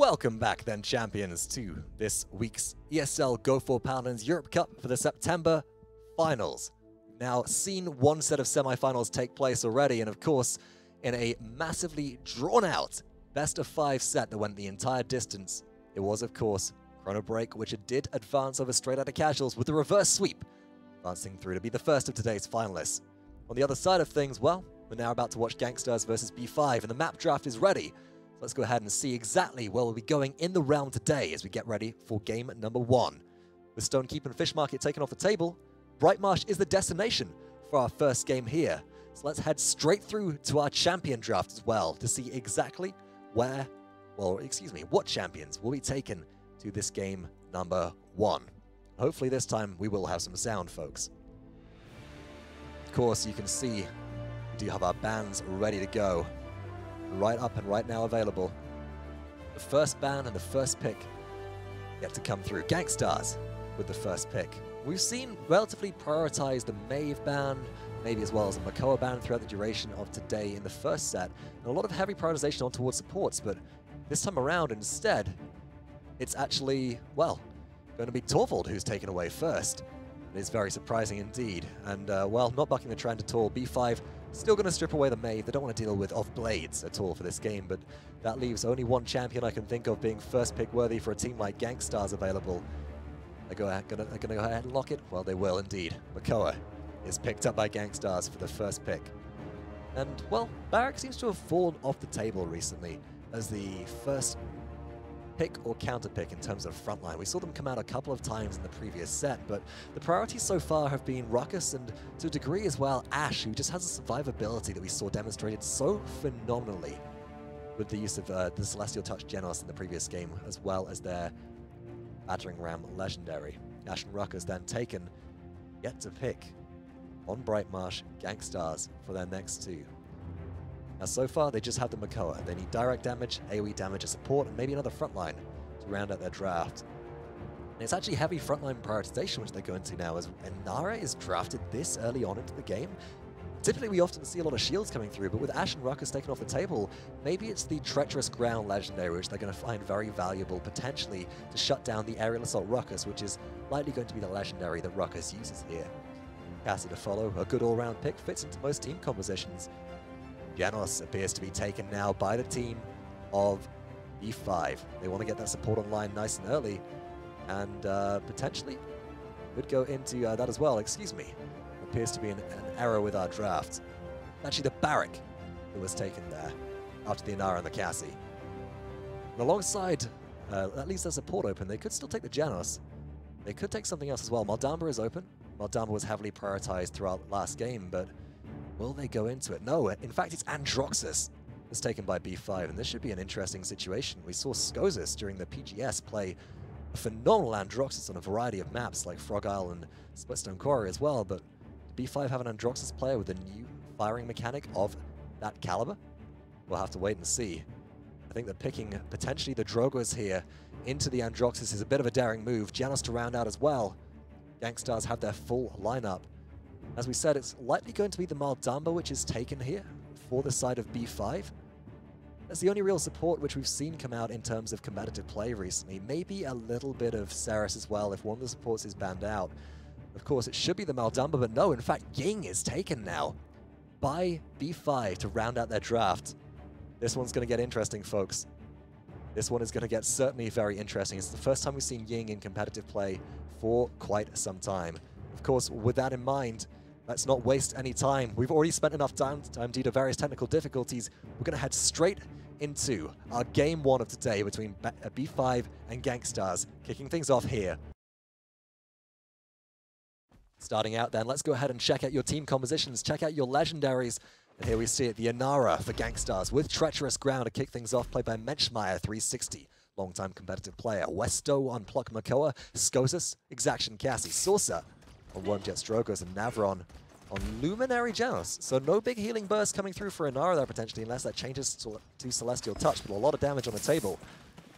Welcome back then, champions, to this week's ESL Go4Paladins Europe Cup for the September finals. Now, seen one set of semi-finals take place already, and of course, in a massively drawn-out best-of-5 set that went the entire distance, it was, of course, Chrono Break, which it did advance over straight out of casuals with a reverse sweep, advancing through to be the first of today's finalists. On the other side of things, well, we're now about to watch Gangsters versus B5, and the map draft is ready. So let's go ahead and see exactly where we'll be going in the round today as we get ready for game number 1. With Stonekeep and Fish Market taken off the table, Brightmarsh is the destination for our first game here. So let's head straight through to our champion draft as well to see exactly what champions will be taken to this game number 1. Hopefully this time we will have some sound, folks. Of course, you can see we do have our bans ready to go. Right up and right now available. The first ban and the first pick yet to come through. Gangstars with the first pick. We've seen relatively prioritize the Maeve ban, maybe as well as a Makoa ban throughout the duration of today in the first set, and a lot of heavy prioritization on towards supports, but this time around instead, it's actually, well, going to be Torvald who's taken away first. It is very surprising indeed, and well, not bucking the trend at all. B5 still going to strip away the Maeve. They don't want to deal with off-blades at all for this game, but that leaves only one champion I can think of being first pick worthy for a team like Gangstars available. They're going to go ahead and lock it? Well, they will indeed. Makoa is picked up by Gangstars for the first pick. And, well, Barrack seems to have fallen off the table recently as the first pick or counter pick in terms of frontline. We saw them come out a couple of times in the previous set, but the priorities so far have been Ruckus and, to a degree as well, Ashe, who just has a survivability that we saw demonstrated so phenomenally with the use of the Celestial Touch Genos in the previous game, as well as their Battering Ram Legendary. Ashe and Ruckus then taken, yet to pick on Brightmarsh Gangstars for their next two. Now, so far, they just have the Makoa. They need direct damage, AoE damage, a support, and maybe another frontline to round out their draft. And it's actually heavy frontline prioritization which they go into now, as Inara is drafted this early on into the game. Typically, we often see a lot of shields coming through, but with Ashe and Ruckus taken off the table, maybe it's the Treacherous Ground Legendary, which they're going to find very valuable, potentially, to shut down the Aerial Assault Ruckus, which is likely going to be the Legendary that Ruckus uses here. Cassie to follow, a good all-round pick, fits into most team compositions. Genos appears to be taken now by the team of B5. They want to get that support online nice and early, and potentially could go into that as well. Excuse me. Appears to be an error with our draft. Actually, the Barrack who was taken there after the Inara and the Cassie. And alongside, that leaves their support open. They could still take the Genos. They could take something else as well. Maldamba is open. Maldamba was heavily prioritized throughout last game, but will they go into it? No, in fact, it's Androxus that's taken by B5, and this should be an interesting situation. We saw Skozis during the PGS play a phenomenal Androxus on a variety of maps like Frog Isle and Splitstone Quarry as well, but B5 have an Androxus player with a new firing mechanic of that caliber? We'll have to wait and see. I think that picking potentially the Drogos here into the Androxus is a bit of a daring move. Genos to round out as well. Gangstars have their full lineup. As we said, it's likely going to be the Maldamba which is taken here for the side of B5. That's the only real support which we've seen come out in terms of competitive play recently. Maybe a little bit of Ceres as well if one of the supports is banned out. Of course, it should be the Maldamba, but no, in fact, Ying is taken now by B5 to round out their draft. This one's going to get interesting, folks. This one is going to get certainly very interesting. It's the first time we've seen Ying in competitive play for quite some time. Of course, with that in mind, let's not waste any time. We've already spent enough time due to various technical difficulties. We're going to head straight into our game 1 of today between B5 and Gangstars, kicking things off here. Starting out then, let's go ahead and check out your team compositions, check out your legendaries. And here we see it, the Inara for Gangstars with Treacherous Ground to kick things off, played by Menschmeyer, 360. Long-time competitive player. Westo on Pluck Makoa, Skozis, Exaction Cassie, Saucer on Wormjet Drogos, and Navron on Luminary Genos. So no big healing burst coming through for Inara there potentially, unless that changes to Celestial Touch, but a lot of damage on the table.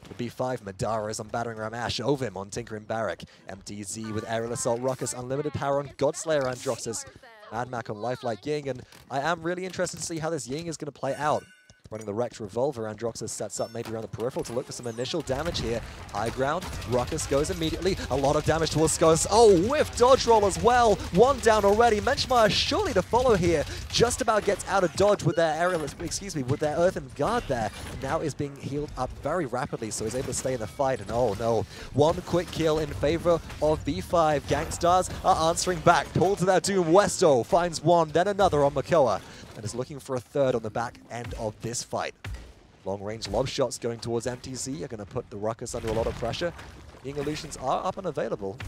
The B5, Madara is on Battering Ram Ashe, Ovim on Tinkering Barrack, MTZ with Aerial Assault Ruckus, Unlimited Power on Godslayer Androxus, Mad Mac on Lifelike Ying, and I am really interested to see how this Ying is going to play out. running the Wrecked Revolver. Androxus sets up maybe around the peripheral to look for some initial damage here. High ground, Ruckus goes immediately. A lot of damage towards Skos. Oh, whiff dodge roll as well. One down already. Menschmeyer surely to follow here. Just about gets out of dodge with their aerial, with their earthen guard there. And now is being healed up very rapidly, so he's able to stay in the fight. And oh no, one quick kill in favor of B5. Gangstars are answering back. Pull to their doom. Westo finds one, then another on Makoa, and is looking for a third on the back end of this fight. Long-range lob shots going towards MTZ are going to put the Ruckus under a lot of pressure. Ying Illusions are up and available.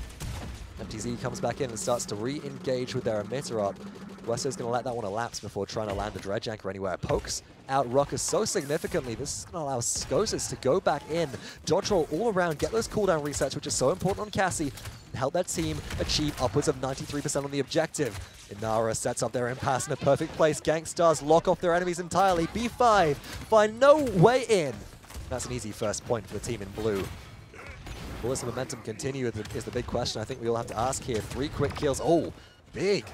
MTZ comes back in and starts to re-engage with their emitter up. Westo's going to let that one elapse before trying to land a dredge anchor anywhere. Pokes out Ruckus so significantly. This is going to allow Skoses to go back in, dodge roll all around, get those cooldown resets, which is so important on Cassie, and help that team achieve upwards of 93% on the objective. Inara sets up their impasse in a perfect place. Gangstars lock off their enemies entirely. B5 find no way in. That's an easy first point for the team in blue. Will this momentum continue is the big question I think we all have to ask here. 3 quick kills. Oh, big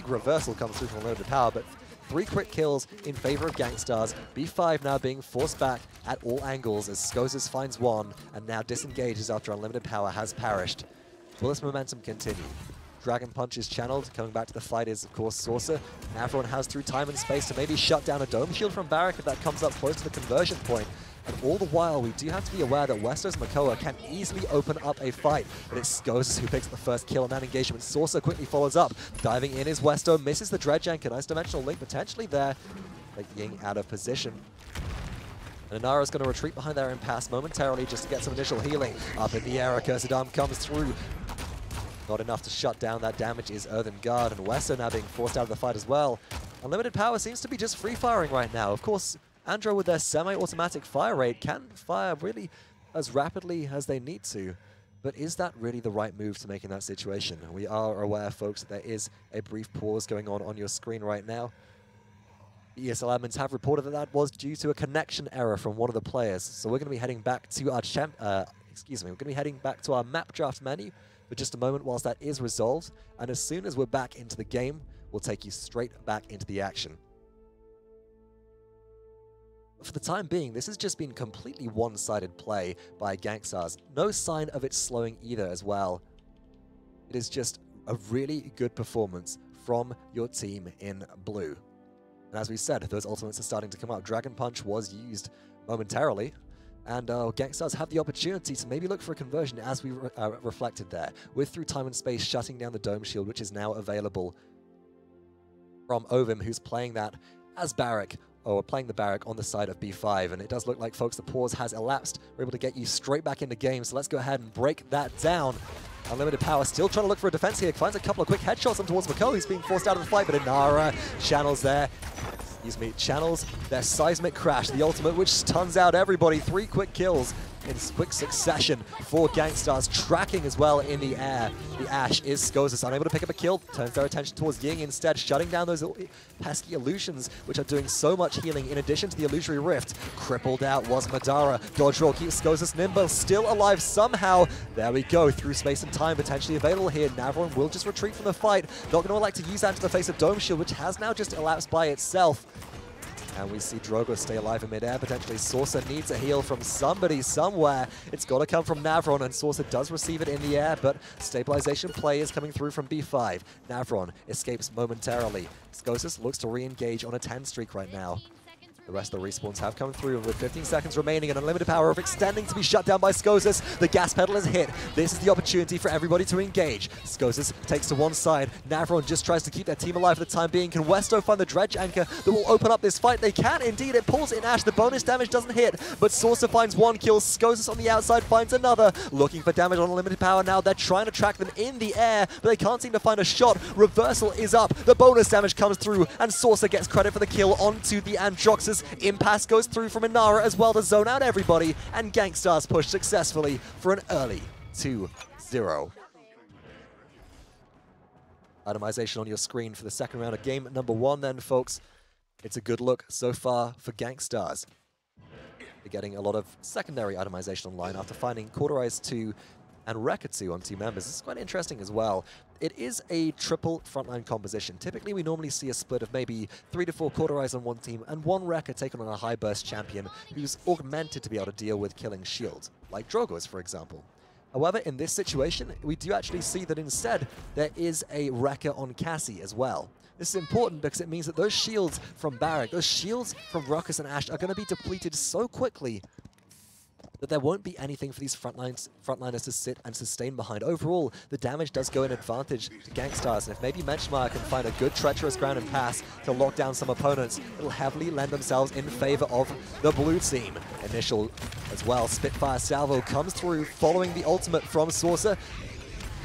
reversal comes through from Unlimited Power, but 3 quick kills in favor of Gangstars. B5 now being forced back at all angles as Skoses finds one and now disengages after Unlimited Power has perished. Will this momentum continue? Dragon Punch is channeled. Coming back to the fight is, of course, Saucer. Everyone has through time and space to maybe shut down a Dome Shield from Barak if that comes up close to the conversion point. And all the while, we do have to be aware that Westo's Makoa can easily open up a fight. But it's Skoses who picks up the first kill in that engagement. Saucer quickly follows up. Diving in is Westo, misses the Dredge Anchor. Nice dimensional link potentially there. But Ying out of position. And Inara's going to retreat behind their impasse momentarily just to get some initial healing. Up in the air, a Cursed Arm comes through. Not enough to shut down that damage is Earthen Guard, and Westo now being forced out of the fight as well. Unlimited Power seems to be just free-firing right now. Of course, Andro with their semi-automatic fire rate can fire really as rapidly as they need to. But is that really the right move to make in that situation? We are aware, folks, that there is a brief pause going on your screen right now. ESL admins have reported that that was due to a connection error from one of the players. So we're going to be heading back to our we're going to be heading back to our map draft menu for just a moment whilst that is resolved. And as soon as we're back into the game, we'll take you straight back into the action. For the time being, this has just been completely one-sided play by Gangstars. No sign of it slowing either as well. It is just a really good performance from your team in blue. And as we said, those ultimates are starting to come up. Dragon Punch was used momentarily, and Gangstars have the opportunity to maybe look for a conversion as we reflected there, with through time and space shutting down the Dome Shield, which is now available from Ovim, who's playing that as Barak, or playing the Barak on the side of B5. And it does look like, folks, the pause has elapsed. We're able to get you straight back into game, so let's go ahead and break that down. Unlimited Power still trying to look for a defense here. Finds a couple of quick headshots on towards Makoa. He's being forced out of the fight, but Inara channels there. Channels their Seismic Crash, the ultimate which stuns out everybody. 3 quick kills in quick succession for Gangstars, tracking as well in the air. The Ash is Skoses, unable to pick up a kill, turns their attention towards Ying instead, shutting down those pesky illusions, which are doing so much healing in addition to the Illusory Rift. Crippled out was Madara. Dodge roll keeps Skoses nimble, still alive somehow. There we go, through space and time potentially available here. Navron will just retreat from the fight. Not going to elect to use that into the face of Dome Shield, which has now just elapsed by itself. And we see Drogo stay alive in midair. Potentially Saucer needs a heal from somebody somewhere. It's got to come from Navron, and Saucer does receive it in the air, but stabilization play is coming through from B5. Navron escapes momentarily. Skoses looks to re-engage on a 10 streak right now. The rest of the respawns have come through, and with 15 seconds remaining and Unlimited Power of extending to be shut down by Skoses, the gas pedal is hit. This is the opportunity for everybody to engage. Skoses takes to one side. Navron just tries to keep their team alive for the time being. Can Westo find the Dredge Anchor that will open up this fight? They can indeed. It pulls in Ash. The bonus damage doesn't hit, but Saucer finds one kill. Skoses on the outside finds another. Looking for damage on Unlimited Power now. They're trying to track them in the air, but they can't seem to find a shot. Reversal is up. The bonus damage comes through, and Saucer gets credit for the kill onto the Androxus. Impasse goes through from Inara as well to zone out everybody, and Gangstars push successfully for an early 2-0. Itemization on your screen for the second round of game number 1 then, folks. It's a good look so far for Gangstars. They're getting a lot of secondary itemization online after finding Cauterize 2 and Rekka 2 on 2 members. This is quite interesting as well. It is a triple frontline composition. Typically, we normally see a split of maybe 3 to 4 Cauterize on one team and 1 Rekka taken on a high burst champion who's augmented to be able to deal with killing shields, like Drogoz, for example. However, in this situation, we do actually see that instead there is a Rekka on Cassie as well. This is important because it means that those shields from Barik, those shields from Ruckus and Ashe are going to be depleted so quickly that there won't be anything for these frontliners to sit and sustain behind. Overall, the damage does go in advantage to Gangstars, and if maybe Menschmeyer can find a good treacherous ground and pass to lock down some opponents, it'll heavily lend themselves in favor of the blue team. Initial as well, Spitfire Salvo comes through following the ultimate from Saucer.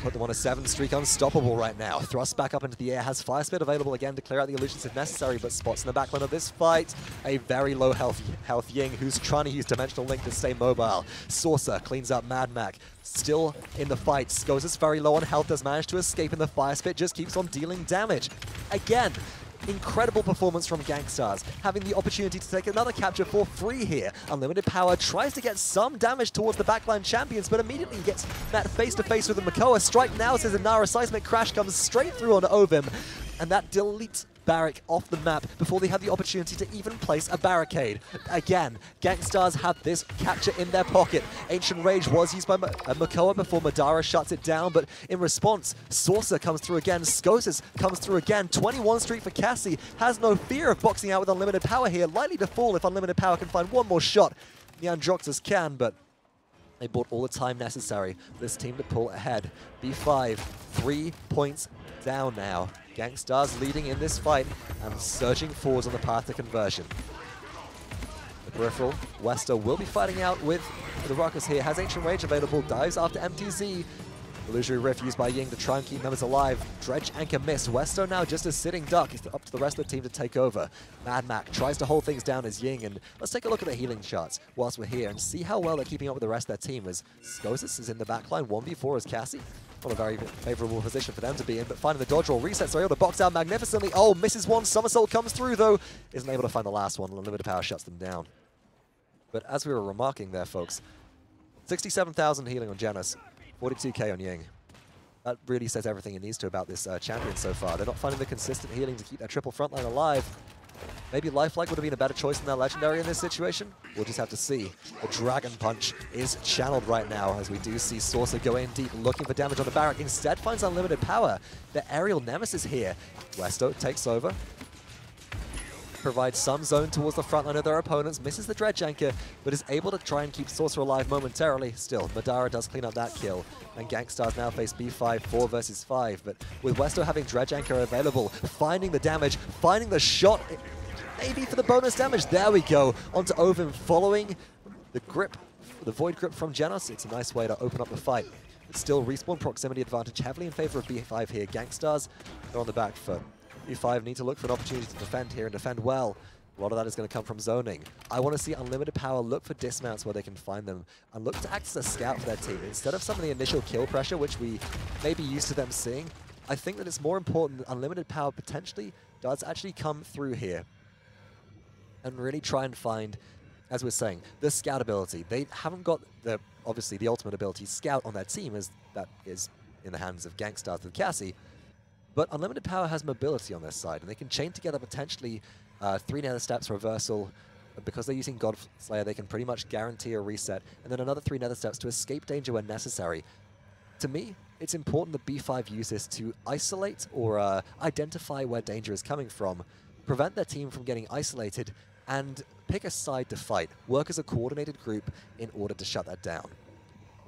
Put them on a 7 streak, unstoppable right now. Thrust back up into the air, has Fire Spit available again to clear out the illusions if necessary, but spots in the backline of this fight a very low health Ying, who's trying to use Dimensional Link to stay mobile. Saucer cleans up Mad Mac, still in the fight. Skoses very low on health, has managed to escape in the Fire Spit, just keeps on dealing damage. Again, incredible performance from Gangstars, having the opportunity to take another capture for free here. Unlimited Power tries to get some damage towards the backline champions, but immediately gets met face-to-face with the Makoa. Strike now says Inara. Seismic Crash comes straight through on Ovim, and that deletes Barik off the map before they had the opportunity to even place a barricade. Again, Gangstars have this capture in their pocket. Ancient Rage was used by Makoa before Madara shuts it down, but in response, Saucer comes through again, Skoses comes through again, 21 streak for Cassie, has no fear of boxing out with Unlimited Power here, likely to fall if Unlimited Power can find one more shot. The Androxus can, but they bought all the time necessary for this team to pull ahead. B5, 3 points down now. Gangstars leading in this fight and surging forwards on the path to conversion. The peripheral, Westo will be fighting out with the Ruckus here, has Ancient Rage available, dives after MTZ. Illusory Rift used by Ying to try and keep members alive. Dredge Anchor missed. Westo now just a sitting duck. It's up to the rest of the team to take over. Mad Mac tries to hold things down as Ying, and let's take a look at the healing charts whilst we're here and see how well they're keeping up with the rest of their team, as Skoses is in the backline, 1v4 as Cassie. Not a very favorable position for them to be in, but finding the dodge roll resets, they're able to box out magnificently. Oh, misses one, Somersault comes through though, isn't able to find the last one, Unlimited Power shuts them down. But as we were remarking there, folks, 67,000 healing on Janus, 42k on Ying. That really says everything it needs to about this champion so far. They're not finding the consistent healing to keep their triple frontline alive. Maybe Lifelike would have been a better choice than their Legendary in this situation. We'll just have to see. The Dragon Punch is channeled right now as we do see Saucer go in deep, looking for damage on the Barik. Instead finds Unlimited Power. The aerial nemesis here. Westo takes over. Provides some zone towards the front line of their opponents, misses the Dredge Anchor, but is able to try and keep Saucer alive momentarily. Still, Madara does clean up that kill, and Gangstars now face B5, 4 versus 5, but with Westo having Dredge Anchor available, finding the damage, finding the shot, maybe for the bonus damage, there we go, onto Ovim, following the grip, the Void Grip from Janus. It's a nice way to open up the fight. But still, respawn proximity advantage heavily in favor of B5 here. Gangstars, they're on the back foot. B5 need to look for an opportunity to defend here and defend well. A lot of that is going to come from zoning. I want to see Unlimited Power look for dismounts where they can find them and look to act as a scout for their team. Instead of some of the initial kill pressure, which we may be used to them seeing, I think that it's more important that Unlimited Power potentially does actually come through here and really try and find, as we're saying, the scout ability. They haven't got, obviously, the ultimate ability scout on their team, as that is in the hands of Gangstars with Cassie. But Unlimited Power has mobility on their side, and they can chain together potentially 3 nether steps reversal. Because they're using Godslayer, they can pretty much guarantee a reset, and then another 3 nether steps to escape danger when necessary. To me, it's important that B5 use this to isolate or identify where danger is coming from, prevent their team from getting isolated, and pick a side to fight. Work as a coordinated group in order to shut that down.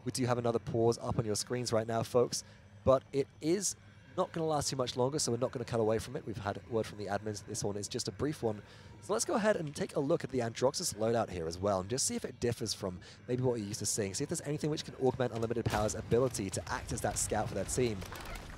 We do have another pause up on your screens right now, folks, but it is not going to last too much longer, so we're not going to cut away from it. We've had word from the admins. This one is just a brief one. So let's go ahead and take a look at the Androxus loadout here as well, and just see if it differs from maybe what you're used to seeing. See if there's anything which can augment Unlimited Power's ability to act as that scout for their team.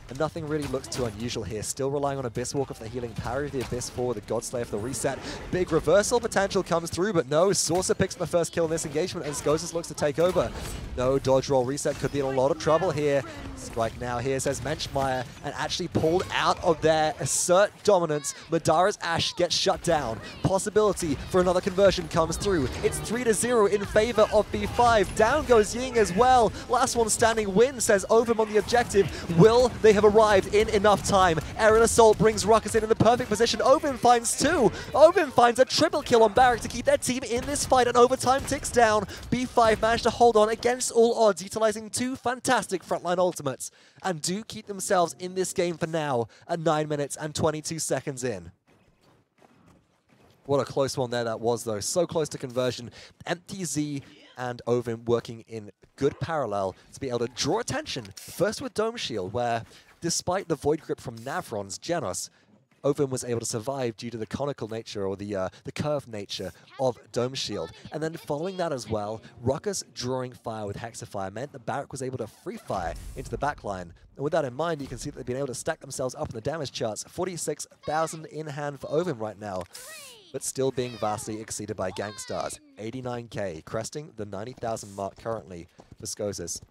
And nothing really looks too unusual here. Still relying on Abyss Walker for the healing, parry of the Abyss forward, the Godslayer for the reset. Big reversal potential comes through, but no, Saucer picks the first kill in this engagement, and Skoses looks to take over. No, dodge roll reset could be in a lot of trouble here. Right now here, says Menschmeyer, and actually pulled out of their assert dominance. Madara's Ashe gets shut down. Possibility for another conversion comes through. It's 3-0 in favor of B5. Down goes Ying as well. Last one standing wins, says Ovum on the objective. Will they have arrived in enough time? Aerial Assault brings Ruckus in the perfect position. Ovum finds two. Ovum finds a triple kill on Barrack to keep their team in this fight, and overtime ticks down. B5 managed to hold on against all odds, utilizing two fantastic frontline ultimates, and do keep themselves in this game for now at 9 minutes and 22 seconds in. What a close one there that was, though. So close to conversion. MTZ and Ovum working in good parallel to be able to draw attention. First with Dome Shield, where despite the Void Grip from Navron's Genos, Ovum was able to survive due to the conical nature or the curved nature of Dome Shield. And then following that as well, Ruckus drawing fire with Hexafire meant that Barrack was able to free fire into the backline. And with that in mind, you can see that they've been able to stack themselves up in the damage charts. 46,000 in hand for Ovum right now, but still being vastly exceeded by Gangstars. 89k, cresting the 90,000 mark currently for Skosis.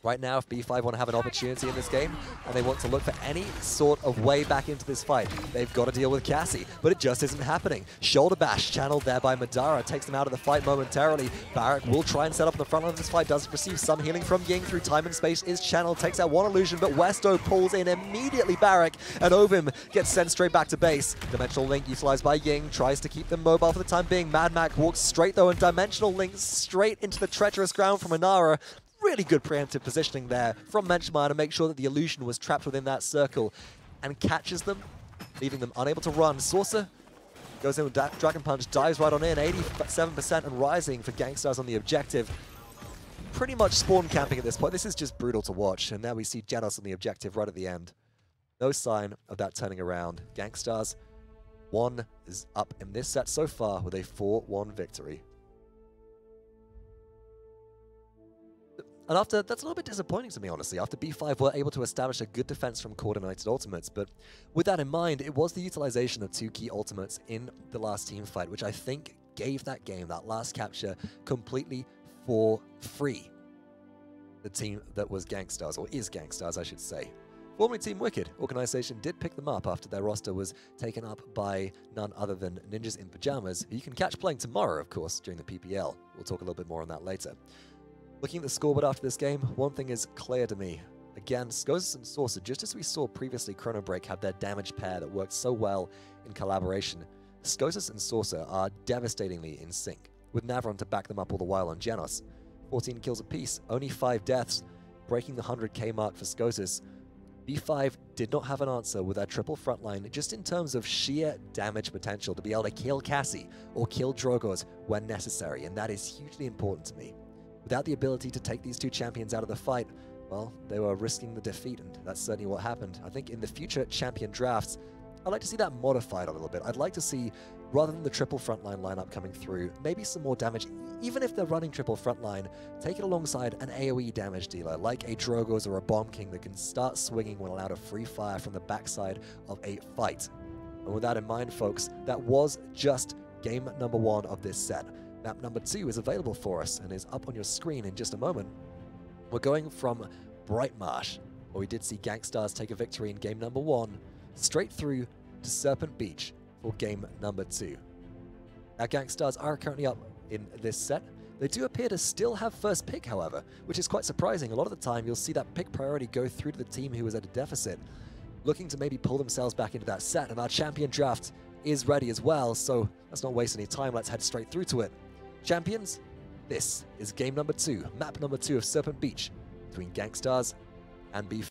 Right now, if B5 want to have an opportunity in this game, and they want to look for any sort of way back into this fight, they've got to deal with Cassie, but it just isn't happening. Shoulder bash channeled there by Madara takes them out of the fight momentarily. Barrack will try and set up in the front line of this fight, does receive some healing from Ying through time and space, is channeled, takes out one illusion, but Westo pulls in immediately Barrack, and Ovum gets sent straight back to base. Dimensional Link utilized by Ying, tries to keep them mobile for the time being. Mad Mac walks straight though, and Dimensional Link straight into the treacherous ground from Inara. Really good preemptive positioning there from Menschmeyer to make sure that the illusion was trapped within that circle and catches them, leaving them unable to run. Saucer goes in with Dragon Punch, dives right on in, 87% and rising for Gangstars on the objective. Pretty much spawn camping at this point. This is just brutal to watch, and now we see Genos on the objective right at the end. No sign of that turning around. Gangstars, one is up in this set so far with a 4-1 victory. And after, that's a little bit disappointing to me, honestly, after B5 were able to establish a good defense from coordinated ultimates. But with that in mind, it was the utilization of two key ultimates in the last team fight, which I think gave that game, that last capture, completely for free. The team that was Gangstars, or is Gangstars, I should say. Formerly Team Wicked, organization did pick them up after their roster was taken up by none other than Ninjas in Pajamas, who you can catch playing tomorrow, of course, during the PPL. We'll talk a little bit more on that later. Looking at the scoreboard after this game, one thing is clear to me. Again, Skosis and Saucer, just as we saw previously, Chrono Break had their damage pair that worked so well in collaboration. Skosis and Saucer are devastatingly in sync, with Navron to back them up all the while on Genos. 14 kills apiece, only 5 deaths, breaking the 100k mark for Skosis. B5 did not have an answer with their triple frontline, just in terms of sheer damage potential to be able to kill Cassie or kill Drogoz when necessary, and that is hugely important to me. Without the ability to take these two champions out of the fight, well, they were risking the defeat, and that's certainly what happened. I think in the future champion drafts, I'd like to see that modified a little bit. I'd like to see, rather than the triple frontline lineup coming through, maybe some more damage. Even if they're running triple frontline, take it alongside an AoE damage dealer, like a Drogoz or a Bomb King that can start swinging when allowed a free fire from the backside of a fight. And with that in mind, folks, that was just game number 1 of this set. Map number 2 is available for us and is up on your screen in just a moment. We're going from Bright Marsh, where we did see Gangstars take a victory in game number 1, straight through to Serpent Beach for game number 2. Our Gangstars are currently up in this set. They do appear to still have first pick, however, which is quite surprising. A lot of the time, you'll see that pick priority go through to the team who is at a deficit, looking to maybe pull themselves back into that set, and our champion draft is ready as well, so let's not waste any time. Let's head straight through to it. Champions, this is game number 2, map number 2 of Serpent Beach, between Gangstars and B5.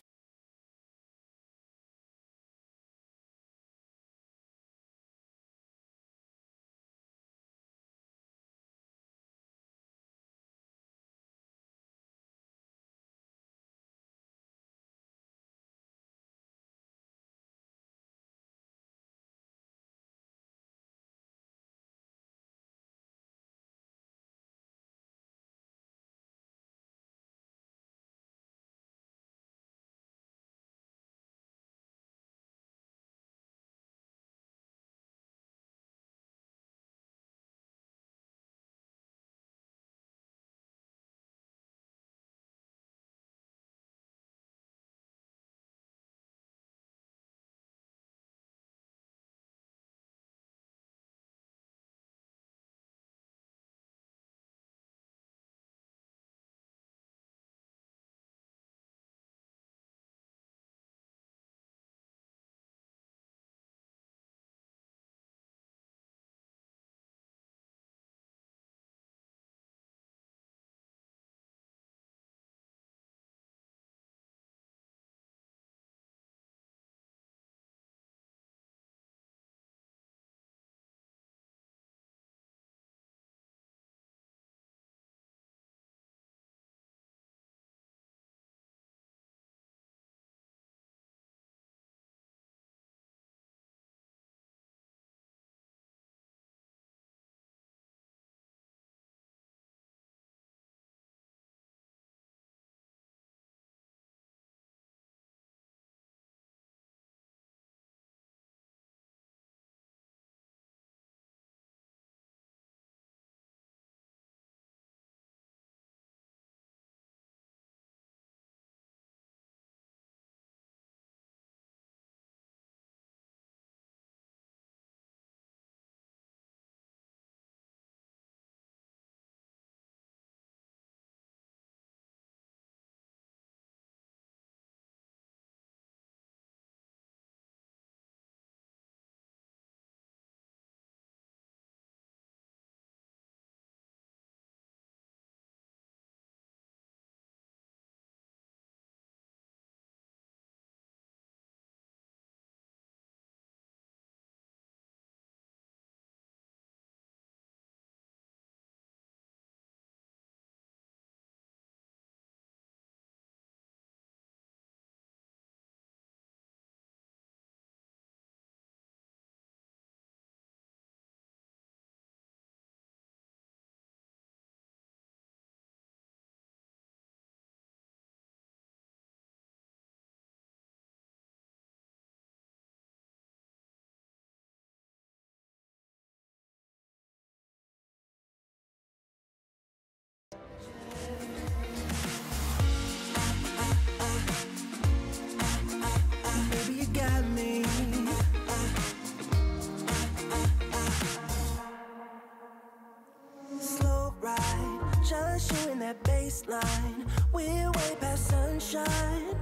want you in that baseline. We're way past sunshine.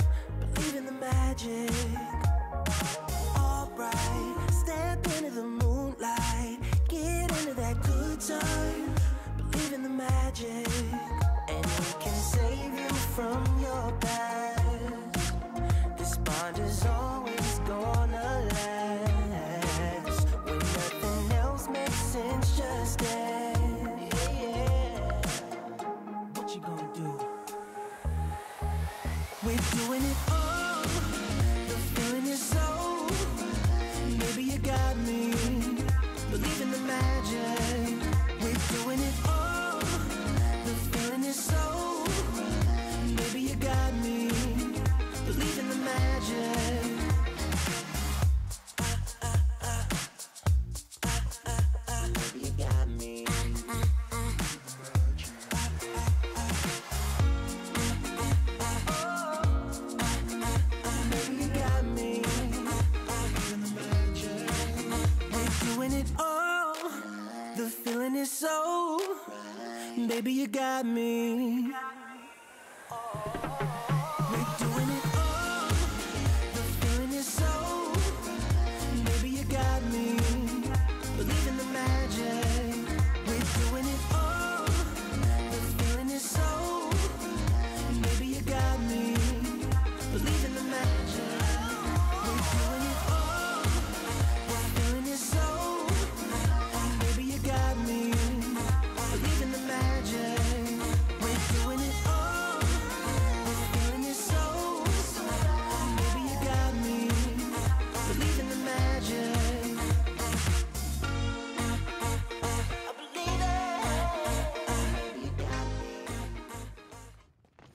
Believe in the magic. Alright, step into the moonlight. Get into that good time. Believe in the magic. And we can save you from your past. This bond is always gonna last. When nothing else makes sense, just dance. Yeah. What you gonna do? We're doing it all. The feeling is so. Maybe you got me. Believe in the magic. We're doing it all. The feeling is so. Maybe you got me. Believe in the magic. Maybe you got me. Maybe you got me. We're doing it all. The feeling is so. Baby, you got me. We're doing it all. The feeling is so. Baby, you got me. Believe in the magic. We're doing it all. The feeling is so. Baby, you got me. Believe in the magic. We're doing it all. The feeling is so. Baby, you got me. Believe in the magic. We're doing it all. The feeling is so. Baby, you got me. Believe in the magic. I believe it. Baby, you got me.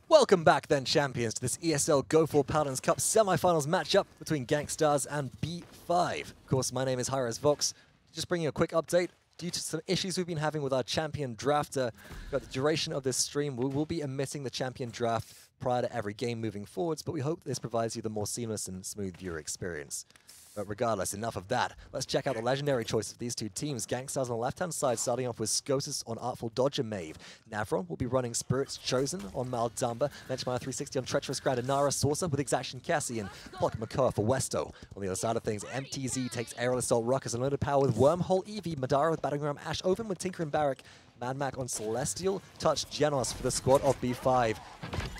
Welcome back then, champions, to this ESL Go4Paladins Cup semi-finals matchup between Gangstars and B5. Of course, my name is Hi-Rez Vox. Just bringing a quick update. Due to some issues we've been having with our champion drafter, throughout the duration of this stream, we will be omitting the champion draft prior to every game moving forwards, but we hope this provides you the more seamless and smooth viewer experience. But regardless, enough of that. Let's check out the legendary choice of these two teams. Gangstars on the left-hand side, starting off with Skosis on Artful Dodger Mave. Navron will be running Spirits Chosen on Maldumba. Benchmire 360 on Treacherous Grandinara. Saucer with Exaction Cassie and Pot Makoa for Westo. On the other side of things, MTZ takes Aerial Assault Ruckus. Unlimited Power with Wormhole Eevee. Madara with Battleground Ash. Open with Tinker and Barrack. Mad Mac on Celestial. Touch Genos for the squad of B5.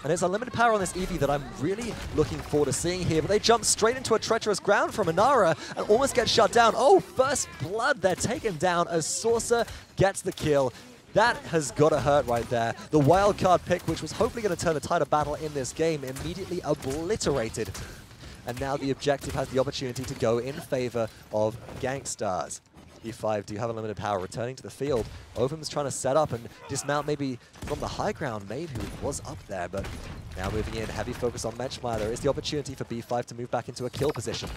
And it's unlimited power on this Eevee that I'm really looking forward to seeing here. But they jump straight into a treacherous ground from Inara and almost get shut down. Oh, first blood. They're taken down as Saucer gets the kill. That has got to hurt right there. The wild card pick, which was hopefully going to turn the tide of battle in this game, immediately obliterated. And now the objective has the opportunity to go in favor of Gangstars. B5 do have unlimited power returning to the field. Ovum's trying to set up and dismount maybe from the high ground. Maeve, who was up there, but now moving in, heavy focus on Menchmeyer. There is the opportunity for B5 to move back into a kill position.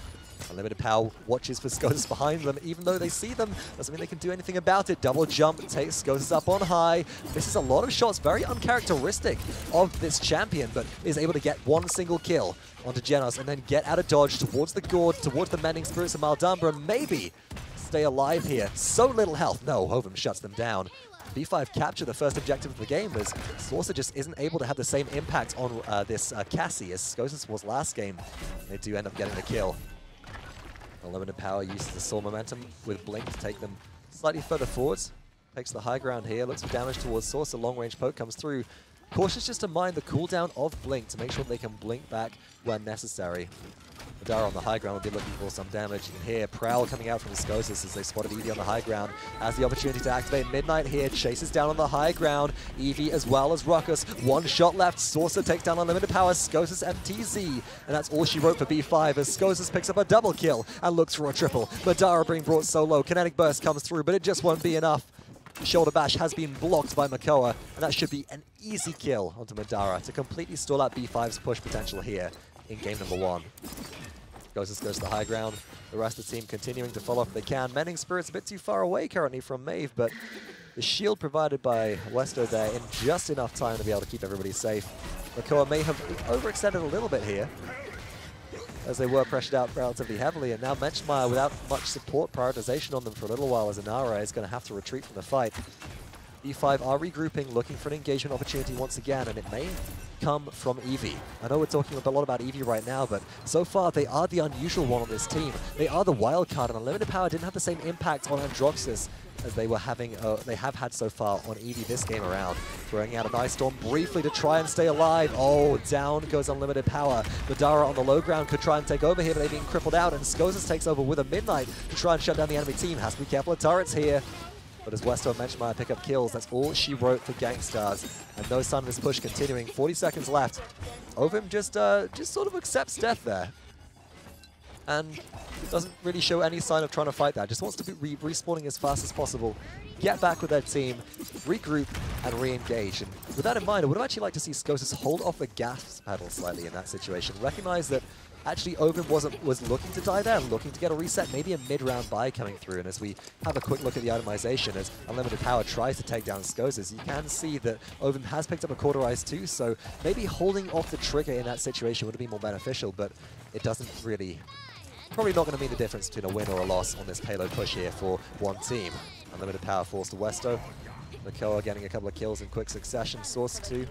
Unlimited power watches for Skosis behind them. Even though they see them, doesn't mean they can do anything about it. Double jump takes Skosis up on high. This is a lot of shots, very uncharacteristic of this champion, but is able to get one single kill onto Genos and then get out of dodge towards the Gourd, towards the Mending Spirits of Maldumba, and maybe stay alive here. So little health. No, Hovum shuts them down. B5 capture the first objective of the game as Saucer just isn't able to have the same impact on this Cassie as Skosis was last game. They do end up getting the kill. Unlimited power uses the Soul Momentum with Blink to take them slightly further forwards. Takes the high ground here, looks for damage towards Saucer. Long range poke comes through. Cautious just to mind the cooldown of Blink to make sure they can blink back when necessary. Madara on the high ground will be looking for some damage here. Prowl coming out from Skosis as they spotted Eevee on the high ground. Has the opportunity to activate Midnight here. Chases down on the high ground. Eevee as well as Ruckus. One shot left. Saucer takes down unlimited power. Skosis MTZ. And that's all she wrote for B5 as Skosis picks up a double kill and looks for a triple. Madara being brought so low. Kinetic Burst comes through, but it just won't be enough. Shoulder Bash has been blocked by Makoa, and that should be an easy kill onto Madara to completely stall out B5's push potential here in game number 1. Skosis goes to the high ground. The rest of the team continuing to follow up if they can. Mending Spirit's a bit too far away currently from Maeve, but the shield provided by Westo there in just enough time to be able to keep everybody safe. Makoa may have overextended a little bit here, as they were pressured out relatively heavily, and now Menchmeyer without much support prioritization on them for a little while as Inara is going to have to retreat from the fight. B5 are regrouping, looking for an engagement opportunity once again, and it may come from Eevee. I know we're talking a lot about Eevee right now, but so far they are the unusual one on this team. They are the wild card, and Unlimited Power didn't have the same impact on Androxus as they were having, they have had so far on Eevee this game around. Throwing out an Ice Storm briefly to try and stay alive. Oh, down goes Unlimited Power. Madara on the low ground could try and take over here, but they're being crippled out, and Skoses takes over with a Midnight to try and shut down the enemy team. Has to be careful of turrets here. But as Westo and Menschmeyer pick up kills, that's all she wrote for Gangstars. And no sign of this push continuing. 40 seconds left. Ovim just sort of accepts death there. And doesn't really show any sign of trying to fight that. Just wants to be respawning as fast as possible, get back with their team, regroup, and re-engage. And with that in mind, I would have actually liked to see Skoses hold off the gas pedal slightly in that situation. Recognize that actually Ovim was looking to die there, looking to get a reset, maybe a mid-round buy coming through. And as we have a quick look at the itemization, as Unlimited Power tries to take down Skoses, you can see that Ovim has picked up a Cauterize too, so maybe holding off the trigger in that situation would have been more beneficial, but it doesn't really... Probably not going to mean the difference between a win or a loss on this payload push here for one team. Unlimited Power forced to Westo. Makoa getting a couple of kills in quick succession. Source 2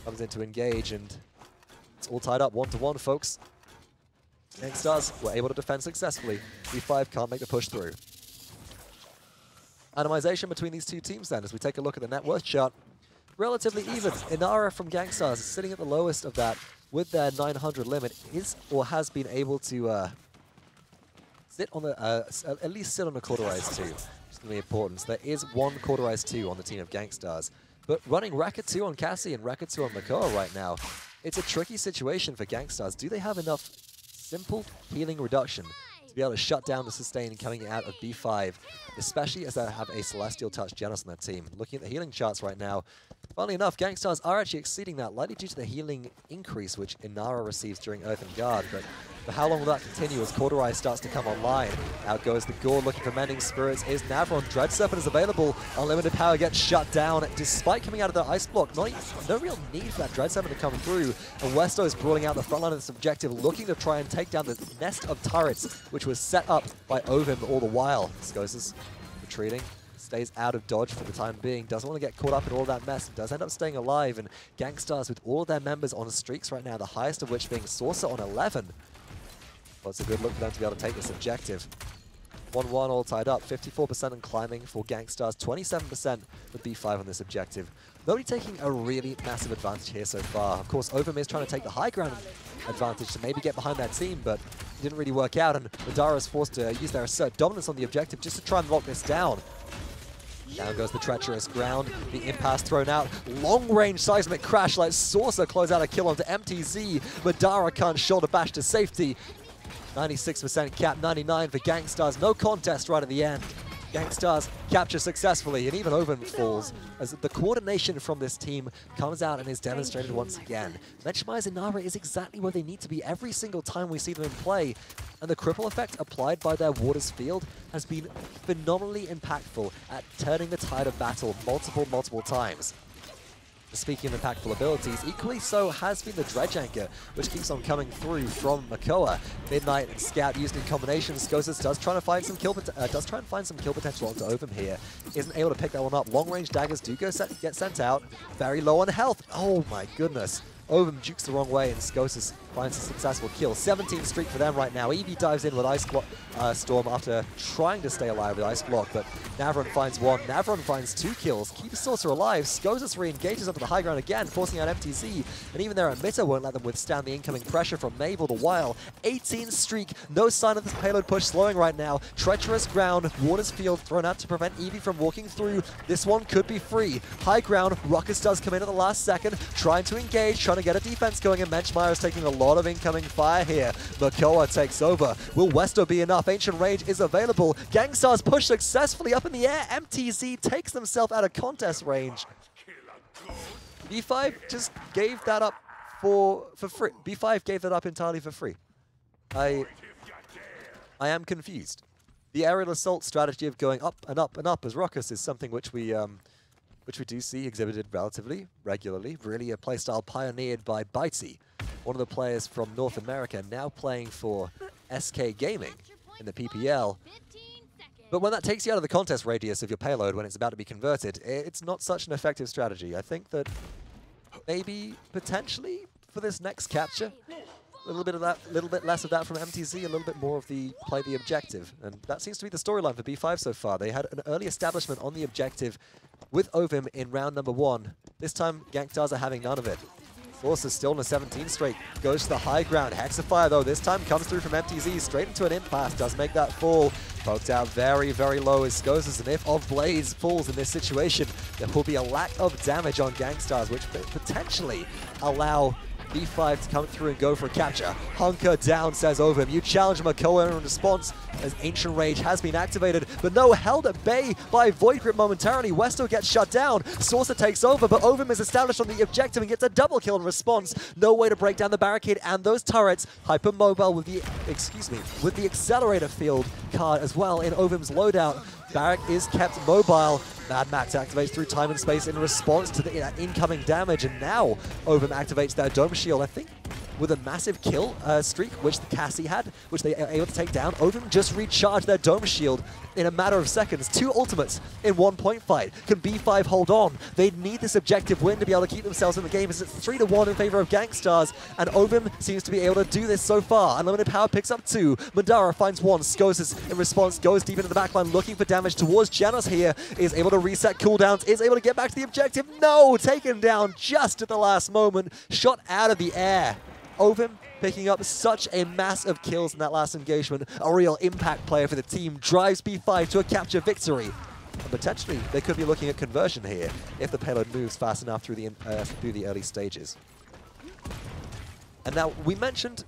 comes in to engage, and it's all tied up 1-1, folks. Gangstars were able to defend successfully. B5 can't make the push through. Atomization between these two teams then, as we take a look at the net worth chart. Relatively even. Inara from Gangstars is sitting at the lowest of that with their 900 limit, is or has been able to sit on the at least sit on a Cauterize 2. Which is going to be important. So there is one Cauterize 2 on the team of Gangstars. But running Racket 2 on Cassie and Racket 2 on Makoa right now, it's a tricky situation for Gangstars. Do they have enough simple healing reduction to be able to shut down the sustain coming out of B5, especially as they have a Celestial Touch Genos on their team? Looking at the healing charts right now, funnily enough, Gangstars are actually exceeding that, likely due to the healing increase which Inara receives during Earth and Guard. But for how long will that continue as Cauterize starts to come online? Out goes the Gore looking for Mending Spirits. Is Navron. Dread Serpent is available. Unlimited Power gets shut down despite coming out of the Ice Block. No real need for that Dread Serpent to come through. And Westo is brawling out the front line of this objective, looking to try and take down the nest of turrets, which was set up by Ovim all the while. Skoses retreating. Stays out of dodge for the time being, doesn't want to get caught up in all that mess, and does end up staying alive. And Gangstars with all of their members on streaks right now, the highest of which being Saucer on 11. Well, it's a good look for them to be able to take this objective. 1-1 all tied up, 54% and climbing for Gangstars, 27% with B5 on this objective. Nobody taking a really massive advantage here so far. Of course, Ovim is trying to take the high ground advantage to maybe get behind that team, but it didn't really work out, and Madara is forced to use their assert dominance on the objective just to try and lock this down. Down goes the treacherous ground, the impasse thrown out, long-range seismic crash like Saucer close out a kill onto MTZ. Madara can't shoulder bash to safety. 96% cap, 99 for Gangstars, no contest right at the end. Gangstars capture successfully, and even Ovim falls, as the coordination from this team comes out and is demonstrated once again. Menschmeyer's Inara is exactly where they need to be every single time we see them in play, and the cripple effect applied by their Waters field has been phenomenally impactful at turning the tide of battle multiple times. Speaking of impactful abilities, equally so has been the Dredge Anchor, which keeps on coming through from Makoa. Midnight and Scout used in combination. Skoses does try to find some kill potential onto Ovim here. Isn't able to pick that one up. Long range daggers do get sent out. Very low on health. Oh my goodness. Ovim jukes the wrong way, and Skoses finds a successful kill. 17 streak for them right now. Eevee dives in with Ice Storm after trying to stay alive with Ice Block, but Navron finds one. Navron finds 2 kills, keeps Saucer alive. Skoses re-engages onto the high ground again, forcing out MTZ, and even their emitter won't let them withstand the incoming pressure from Maeve all the while. 18 streak, no sign of this payload push slowing right now. Treacherous ground, Waters field thrown out to prevent Eevee from walking through. This one could be free. High ground, Ruckus does come in at the last second, trying to engage, trying to get a defense going, and Menschmeyer is taking a lot of incoming fire here. Makoa takes over. Will Westo be enough? Ancient Rage is available. Gangstars push successfully up in the air. MTZ takes themselves out of contest range. B5 just gave that up for free. B5 gave that up entirely for free. I am confused. The aerial assault strategy of going up and up and up as Ruckus is something which we do see exhibited relatively regularly. Really a playstyle pioneered by Bitey, one of the players from North America, now playing for SK Gaming in the PPL. But when that takes you out of the contest radius of your payload when it's about to be converted, it's not such an effective strategy. I think that maybe, potentially, for this next capture, a little bit of that, a little bit less of that from MTZ, a little bit more of the play the objective. And that seems to be the storyline for B5 so far. They had an early establishment on the objective with Ovim in round number 1. This time, Gankstars are having none of it. Force is still in a 17 straight, goes to the high ground. Hexafire, though, this time comes through from MTZ, straight into an impasse, does make that fall. Poked out very, very low as Skoses, and if Of Blaze falls in this situation, there will be a lack of damage on Gankstars, which could potentially allow B5 to come through and go for a capture. Hunker down, says Ovim. You challenge Makoa in response as Ancient Rage has been activated, but no, held at bay by Void Grip momentarily. Westo gets shut down. Saucer takes over, but Ovim is established on the objective and gets a double kill in response. No way to break down the barricade and those turrets. Hypermobile with the, with the accelerator field card as well in Ovim's loadout. Barrack is kept mobile. Mad Max activates through time and space in response to the incoming damage, and now Ovim activates their Dome Shield, I think, with a massive kill streak, which the Cassie had, which they are able to take down. Ovim just recharged their Dome Shield in a matter of seconds. 2 ultimates in 1 point fight. Can B5 hold on? They need this objective win to be able to keep themselves in the game, as it's 3-1 in favor of Gankstars, and Ovim seems to be able to do this so far. Unlimited Power picks up 2. Madara finds 1. Skoses in response goes deep into the backline, looking for damage towards Janos here, is able to reset cooldowns, is able to get back to the objective. No! Taken down just at the last moment. Shot out of the air. Ovim picking up such a mass of kills in that last engagement. A real impact player for the team, drives B5 to a capture victory. And potentially, they could be looking at conversion here if the payload moves fast enough through the early stages. And now, we mentioned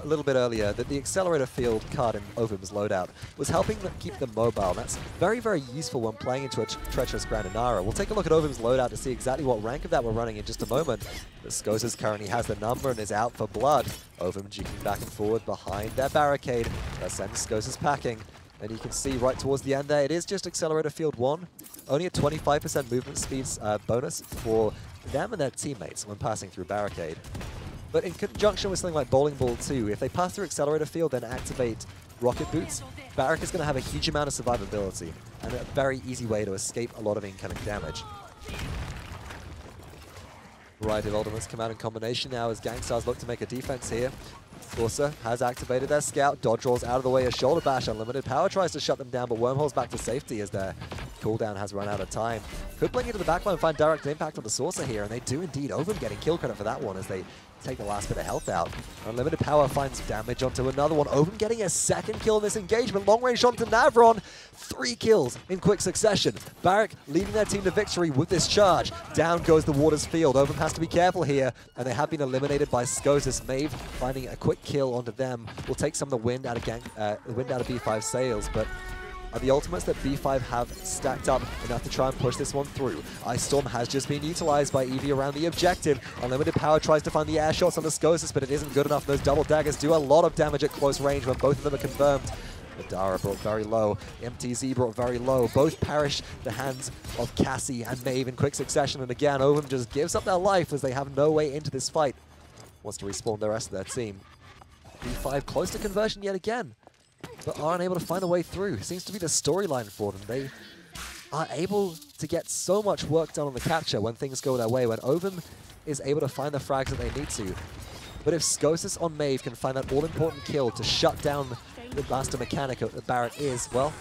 a little bit earlier that the accelerator field card in Ovim's loadout was helping them keep them mobile. That's very, very useful when playing into a treacherous ground in Nara. We'll take a look at Ovim's loadout to see exactly what rank of that we're running in just a moment. But Skoses currently has the number and is out for blood. Ovim juking back and forward behind their barricade. That sends Skoses packing. And you can see right towards the end there, it is just accelerator field 1. Only a 25% movement speeds bonus for them and their teammates when passing through barricade. But in conjunction with something like Bowling Ball 2, if they pass through Accelerator Field, then activate Rocket Boots, Barrack is going to have a huge amount of survivability and a very easy way to escape a lot of incoming damage. Variety of ultimates come out in combination now as Gankstars look to make a defense here. Forcer has activated their scout, dodge rolls out of the way as Shoulder Bash. Unlimited Power tries to shut them down, but Wormhole's back to safety as their cooldown has run out of time. Could blink into the backline and find direct impact on the Saucer here, and they do indeed. Ovim getting kill credit for that one as they take the last bit of health out. Unlimited Power finds damage onto another one. Ovim getting a second kill in this engagement. Long range onto Navron. 3 kills in quick succession. Barrack leading their team to victory with this charge. Down goes the Waters Field. Ovim has to be careful here, and they have been eliminated by Skoses. Maeve finding a quick kill onto them will take some of the wind out of B5 sails, but are the ultimates that B5 have stacked up enough to try and push this one through? Ice Storm has just been utilized by Eevee around the objective. Unlimited Power tries to find the air shots on the Skoses, but it isn't good enough. Those double daggers do a lot of damage at close range when both of them are confirmed. Madara brought very low. MTZ brought very low. Both perish the hands of Cassie and Maeve in quick succession. And again, Ovim just gives up their life as they have no way into this fight. Wants to respawn the rest of their team. B5 close to conversion yet again, but aren't able to find a way through. Seems to be the storyline for them. They are able to get so much work done on the capture when things go their way, when Ovim is able to find the frags that they need to. But if Skoses on Maeve can find that all-important kill to shut down the master mechanic that Barrett is, well,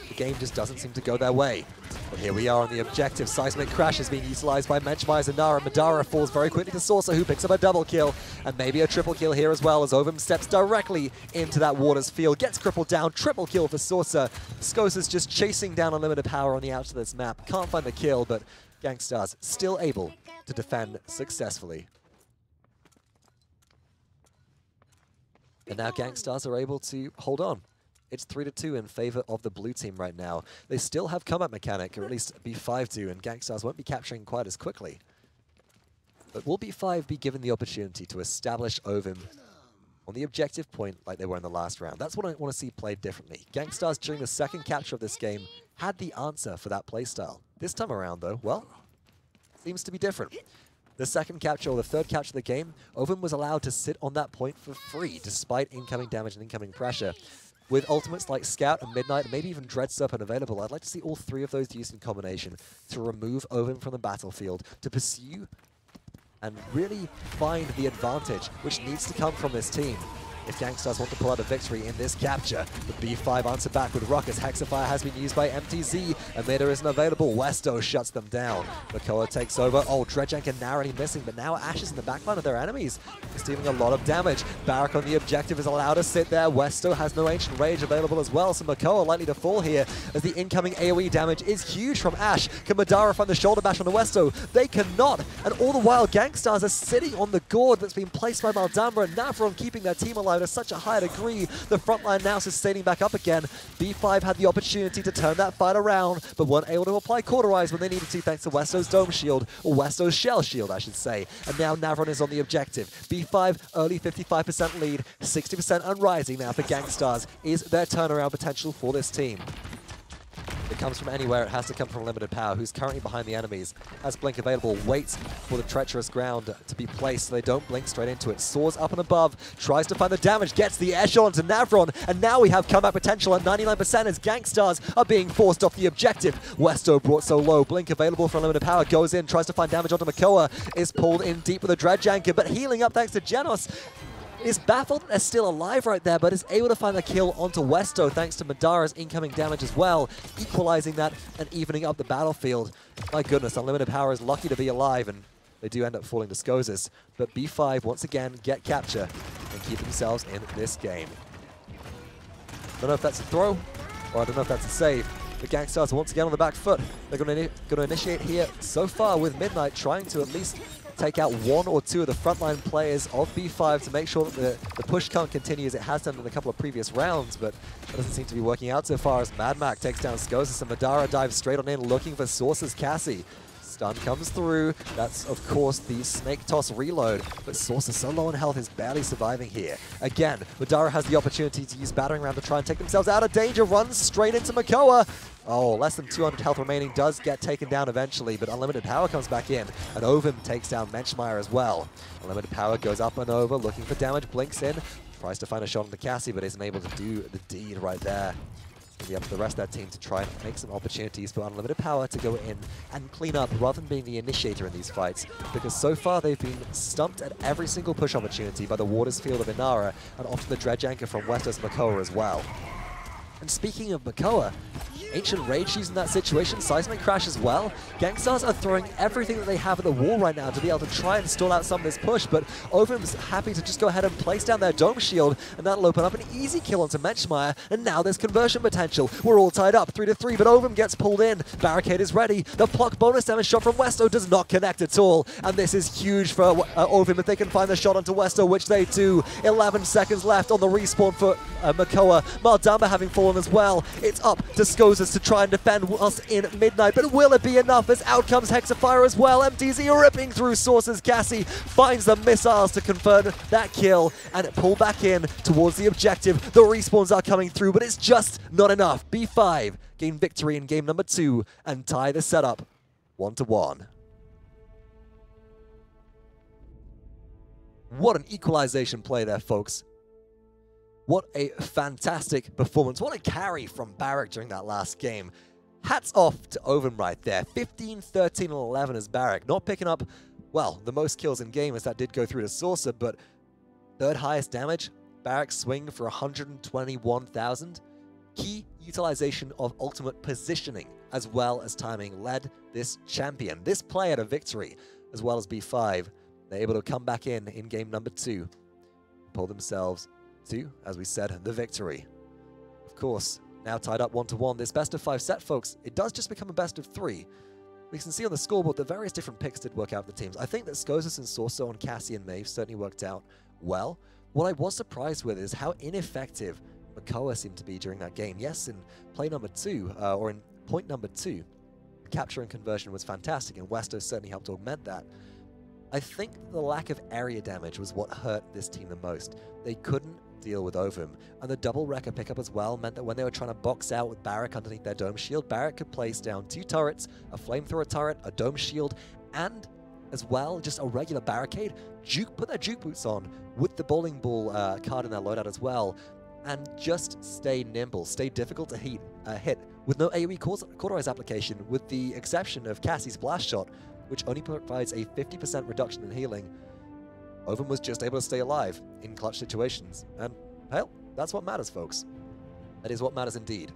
the game just doesn't seem to go their way. But here we are on the objective. Seismic Crash is being utilized by Menchmeyers and Nara. Madara falls very quickly to Saucer, who picks up a double kill, and maybe a triple kill here as well, as Ovim steps directly into that Waters Field, gets crippled down, triple kill for Saucer. Skoses just chasing down Unlimited Power on the outs of this map. Can't find the kill, but Gankstars still able to defend successfully. And now Gankstars are able to hold on. It's 3-2 in favor of the blue team right now. They still have combat mechanic, or at least B5 do, and Gankstars won't be capturing quite as quickly. But will B5 be given the opportunity to establish Ovim on the objective point like they were in the last round? That's what I want to see played differently. Gankstars, during the second capture of this game, had the answer for that playstyle. This time around, though, well, seems to be different. The second capture, or the third capture of the game, Ovim was allowed to sit on that point for free, despite incoming damage and incoming pressure. With ultimates like Scout and Midnight, and maybe even Dread Serpent available, I'd like to see all three of those used in combination to remove Ovum from the battlefield, to pursue and really find the advantage which needs to come from this team. If Gangstars want to pull out a victory in this capture, the B5 answer back with Ruckus. Hexafire has been used by MTZ. Amida isn't available. Westo shuts them down. Makoa takes over. Oh, Dredjanker narrowly missing, but now Ash is in the backline of their enemies. He's dealing a lot of damage. Barak on the objective is allowed to sit there. Westo has no Ancient Rage available as well, so Makoa likely to fall here as the incoming AoE damage is huge from Ash. Can Madara find the shoulder bash on the Westo? They cannot, and all the while Gangstars are sitting on the gourd that's been placed by Maldambra and Navron, keeping their team alive to such a high degree. The front line now sustaining back up again. B5 had the opportunity to turn that fight around, but weren't able to apply Cauterize when they needed to, thanks to Westo's Dome Shield, or Westo's Shell Shield, I should say. And now Navron is on the objective. B5, early 55% lead, 60% and rising now for Gangstars. Is their turnaround potential for this team? If it comes from anywhere, it has to come from Limited Power, who's currently behind the enemies. Has Blink available, waits for the treacherous ground to be placed so they don't blink straight into it. Soars up and above, tries to find the damage, gets the echelon to Navron, and now we have comeback potential at 99% as Gangstars are being forced off the objective. Westo brought so low, Blink available for Limited Power, goes in, tries to find damage onto Makoa, is pulled in deep with a Dredjanker, but healing up thanks to Genos. Is baffled they're still alive right there, but is able to find the kill onto Westo thanks to Madara's incoming damage as well, equalizing that and evening up the battlefield. My goodness, Unlimited Power is lucky to be alive, and they do end up falling to Skozis. But B5 once again get capture and keep themselves in this game. Don't know if that's a throw, or I don't know if that's a save. The Gangstars once again on the back foot. They're going to initiate here so far with Midnight, trying to at least take out one or two of the frontline players of B5 to make sure that the push can't continue as it has done in a couple of previous rounds, but that doesn't seem to be working out so far as Mad Mac takes down Skozis and Madara dives straight on in looking for Source's Cassie. Stun comes through. That's, of course, the Snake Toss reload, but Source is so low on health, is barely surviving here. Again, Madara has the opportunity to use Battering Ram to try and take themselves out of danger, runs straight into Makoa. Oh, less than 200 health remaining, does get taken down eventually, but Unlimited Power comes back in, and Ovum takes down Menschmeyer as well. Unlimited Power goes up and over, looking for damage, blinks in, tries to find a shot on the Cassie, but isn't able to do the deed right there. It'll be up to the rest of that team to try and make some opportunities for Unlimited Power to go in and clean up rather than being the initiator in these fights, because so far they've been stumped at every single push opportunity by the Waters Field of Inara and often the Dredjanker from Westos Makoa as well. And speaking of Makoa, Ancient Rage used in that situation, Seismic Crash as well. Gangstars are throwing everything that they have at the wall right now to be able to try and stall out some of this push, but Ovum's happy to just go ahead and place down their Dome Shield, and that'll open up an easy kill onto Menschmeyer, and now there's conversion potential. We're all tied up, 3-3, but Ovum gets pulled in. Barricade is ready. The pluck bonus damage shot from Westo does not connect at all, and this is huge for Ovum if they can find the shot onto Westo, which they do. 11 seconds left on the respawn for Makoa. Maldamba having fallen as well. It's up to Skozis to try and defend us in Midnight, but will it be enough as out comes Hexafire as well? MTZ ripping through Source's Cassie, finds the missiles to confirm that kill, and pull back in towards the objective. The respawns are coming through, but it's just not enough. B5 gain victory in game number 2 and tie the setup 1-1. What an equalization play there, folks. What a fantastic performance. What a carry from Barak during that last game. Hats off to Ovum right there. 15, 13, and 11 as Barak. Not picking up, well, the most kills in game as that did go through to Saucer, but third highest damage. Barak swing for 121,000. Key utilization of ultimate positioning as well as timing led this champion, this player to victory, as well as B5. They're able to come back in game number 2. Pull themselves to, as we said, the victory. Of course, now tied up 1-1. This best of 5 set, folks, it does just become a best of 3. We can see on the scoreboard that various different picks did work out for the teams. I think that Skozis and Sorso and Cassie and Maeve certainly worked out well. What I was surprised with is how ineffective Makoa seemed to be during that game. Yes, in play number 2, or in point number 2, capture and conversion was fantastic, and Westo certainly helped augment that. I think the lack of area damage was what hurt this team the most. They couldn't deal with Ovum, and the double wrecker pickup as well meant that when they were trying to box out with Barak underneath their dome shield, Barak could place down 2 turrets, a flamethrower turret, a dome shield, and as well just a regular barricade. Put their juke boots on with the bowling ball card in their loadout as well. and just stay nimble, stay difficult to hit with no AoE cauterize application, with the exception of Cassie's blast shot, which only provides a 50% reduction in healing. Ovum was just able to stay alive in clutch situations, and hell, that's what matters, folks. That is what matters indeed.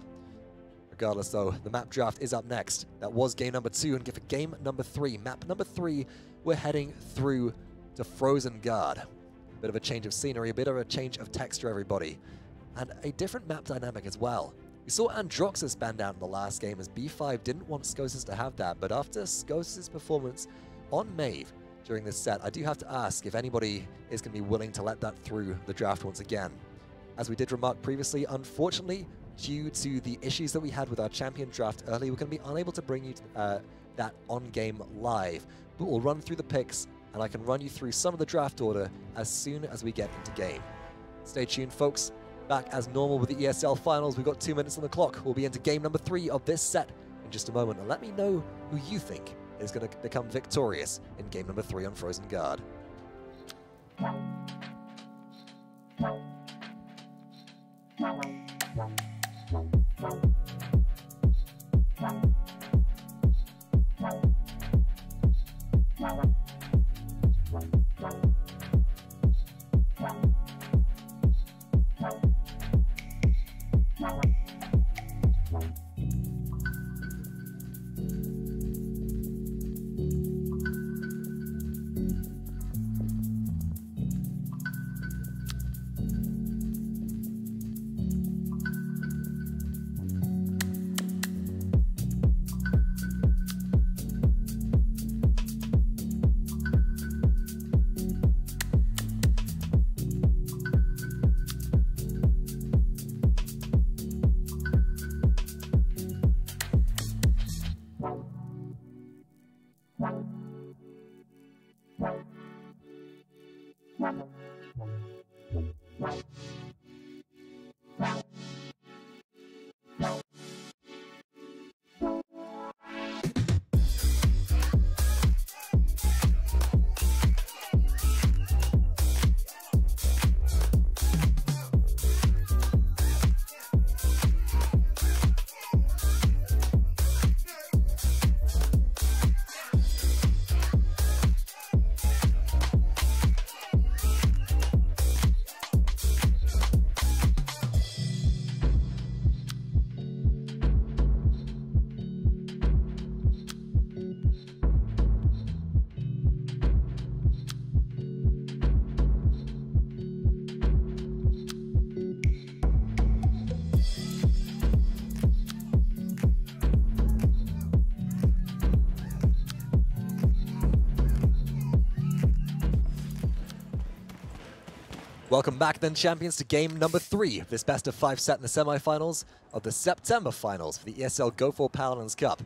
Regardless, though, the map draft is up next. That was game number 2, and for game number 3, map number 3, we're heading through to Frozen Guard. A bit of a change of scenery, a bit of a change of texture, everybody, and a different map dynamic as well. We saw Androxus ban down in the last game as B5 didn't want Skosis to have that, but after Skosis' performance on Maeve during this set, I do have to ask if anybody is going to be willing to let that through the draft once again. As we did remark previously, unfortunately, due to the issues that we had with our champion draft early, we're going to be unable to bring you that on-game live, but we'll run through the picks, and I can run you through some of the draft order as soon as we get into game. Stay tuned, folks. Back as normal with the ESL finals. We've got 2 minutes on the clock. We'll be into game number 3 of this set in just a moment, and let me know who you think is going to become victorious in game number 3 on Frozen Guard. Welcome back then, champions, to game number 3 of this best of 5 set in the semi-finals of the September finals for the ESL Go4Paladins Cup.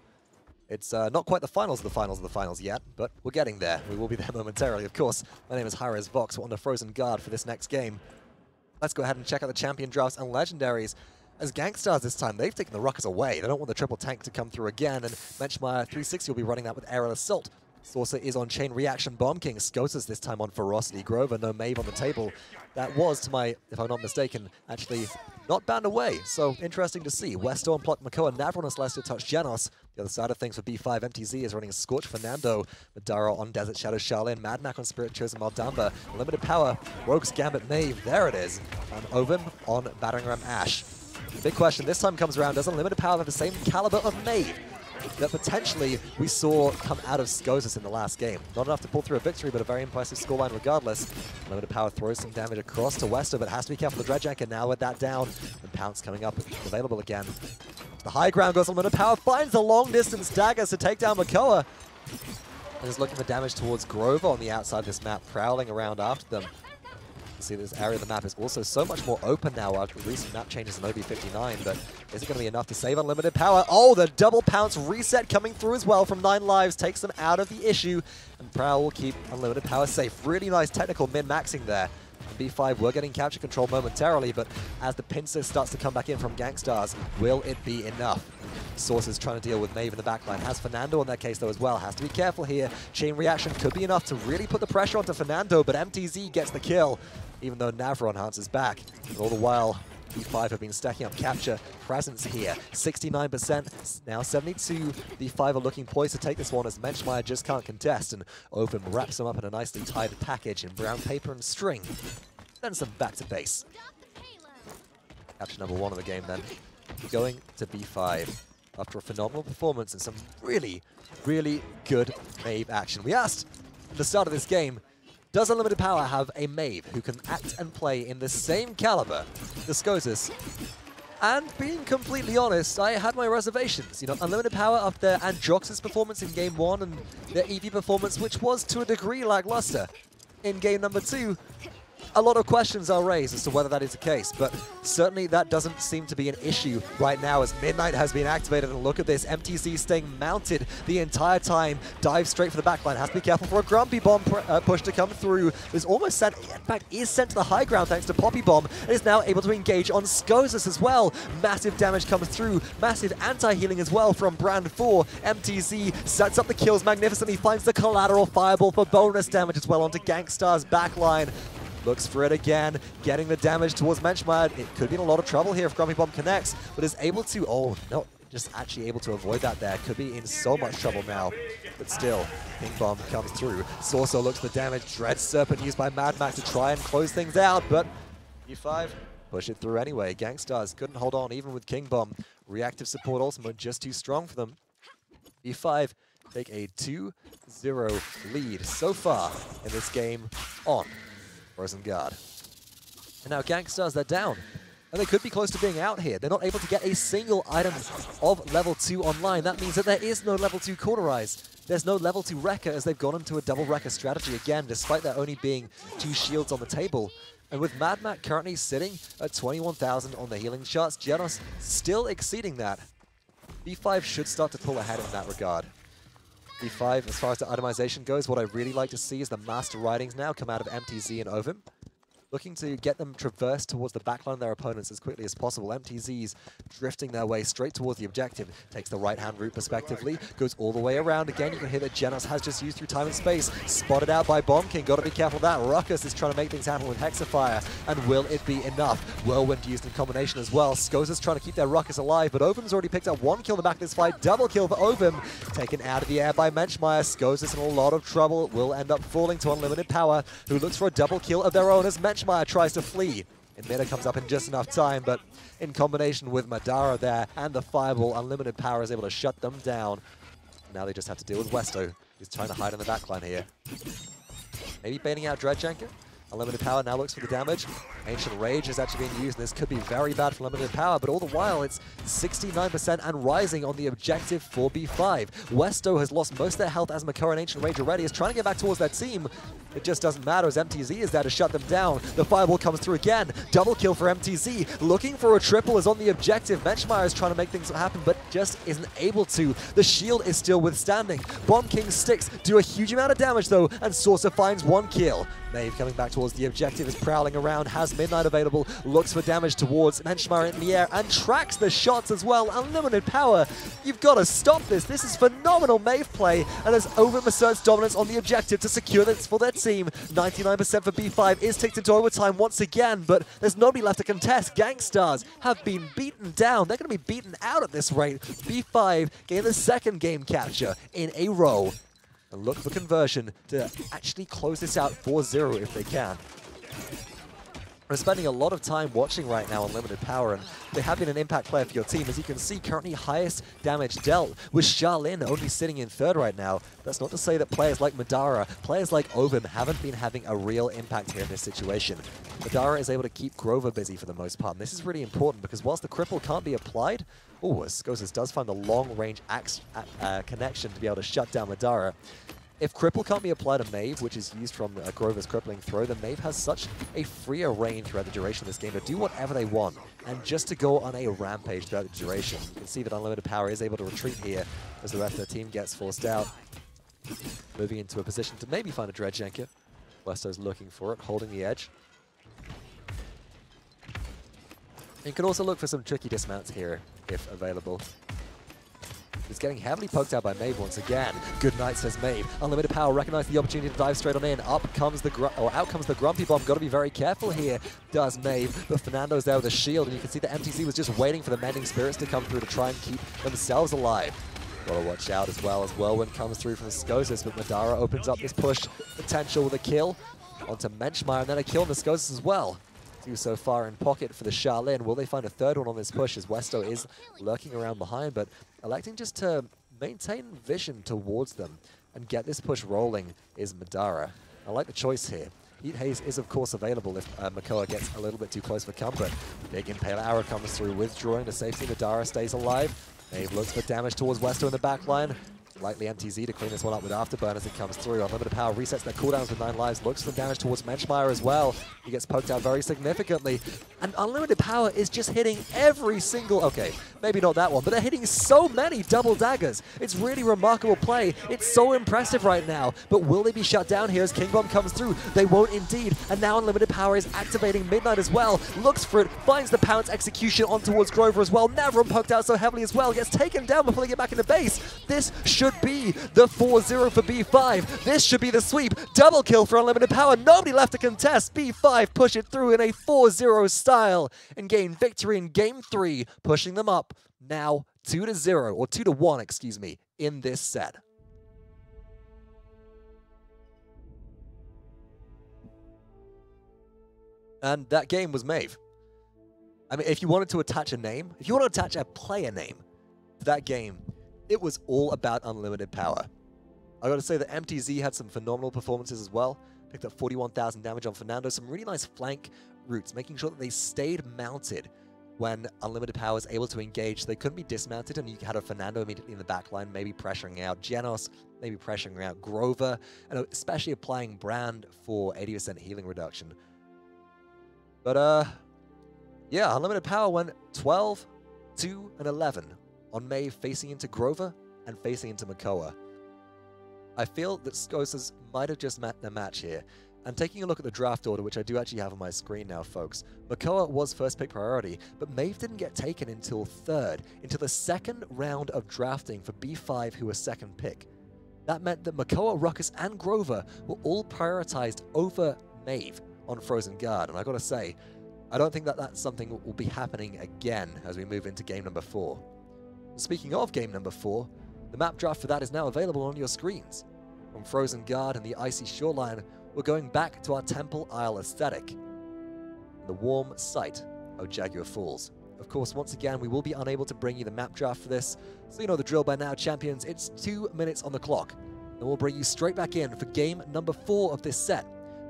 It's not quite the finals of the finals yet, but we're getting there. We will be there momentarily, of course. My name is Hi-Rez Vox. We're on the Frozen Guard for this next game. Let's go ahead and check out the champion drafts and legendaries. As Gangstars this time, they've taken the Ruckus away. They don't want the triple tank to come through again, and Menschmeyer 360 will be running that with Aerial Assault. Saucer is on Chain Reaction, Bomb King. Skosis this time on Ferocity. Grover, no Maeve on the table. That was, to my, if I'm not mistaken, actually not banned away. So interesting to see. Westorm, Pluck, Makoa, Navron, and Celestial Touch, Genos. The other side of things for B5, MTZ is running a Scorch, Fernando, Madara on Desert Shadow, Charlene, Mad Mac on Spirit Chosen, Maldamba, Limited Power, Rogue's Gambit, Maeve, there it is, and Ovum on Battering Ram, Ashe. The big question this time comes around, does Unlimited Power have the same caliber of Maeve that potentially we saw come out of Skosis in the last game? Not enough to pull through a victory, but a very impressive scoreline regardless. Limited Power throws some damage across to Wester, but has to be careful. The Dredge Anchor now with that down, and Pounce coming up, available again. The high ground goes Limited Power, finds the long distance daggers to take down Makoa. And is looking for damage towards Grover on the outside of this map, prowling around after them. You see this area of the map is also so much more open now after recent map changes in OB59, but is it going to be enough to save Unlimited Power? Oh, the double Pounce reset coming through as well from 9 lives, takes them out of the issue, and Prowl will keep Unlimited Power safe. Really nice technical min-maxing there. And B5 were getting capture control momentarily, but as the pincer starts to come back in from Gangstars, will it be enough? Source is trying to deal with Maeve in the backline. Has Fernando on that case though as well. Has to be careful here. Chain Reaction could be enough to really put the pressure onto Fernando, but MTZ gets the kill, even though Navron answers back. And all the while, B5 have been stacking up capture presence here. 69%, now 72. B5 are looking poised to take this one as Menschmeyer just can't contest, and Ovum wraps them up in a nicely tied package in brown paper and string. Then some back to base. Capture number 1 of the game then, going to B5 after a phenomenal performance and some really, really good Mave action. We asked at the start of this game, does Unlimited Power have a Mave who can act and play in the same caliber as Skosas? And being completely honest, I had my reservations. You know, Unlimited Power after their Androx's performance in Game 1 and their EV performance, which was to a degree lackluster in Game number 2, a lot of questions are raised as to whether that is the case, but certainly that doesn't seem to be an issue right now as Midnight has been activated. And look at this, MTZ staying mounted the entire time, dives straight for the backline, has to be careful for a Grumpy Bomb push to come through. Is almost sent, in fact, is sent to the high ground thanks to Poppy Bomb, and is now able to engage on Skosas as well. Massive damage comes through, massive anti-healing as well from Brand 4. MTZ sets up the kills magnificently, finds the collateral fireball for bonus damage as well onto Gangstar's backline. Looks for it again, getting the damage towards Menschmeyer. It could be in a lot of trouble here if Grumpy Bomb connects, but is able to, oh no, just actually able to avoid that there. Could be in so much trouble now, but still, Ping Bomb comes through. Sorso looks for damage, Dread Serpent used by Mad Max to try and close things out, but E5 push it through anyway. Gangstars couldn't hold on even with King Bomb. Reactive support ultimate just too strong for them. E5 take a 2-0 lead so far in this game on Frozen Guard. And now Gangstars, they're down. And they could be close to being out here. They're not able to get a single item of level 2 online. That means that there is no level 2 Cauterize. There's no level 2 Wrecker as they've gone into a double Wrecker strategy again, despite there only being 2 shields on the table. And with Mad Mac currently sitting at 21,000 on the healing shots, Genos still exceeding that. B5 should start to pull ahead in that regard. B5, as far as the itemization goes, what I really like to see is the Master Ridings now come out of MTZ and Ovum. Looking to get them traversed towards the backline of their opponents as quickly as possible. MTZ's drifting their way straight towards the objective. Takes the right-hand route perspectively, goes all the way around. Again, you can hear that Genos has just used through time and space. Spotted out by Bomb King, gotta be careful of that. Ruckus is trying to make things happen with Hexafire, and will it be enough? Whirlwind used in combination as well. Skoza's trying to keep their Ruckus alive, but Ovum's already picked up 1 kill in the back of this fight. Double kill for Ovum, taken out of the air by Menschmeyer. Skoza's in a lot of trouble, will end up falling to Unlimited Power, who looks for a double kill of their own as Menschmeyer tries to flee. Inmida comes up in just enough time, but in combination with Madara there and the Fireball, Unlimited Power is able to shut them down. Now they just have to deal with Westo, who's trying to hide in the backline here. Maybe baiting out Dreadjanker. Unlimited Power now looks for the damage. Ancient Rage is actually being used, and this could be very bad for Unlimited Power, but all the while, it's 69% and rising on the objective for B5. Westo has lost most of their health as Makara and Ancient Rage already, is trying to get back towards their team. It just doesn't matter as MTZ is there to shut them down. The Fireball comes through again. Double kill for MTZ. Looking for a triple is on the objective. Menschmeyer is trying to make things happen, but just isn't able to. The shield is still withstanding. Bomb King sticks do a huge amount of damage though, and Saucer finds 1 kill. Maeve coming back towards the objective, is prowling around, has Midnight available, looks for damage towards Menschmeyer in the air, and tracks the shots as well. Unlimited Power, you've got to stop this. This is phenomenal Maeve play, and as Ovum asserts dominance on the objective to secure this for their team. 99% for B5 is ticked into overtime once again, but there's nobody left to contest. Gangstars have been beaten down. They're going to be beaten out at this rate. B5 getting the second game capture in a row. And look for conversion to actually close this out 4-0 if they can. We're spending a lot of time watching right now on Unlimited Power, and they have been an impact player for your team. As you can see, currently highest damage dealt, with Charlene only sitting in third right now. That's not to say that players like Madara, players like Ovum haven't been having a real impact here in this situation. Madara is able to keep Grover busy for the most part, and this is really important because whilst the cripple can't be applied, Skosas does find the long-range axe connection to be able to shut down Madara. If Cripple can't be applied to Maeve, which is used from Grover's crippling throw, then Maeve has such a freer reign throughout the duration of this game to do whatever they want, and just to go on a rampage throughout the duration. You can see that Unlimited Power is able to retreat here as the rest of the team gets forced out. Moving into a position to maybe find a Dreadjanker. Westo's looking for it, holding the edge. You can also look for some tricky dismounts here, if available. He's getting heavily poked out by Maeve once again. Good night, says Maeve. Unlimited Power recognized the opportunity to dive straight on in. Out comes the Grumpy Bomb. Got to be very careful here, does Maeve. But Fernando's there with a shield, and you can see the MTZ was just waiting for the Mending Spirits to come through to try and keep themselves alive. Gotta watch out as well as Whirlwind comes through from Scosis, but Madara opens up this push potential with a kill onto Menschmeyer, and then a kill on the Scosis as well. Two so far in pocket for the Shaolin. Will they find a third one on this push, as Westo is lurking around behind, but electing just to maintain vision towards them and get this push rolling is Madara. I like the choice here. Heat Haze is, of course, available if Makoa gets a little bit too close for comfort. Big Impale Arrow comes through, withdrawing to safety. Madara stays alive. Maeve looks for damage towards Westo in the back line. Likely MTZ to clean this one up with Afterburn as it comes through. Unlimited Power resets their cooldowns with 9 lives. Looks for damage towards Menschmeyer as well. He gets poked out very significantly. And Unlimited Power is just hitting every single... Okay, maybe not that one, but they're hitting so many double daggers. It's really remarkable play. It's so impressive right now. But will they be shut down here as King Bomb comes through? They won't indeed. And now Unlimited Power is activating Midnight as well. Looks for it, finds the pounce execution on towards Grover as well. Navron poked out so heavily as well. Gets taken down before they get back into base. This should be the 4-0 for B5. This should be the sweep. Double kill for Unlimited Power. Nobody left to contest. B5 push it through in a 4-0 style and gain victory in Game 3, pushing them up now 2-0, or 2-1, excuse me, in this set. And that game was Maeve. I mean, if you wanted to attach a name, if you want to attach a player name to that game, it was all about Unlimited Power. I gotta say that MTZ had some phenomenal performances as well. Picked up 41,000 damage on Fernando, some really nice flank routes, making sure that they stayed mounted when Unlimited Power was able to engage. They couldn't be dismounted, and you had a Fernando immediately in the back line, maybe pressuring out Genos, maybe pressuring out Grover, and especially applying Brand for 80% healing reduction. But, yeah, Unlimited Power went 12, 2, and 11 on Maeve, facing into Grover and facing into Makoa. I feel that Scosis might have just met their match here. And taking a look at the draft order, which I do actually have on my screen now, folks, Makoa was first pick priority, but Maeve didn't get taken until third, into the second round of drafting for B5, who was second pick. That meant that Makoa, Ruckus, and Grover were all prioritized over Maeve on Frozen Guard. And I gotta say, I don't think that that's something that will be happening again as we move into game number 4. Speaking of game number 4, the map draft for that is now available on your screens. From Frozen Guard and the Icy Shoreline, we're going back to our Temple Isle aesthetic, the warm site of Jaguar Falls. Of course, once again, we will be unable to bring you the map draft for this, so you know the drill by now, champions. It's 2 minutes on the clock, and we'll bring you straight back in for game number 4 of this set.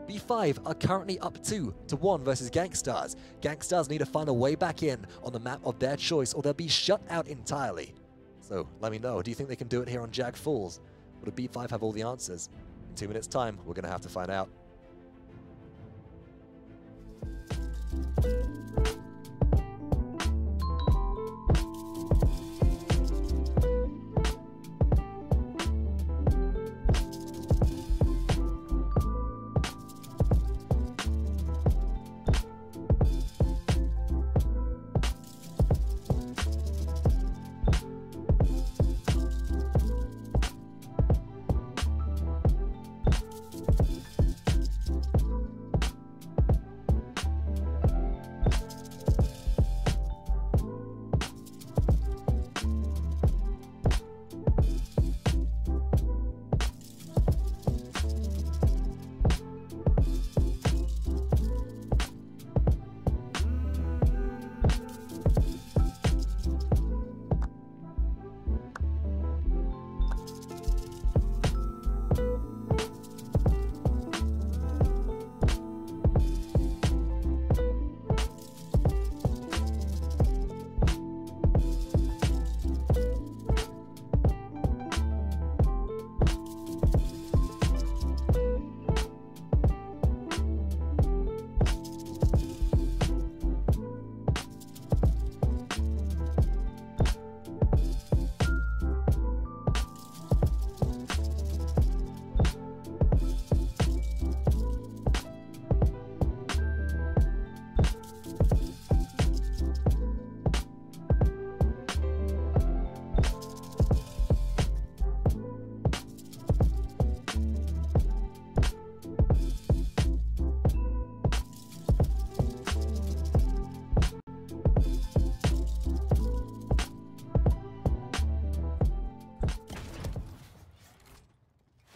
B5 are currently up 2-1 versus Gankstars. Gankstars need to find a way back in on the map of their choice, or they'll be shut out entirely. So let me know, do you think they can do it here on Jag Falls? Or do B5 have all the answers? In 2 minutes' time, we're going to have to find out.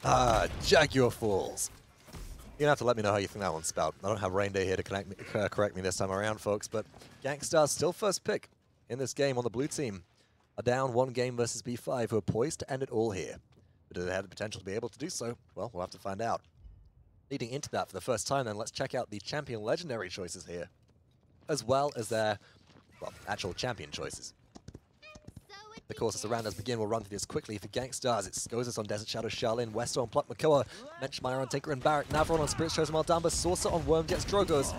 Ah, Jaguar Falls. You're gonna have to let me know how you think that one's spelled. I don't have Reindeer here to correct me this time around, folks, but Gangstar's still first pick in this game on the blue team. Are down 1 game versus B5, who are poised to end it all here. But do they have the potential to be able to do so? Well, we'll have to find out. Leading into that for the first time, then, let's check out the champion legendary choices here, as well as their, well, actual champion choices. Of course, as the round does begin, we'll run through this quickly. For Gangstars, it Skoses on Desert Shadow, Charlene, Westo on Pluck, Makoa, Menschmeyer on Tinker and Barrack, Navron on Spirit Shows, Maldamba, Saucer on Worm Jets, Drogos.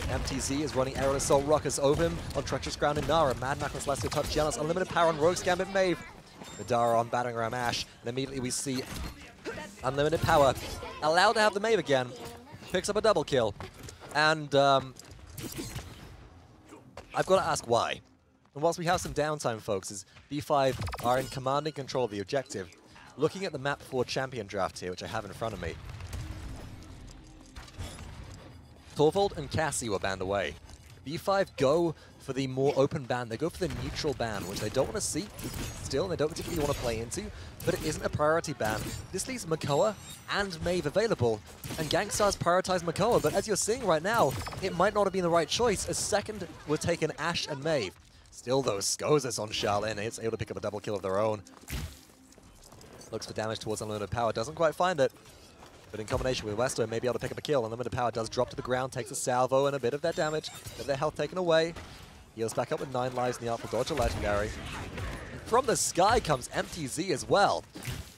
MTZ is running Aerial Assault, Ruckus, Ovim on Treacherous Ground and Nara, Mad Mac on Celestial Touch, Jealous, Unlimited Power on Rogue's Gambit, Maeve, Madara on Battering Ram Ash, and immediately we see Unlimited Power allowed to have the Maeve again, picks up a double kill, and I've got to ask why. And whilst we have some downtime, folks, as B5 are in commanding control of the objective, looking at the map for champion draft here, which I have in front of me, Torvald and Cassie were banned away. B5 go for the more open ban. They go for the neutral ban, which they don't want to see still, and they don't particularly want to play into, but it isn't a priority ban. This leaves Makoa and Maeve available, and Gangstars prioritize Makoa, but as you're seeing right now, it might not have been the right choice, as second were taken Ash and Maeve. Still though, Skoses on Charlene, it's able to pick up a double kill of their own. Looks for damage towards Unlimited Power, doesn't quite find it. But in combination with Westo, may be able to pick up a kill. Unlimited Power does drop to the ground, takes a salvo and a bit of their damage, a bit of their health taken away. Heals back up with 9 lives in the Artful Dodge, a legendary. And from the sky comes MTZ as well.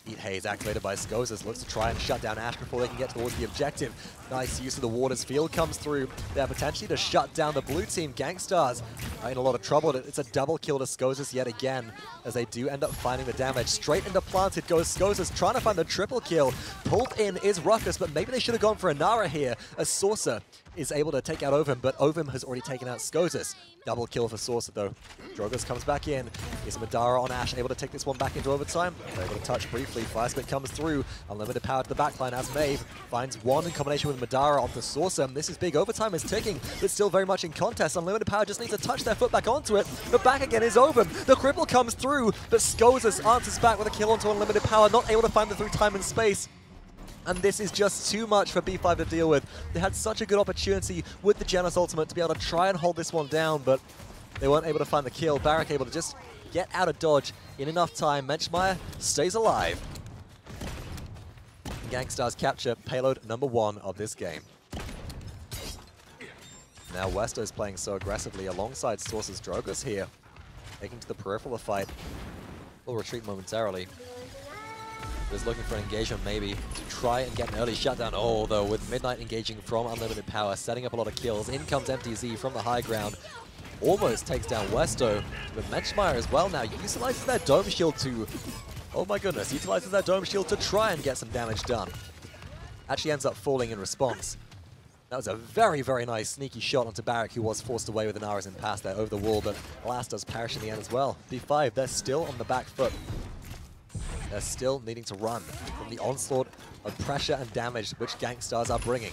Heat Haze activated by Skoses, looks to try and shut down Ash before they can get towards the objective. Nice use of the Waters field comes through there potentially to shut down the blue team. Gangstars are in a lot of trouble. It's a double kill to Skoses yet again, as they do end up finding the damage. Straight into Planted goes Skoses, trying to find the triple kill. Pulled in is Ruckus, but maybe they should have gone for a Nara here, as Saucer is able to take out Ovim, but Ovim has already taken out Skoses. Double kill for Saucer though. Drogos comes back in. Here's Madara on Ash, able to take this one back into overtime. They're able to touch briefly. Fire Spit comes through. Unlimited Power to the backline as Maeve finds one in combination with Madara onto Saucer. This is big. Overtime is ticking, but still very much in contest. Unlimited Power just needs to touch their foot back onto it. But back again is Ovim. The cripple comes through, but Skoses answers back with a kill onto Unlimited Power, not able to find the through time and space. And this is just too much for B5 to deal with. They had such a good opportunity with the Genos ultimate to be able to try and hold this one down, but they weren't able to find the kill. Barrack able to just get out of dodge in enough time. Menschmeyer stays alive. Gangstars capture payload number 1 of this game. Now Westo's playing so aggressively alongside Saucer's Drogos here. Taking to the peripheral of the fight. Will retreat momentarily. Is looking for an engagement maybe to try and get an early shutdown. Oh, though, with Midnight engaging from Unlimited Power, setting up a lot of kills. In comes MTZ from the high ground. Almost takes down Westo, but Menschmeyer as well now utilizes that Dome Shield to, oh my goodness, utilizes that Dome Shield to try and get some damage done. Actually ends up falling in response. That was a very, very nice sneaky shot onto Barrack, who was forced away with an Arizin pass there over the wall, but alas does perish in the end as well. B5, they're still on the back foot. They're still needing to run from the onslaught of pressure and damage which Gangstars are bringing.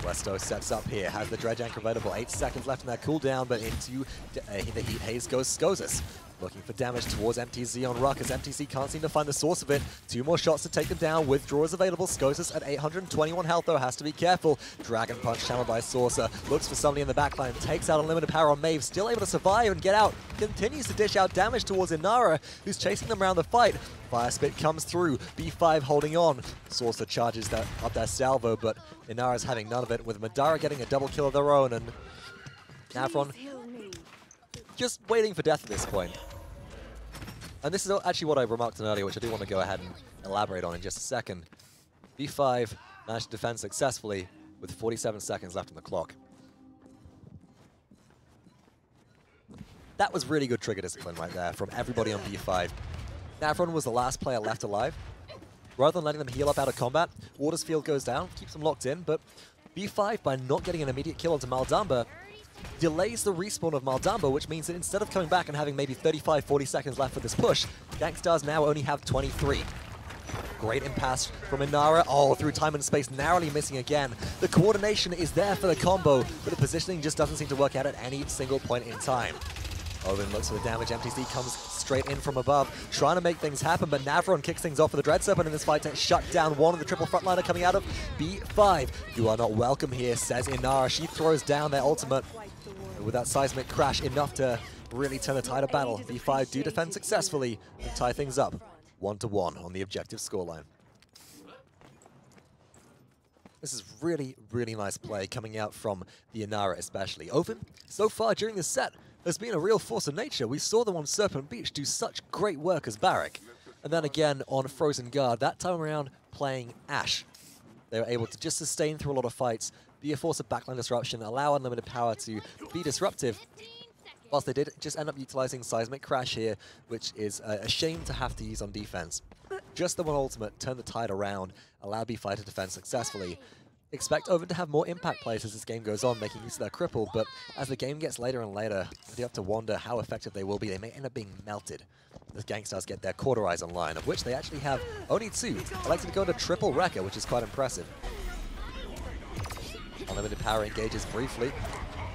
Westo sets up here, has the Dredge Anchor available, 8 seconds left in that cooldown, but into the Heat Haze goes Skoses. Looking for damage towards MTZ on Ruckus. MTZ can't seem to find the source of it. 2 more shots to take them down. Withdrawals available. Skoses at 821 health, though, has to be careful. Dragon Punch channeled by Saucer. Looks for somebody in the backline. Takes out Unlimited Power on Maeve. Still able to survive and get out. Continues to dish out damage towards Inara, who's chasing them around the fight. Fire Spit comes through. B5 holding on. Saucer charges up their salvo, but Inara's having none of it, with Madara getting a double kill of their own, and Navron just waiting for death at this point. And this is actually what I remarked on earlier, which I do want to go ahead and elaborate on in just a second. B5 managed to defend successfully with 47 seconds left on the clock. That was really good trigger discipline right there from everybody on B5. Navron was the last player left alive. Rather than letting them heal up out of combat, Waters field goes down, keeps them locked in, but B5, by not getting an immediate kill onto Maldamba, delays the respawn of Maldamba, which means that instead of coming back and having maybe 35, 40 seconds left for this push, Gangstars now only have 23. Great impasse from Inara. Oh, through time and space, narrowly missing again. The coordination is there for the combo, but the positioning just doesn't seem to work out at any single point in time. Ovin looks for the damage. MTZ comes straight in from above, trying to make things happen, but Navron kicks things off with the Dread Serpent in this fight to shut down one of the triple frontliner coming out of B5. You are not welcome here, says Inara. She throws down their ultimate with that seismic crash, enough to really turn the tide of battle. B5 do defend successfully and tie things up 1-1 on the objective scoreline. This is really, really nice play coming out from the Inara especially. Open, so far during this set, has been a real force of nature. We saw them on Serpent Beach do such great work as Barrack. And then again on Frozen Guard, that time around playing Ashe. They were able to just sustain through a lot of fights, be a force of backline disruption, allow unlimited power to be disruptive. Whilst they did just end up utilizing Seismic Crash here, which is a shame to have to use on defense. Just the one ultimate, turn the tide around, allow B5 to defend successfully. Expect Oven to have more impact plays as this game goes on, making use of their cripple, but as the game gets later and later, you have to wonder how effective they will be. They may end up being melted as Gangstars get their Cauterize online, of which they actually have only 2. Elected to go into triple Wrecker, which is quite impressive. Unlimited Power engages briefly,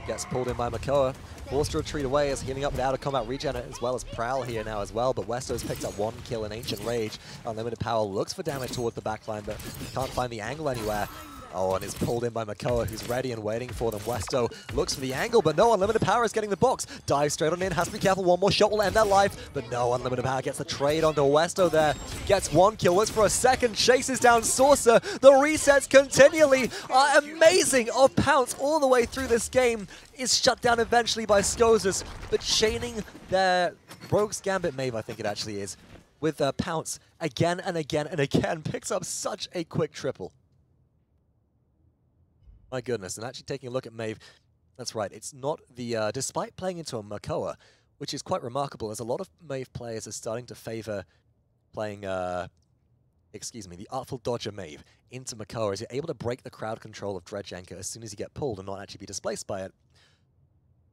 gets pulled in by Makoa. Forced to retreat away as healing up with out of combat regen as well as Prowl here now as well, but Westo's picked up 1 kill in Ancient Rage. Unlimited Power looks for damage towards the backline, but can't find the angle anywhere. Oh, and is pulled in by Makoa, who's ready and waiting for them. Westo looks for the angle, but no, Unlimited Power is getting the box. Dives straight on in, has to be careful, one more shot will end their life, but no, Unlimited Power gets the trade onto Westo there. Gets 1 kill, looks for a second, chases down Saucer. The resets continually are amazing. Pounce all the way through this game is shut down eventually by Skozas, but chaining their Rogue's Gambit Maeve, I think it actually is, with Pounce again and again and again, picks up such a quick triple. My goodness, and actually taking a look at Maeve, that's right, it's not the, despite playing into a Makoa, which is quite remarkable, as a lot of Maeve players are starting to favor playing, the Artful Dodger Maeve into Makoa, as you're able to break the crowd control of Dredge Anchor as soon as you get pulled and not actually be displaced by it.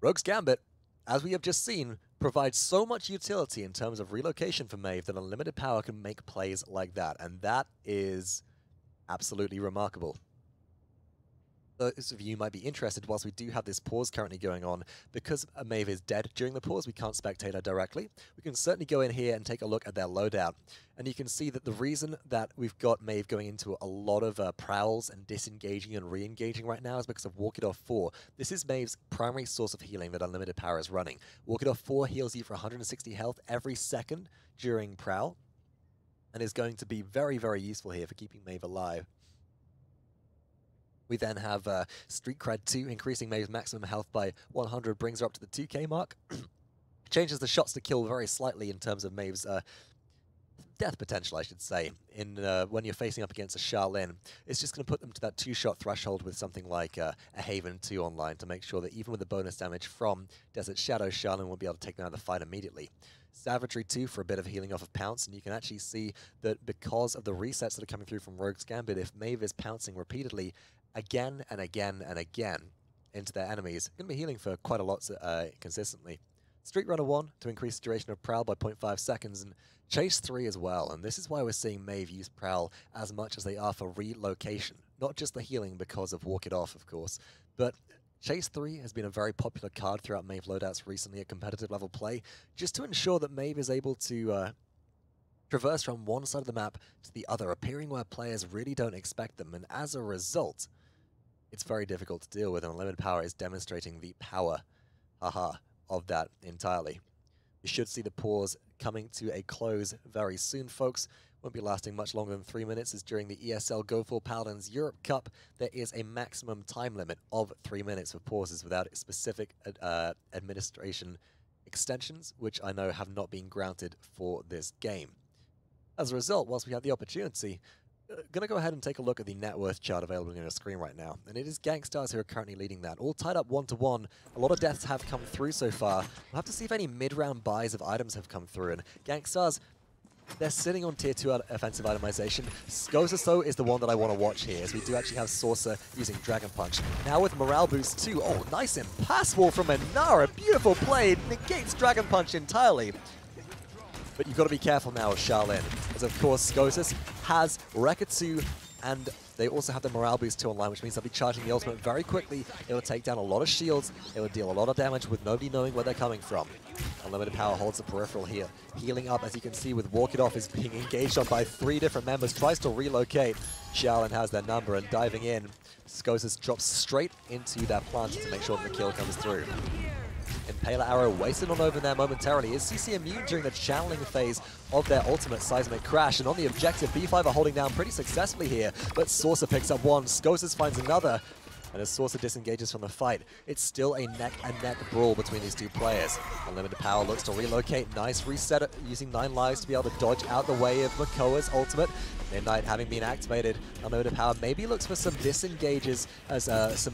Rogue's Gambit, as we have just seen, provides so much utility in terms of relocation for Maeve that Unlimited Power can make plays like that, and that is absolutely remarkable. Those of you might be interested, whilst we do have this pause currently going on, because Maeve is dead during the pause, we can't spectate her directly. We can certainly go in here and take a look at their loadout. And you can see that the reason that we've got Maeve going into a lot of prowls and disengaging and re-engaging right now is because of Walk It Off 4. This is Maeve's primary source of healing that Unlimited Power is running. Walk It Off 4 heals you for 160 health every second during prowl, and is going to be very, very useful here for keeping Maeve alive. We then have Street Cred 2, increasing Maeve's maximum health by 100, brings her up to the 2k mark. Changes the shots to kill very slightly in terms of Maeve's death potential, I should say, in when you're facing up against a Charlene. It's just going to put them to that 2-shot threshold with something like a Haven 2 online to make sure that even with the bonus damage from Desert Shadow, Charlene will be able to take down the fight immediately. Savagery 2 for a bit of healing off of Pounce, and you can actually see that because of the resets that are coming through from Rogue's Gambit, if Maeve is pouncing repeatedly, again and again and again into their enemies, going to be healing for quite a lot consistently. Street Runner 1 to increase the duration of Prowl by 0.5 seconds, and Chase 3 as well, and this is why we're seeing Maeve use Prowl as much as they are for relocation. Not just the healing because of Walk It Off, of course, but Chase 3 has been a very popular card throughout Maeve loadouts recently at competitive level play, just to ensure that Maeve is able to traverse from one side of the map to the other, appearing where players really don't expect them, and as a result, it's very difficult to deal with, and Unlimited Power is demonstrating the power, of that entirely. You should see the pause coming to a close very soon, folks. Won't be lasting much longer than 3 minutes, as during the ESL Go4Paladins Europe Cup, there is a maximum time limit of 3 minutes for pauses without specific administration extensions, which I know have not been granted for this game. As a result, whilst we have the opportunity, going to go ahead and take a look at the net worth chart available on your screen right now. And it is Gangstars who are currently leading that. All tied up 1-1. A lot of deaths have come through so far. We'll have to see if any mid-round buys of items have come through. And Gangstars, they're sitting on tier 2 offensive itemization. Skozas, though, is the one that I want to watch here, as we do actually have Saucer using Dragon Punch. Now with Morale Boost too. Oh, nice Impasse Wall from Inara. Beautiful play. Negates Dragon Punch entirely. But you've got to be careful now with Charlene, as of course Skozas has Wrecker 2, and they also have the Morale Boost 2 online, which means they'll be charging the ultimate very quickly. It will take down a lot of shields, it will deal a lot of damage with nobody knowing where they're coming from. Unlimited Power holds the peripheral here. Healing up, as you can see, with Walk It Off is being engaged on by 3 different members. Tries to relocate. Shaolin has their number, and diving in, Skoses drops straight into that plant to make sure that the kill comes through. Impaler Arrow wasted on over there momentarily. Is CC immune during the channeling phase of their ultimate Seismic Crash? And on the objective, B5 are holding down pretty successfully here, but Saucer picks up one, Skoses finds another, and as Saucer disengages from the fight, it's still a neck-and-neck brawl between these two players. Unlimited Power looks to relocate. Nice reset using 9 lives to be able to dodge out the way of Makoa's ultimate. Midnight having been activated, Unlimited Power maybe looks for some disengages as some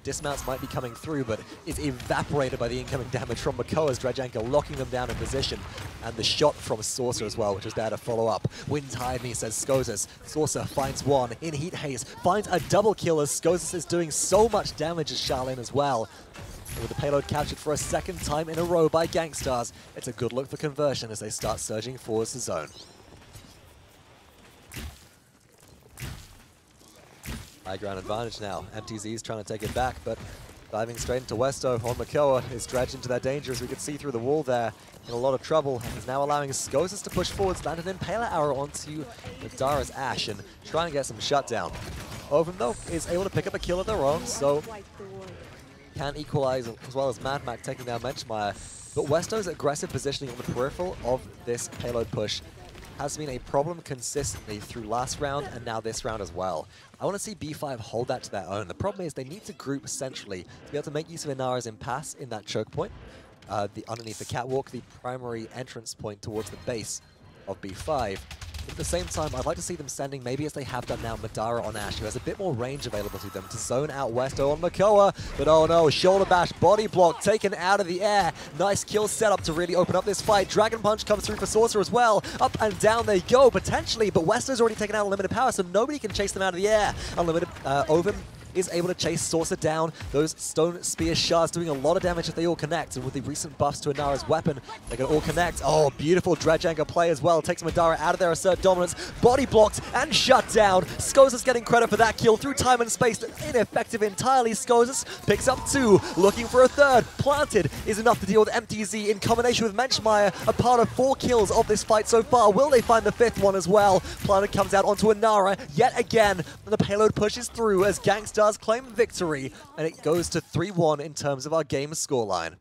dismounts might be coming through, but is evaporated by the incoming damage from Makoa's Dredge Anchor, locking them down in position. And the shot from Saucer as well, which is there to follow up. Wind Hide Me, says Skoses. Saucer finds one in Heat Haze, finds a double kill as Skoses is doing so much damage as Shaolin as well. And with the payload captured for a 2nd time in a row by Gangstars, it's a good look for conversion as they start surging towards the zone. High ground advantage now. MTZ's trying to take it back, but diving straight into Westo on Makoa is dredged into that danger, as we could see through the wall there. In a lot of trouble, and is now allowing Skoses to push forwards, landed an Impaler Arrow onto Madara's Ash and trying to get some shutdown. Ovum, though, is able to pick up a kill of their own, so can equalize, as well as Mad Mac taking down Menschmeyer. But Westo's aggressive positioning on the peripheral of this payload push has been a problem consistently through last round and now this round as well. I want to see B5 hold that to their own. The problem is they need to group centrally to be able to make use of Inara's impasse in that choke point. Underneath the catwalk, the primary entrance point towards the base of B5. At the same time, I'd like to see them sending, maybe as they have done now, Madara on Ash, who has a bit more range available to them to zone out Westo on Makoa. But oh no, shoulder bash, body block taken out of the air. Nice kill setup to really open up this fight. Dragon Punch comes through for Saucer as well. Up and down they go, potentially, but Westo's already taken out Unlimited Power, so nobody can chase them out of the air. Unlimited Ovum is able to chase Saucer down. Those Stone Spear shards doing a lot of damage if they all connect, and with the recent buffs to Inara's weapon, they can all connect. Oh, beautiful Dredge Anchor play as well. Takes Madara out of their assert dominance. Body blocked and shut down. Skoses getting credit for that kill through time and space. Ineffective entirely. Skoses picks up 2, looking for a 3rd. Planted is enough to deal with MTZ in combination with Menschmeyer, a part of 4 kills of this fight so far. Will they find the 5th one as well? Planted comes out onto Inara yet again, and the payload pushes through as Gangstars claim victory, and it goes to 3-1 in terms of our game scoreline.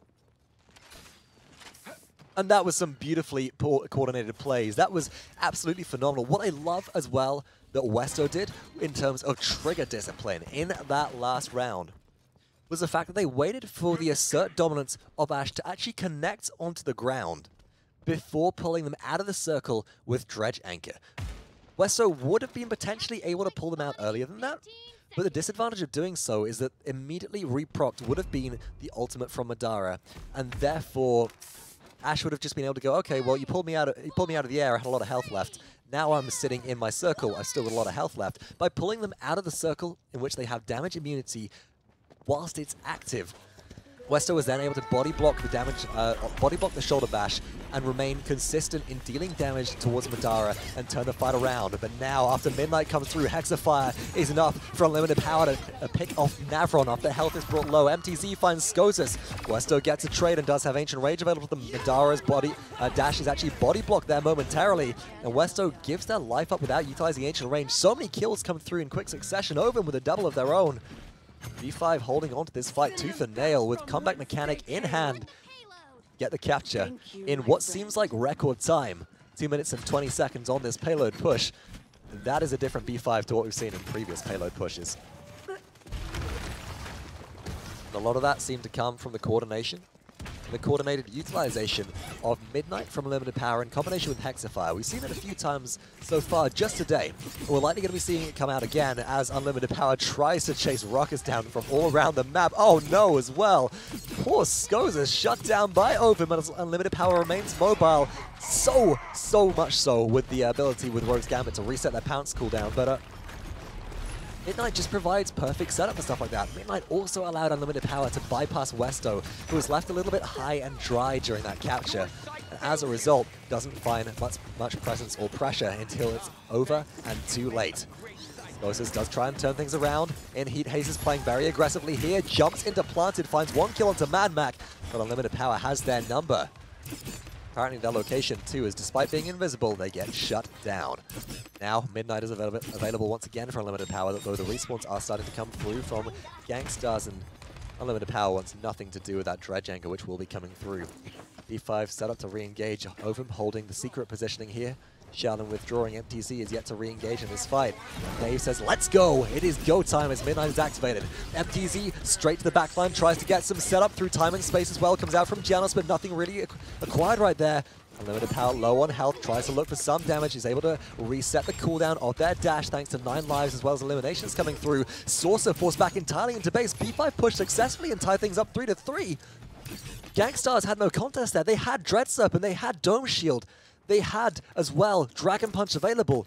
And that was some beautifully coordinated plays. That was absolutely phenomenal. What I love as well that Westo did in terms of trigger discipline in that last round was the fact that they waited for the assert dominance of Ash to actually connect onto the ground before pulling them out of the circle with Dredge Anchor. Westo would have been potentially able to pull them out earlier than that, but the disadvantage of doing so is that immediately reprocced would have been the ultimate from Madara, and therefore Ash would have just been able to go, okay, well, you pulled me out of the air, I had a lot of health left. Now I'm sitting in my circle, I've still got a lot of health left. By pulling them out of the circle in which they have damage immunity whilst it's active, Westo was then able to body block the damage, body block the shoulder bash, and remain consistent in dealing damage towards Madara and turn the fight around. But now, after Midnight comes through, Hexafire is enough for Unlimited Power to pick off Navron after health is brought low. MTZ finds Skoses. Westo gets a trade and does have Ancient Rage available to them. Madara's body dash is actually body blocked there momentarily, and Westo gives their life up without utilizing Ancient Range. So many kills come through in quick succession, Ovum with a double of their own. B5 holding on to this fight tooth and nail with comeback mechanic in hand. Get the capture in what seems like record time. 2 minutes and 20 seconds on this payload push. That is a different B5 to what we've seen in previous payload pushes. And a lot of that seemed to come from the coordination, the coordinated utilization of Midnight from Unlimited Power in combination with Hexafire. We've seen it a few times so far just today. We're likely going to be seeing it come out again as Unlimited Power tries to chase Ruckus down from all around the map. Oh no, as well. Poor Skoses shut down by Ovum, as Unlimited Power remains mobile. So much so with the ability with Rogue's Gambit to reset their pounce cooldown. But Midnight just provides perfect setup for stuff like that. Midnight also allowed Unlimited Power to bypass Westo, who was left a little bit high and dry during that capture. And as a result, doesn't find much presence or pressure until it's over and too late. Skoses does try and turn things around. In Heat Haze is playing very aggressively here, jumps into Planted, finds 1 kill onto Mad Mac, but Unlimited Power has their number. Apparently their location too is, despite being invisible, they get shut down. Now Midnight is available once again for Unlimited Power, though the respawns are starting to come through from Gangstars, and Unlimited Power wants nothing to do with that Dredge anchor, which will be coming through. B5 set up to re-engage, Ovum holding the secret positioning here. Shaolin withdrawing, MTZ is yet to re-engage in this fight. Dave says, let's go! It is go time as Midnight is activated. MTZ straight to the backline, tries to get some setup through time and space as well, comes out from Janos, but nothing really acquired right there. Unlimited Power low on health, tries to look for some damage. He's able to reset the cooldown of their dash thanks to 9 lives as well as eliminations coming through. Saucer forced back entirely into base. B5 pushed successfully and tied things up 3-3. Gangstars had no contest there. They had Dreadsup and they had Dome Shield. They had, as well, Dragon Punch available.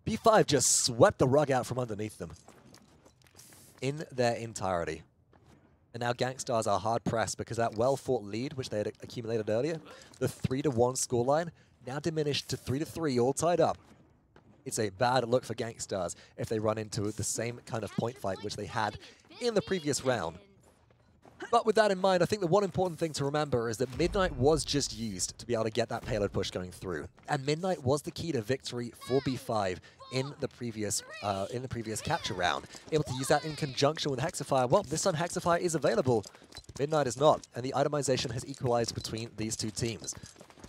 B5 just swept the rug out from underneath them in their entirety. And now Gangstars are hard-pressed because that well-fought lead, which they had accumulated earlier, the 3-1 scoreline, now diminished to 3-3, all tied up. It's a bad look for Gangstars if they run into the same kind of point fight which they had in the previous round. But with that in mind, I think the one important thing to remember is that Midnight was just used to be able to get that payload push going through. And Midnight was the key to victory for B5 in the previous capture round. Able to use that in conjunction with Hexafire. Well, this time Hexafire is available. Midnight is not, and the itemization has equalized between these two teams.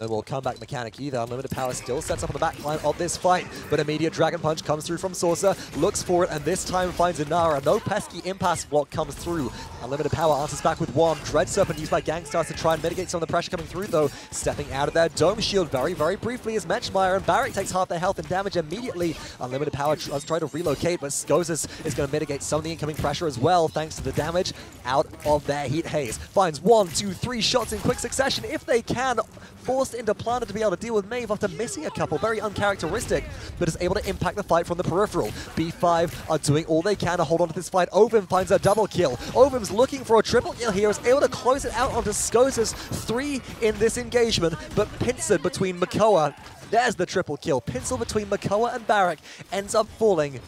No more comeback mechanic either. Unlimited Power still sets up on the back line of this fight, but immediate Dragon Punch comes through from Saucer, looks for it, and this time finds Inara. No pesky impasse block comes through. Unlimited Power answers back with one. Dread Serpent used by Gangstars to try and mitigate some of the pressure coming through, though. Stepping out of their Dome Shield very, very briefly is Menschmeyer, and Barrick takes half their health and damage immediately. Unlimited Power does try to relocate, but Skoses is going to mitigate some of the incoming pressure as well, thanks to the damage out of their Heat Haze. Finds 1, 2, 3 shots in quick succession if they can. Forced into Planter to be able to deal with Maeve after missing a couple, very uncharacteristic, but is able to impact the fight from the peripheral. B5 are doing all they can to hold on to this fight. Ovum finds a double kill. Ovum's looking for a triple kill here, is able to close it out onto Skoses. 3 in this engagement, but pincered between Makoa. There's the triple kill. Pincel between Makoa and Barrack ends up falling,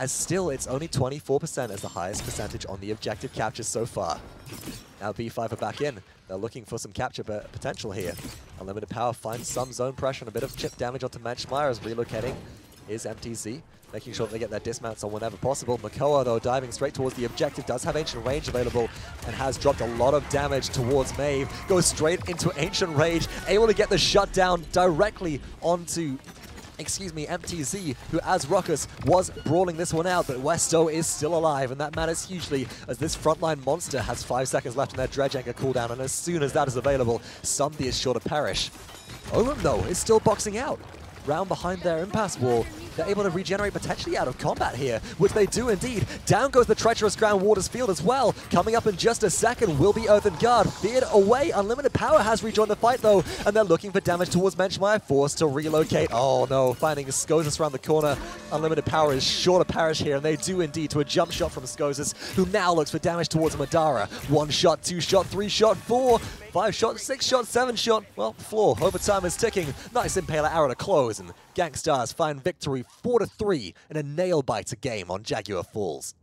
as still it's only 24% as the highest percentage on the objective captures so far. Now B5 are back in. They're looking for some capture potential here. Unlimited Power finds some zone pressure and a bit of chip damage onto Menschmeyer as relocating is MTZ, making sure that they get their dismounts on whenever possible. Makoa, though, diving straight towards the objective, does have Ancient Rage available and has dropped a lot of damage towards Maeve. Goes straight into Ancient Rage, able to get the shutdown directly onto MTZ, who as Ruckus was brawling this one out, but Westo is still alive, and that matters hugely as this frontline monster has 5 seconds left in their Dredge Anchor cooldown, and as soon as that is available, somebody is sure to perish. Ovum, though, is still boxing out. Round behind their impasse wall. They're able to regenerate potentially out of combat here, which they do indeed. Down goes the treacherous Ground Waters Field as well. Coming up in just a second will be Earthen Guard. Feared away. Unlimited Power has rejoined the fight though, and they're looking for damage towards Menschmeyer, forced to relocate. Oh no, finding Skoses around the corner. Unlimited Power is sure to perish here, and they do indeed to a jump shot from Skoses, who now looks for damage towards Madara. 1 shot, 2 shot, 3 shot, 4, 5 shot, 6 shot, 7 shot. Well, floor. Overtime is ticking. Nice Impaler arrow to close, and Gangstars find victory 4-3 in a nail-biter game on Jaguar Falls.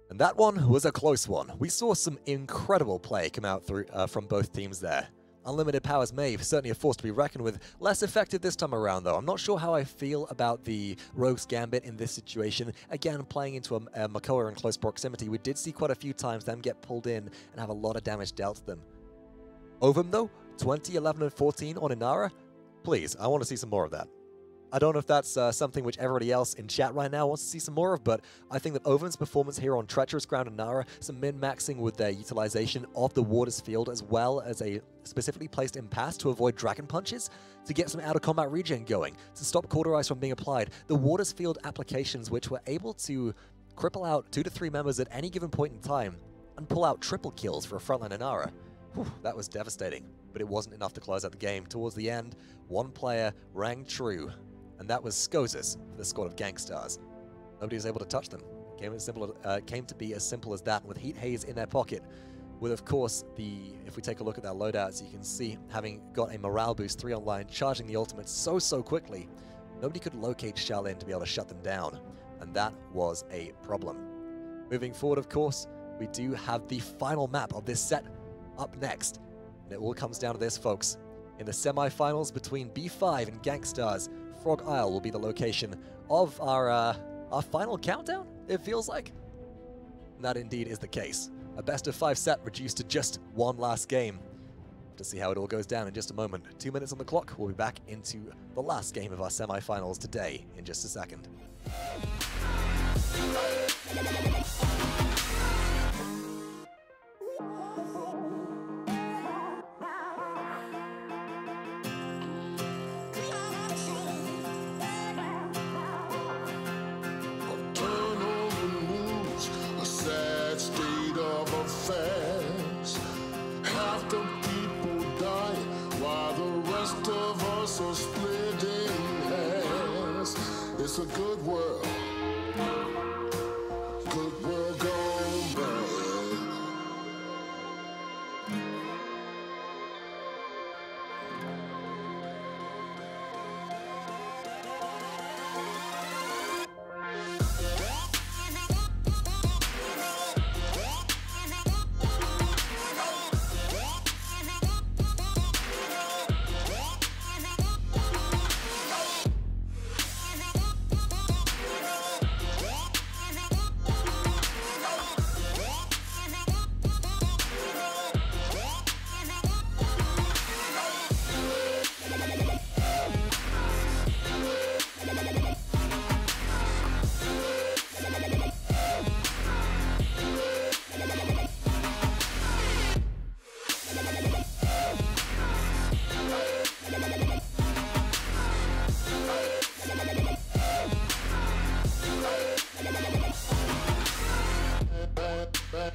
And that one was a close one. We saw some incredible play come out through from both teams there. Unlimited Power's Maeve, certainly a force to be reckoned with. Less effective this time around, though. I'm not sure how I feel about the Rogue's Gambit in this situation. Again, playing into a Makoa in close proximity, we did see quite a few times them get pulled in and have a lot of damage dealt to them. Ovum, though, 20, 11, and 14 on Inara. Please, I want to see some more of that. I don't know if that's something which everybody else in chat right now wants to see some more of, but I think that Ovum's performance here on Treacherous Ground and Nara, some min-maxing with their utilization of the Waters Field, as well as a specifically placed impasse to avoid Dragon Punches, to get some out-of-combat regen going, to stop Cauterize from being applied. The Waters Field applications which were able to cripple out 2 to 3 members at any given point in time and pull out triple kills for a frontline Inara. Whew, that was devastating, but it wasn't enough to close out the game. Towards the end, one player rang true, and that was Skoses for the squad of Gangstars. Nobody was able to touch them. Came to be as simple as that, with Heat Haze in their pocket. With, of course, if we take a look at their loadouts, you can see, having got a morale boost 3 online, charging the ultimate so quickly, nobody could locate Shaolin to be able to shut them down. and that was a problem. Moving forward, of course, we do have the final map of this set up next, and it all comes down to this, folks. In the semi-finals between B5 and Gangstars, Frog Isle will be the location of our final countdown, it feels like. And that indeed is the case. A best-of-5 set reduced to just one last game. To see how it all goes down in just a moment. 2 minutes on the clock. We'll be back into the last game of our semi-finals today in just a second. It's a good world gone bad.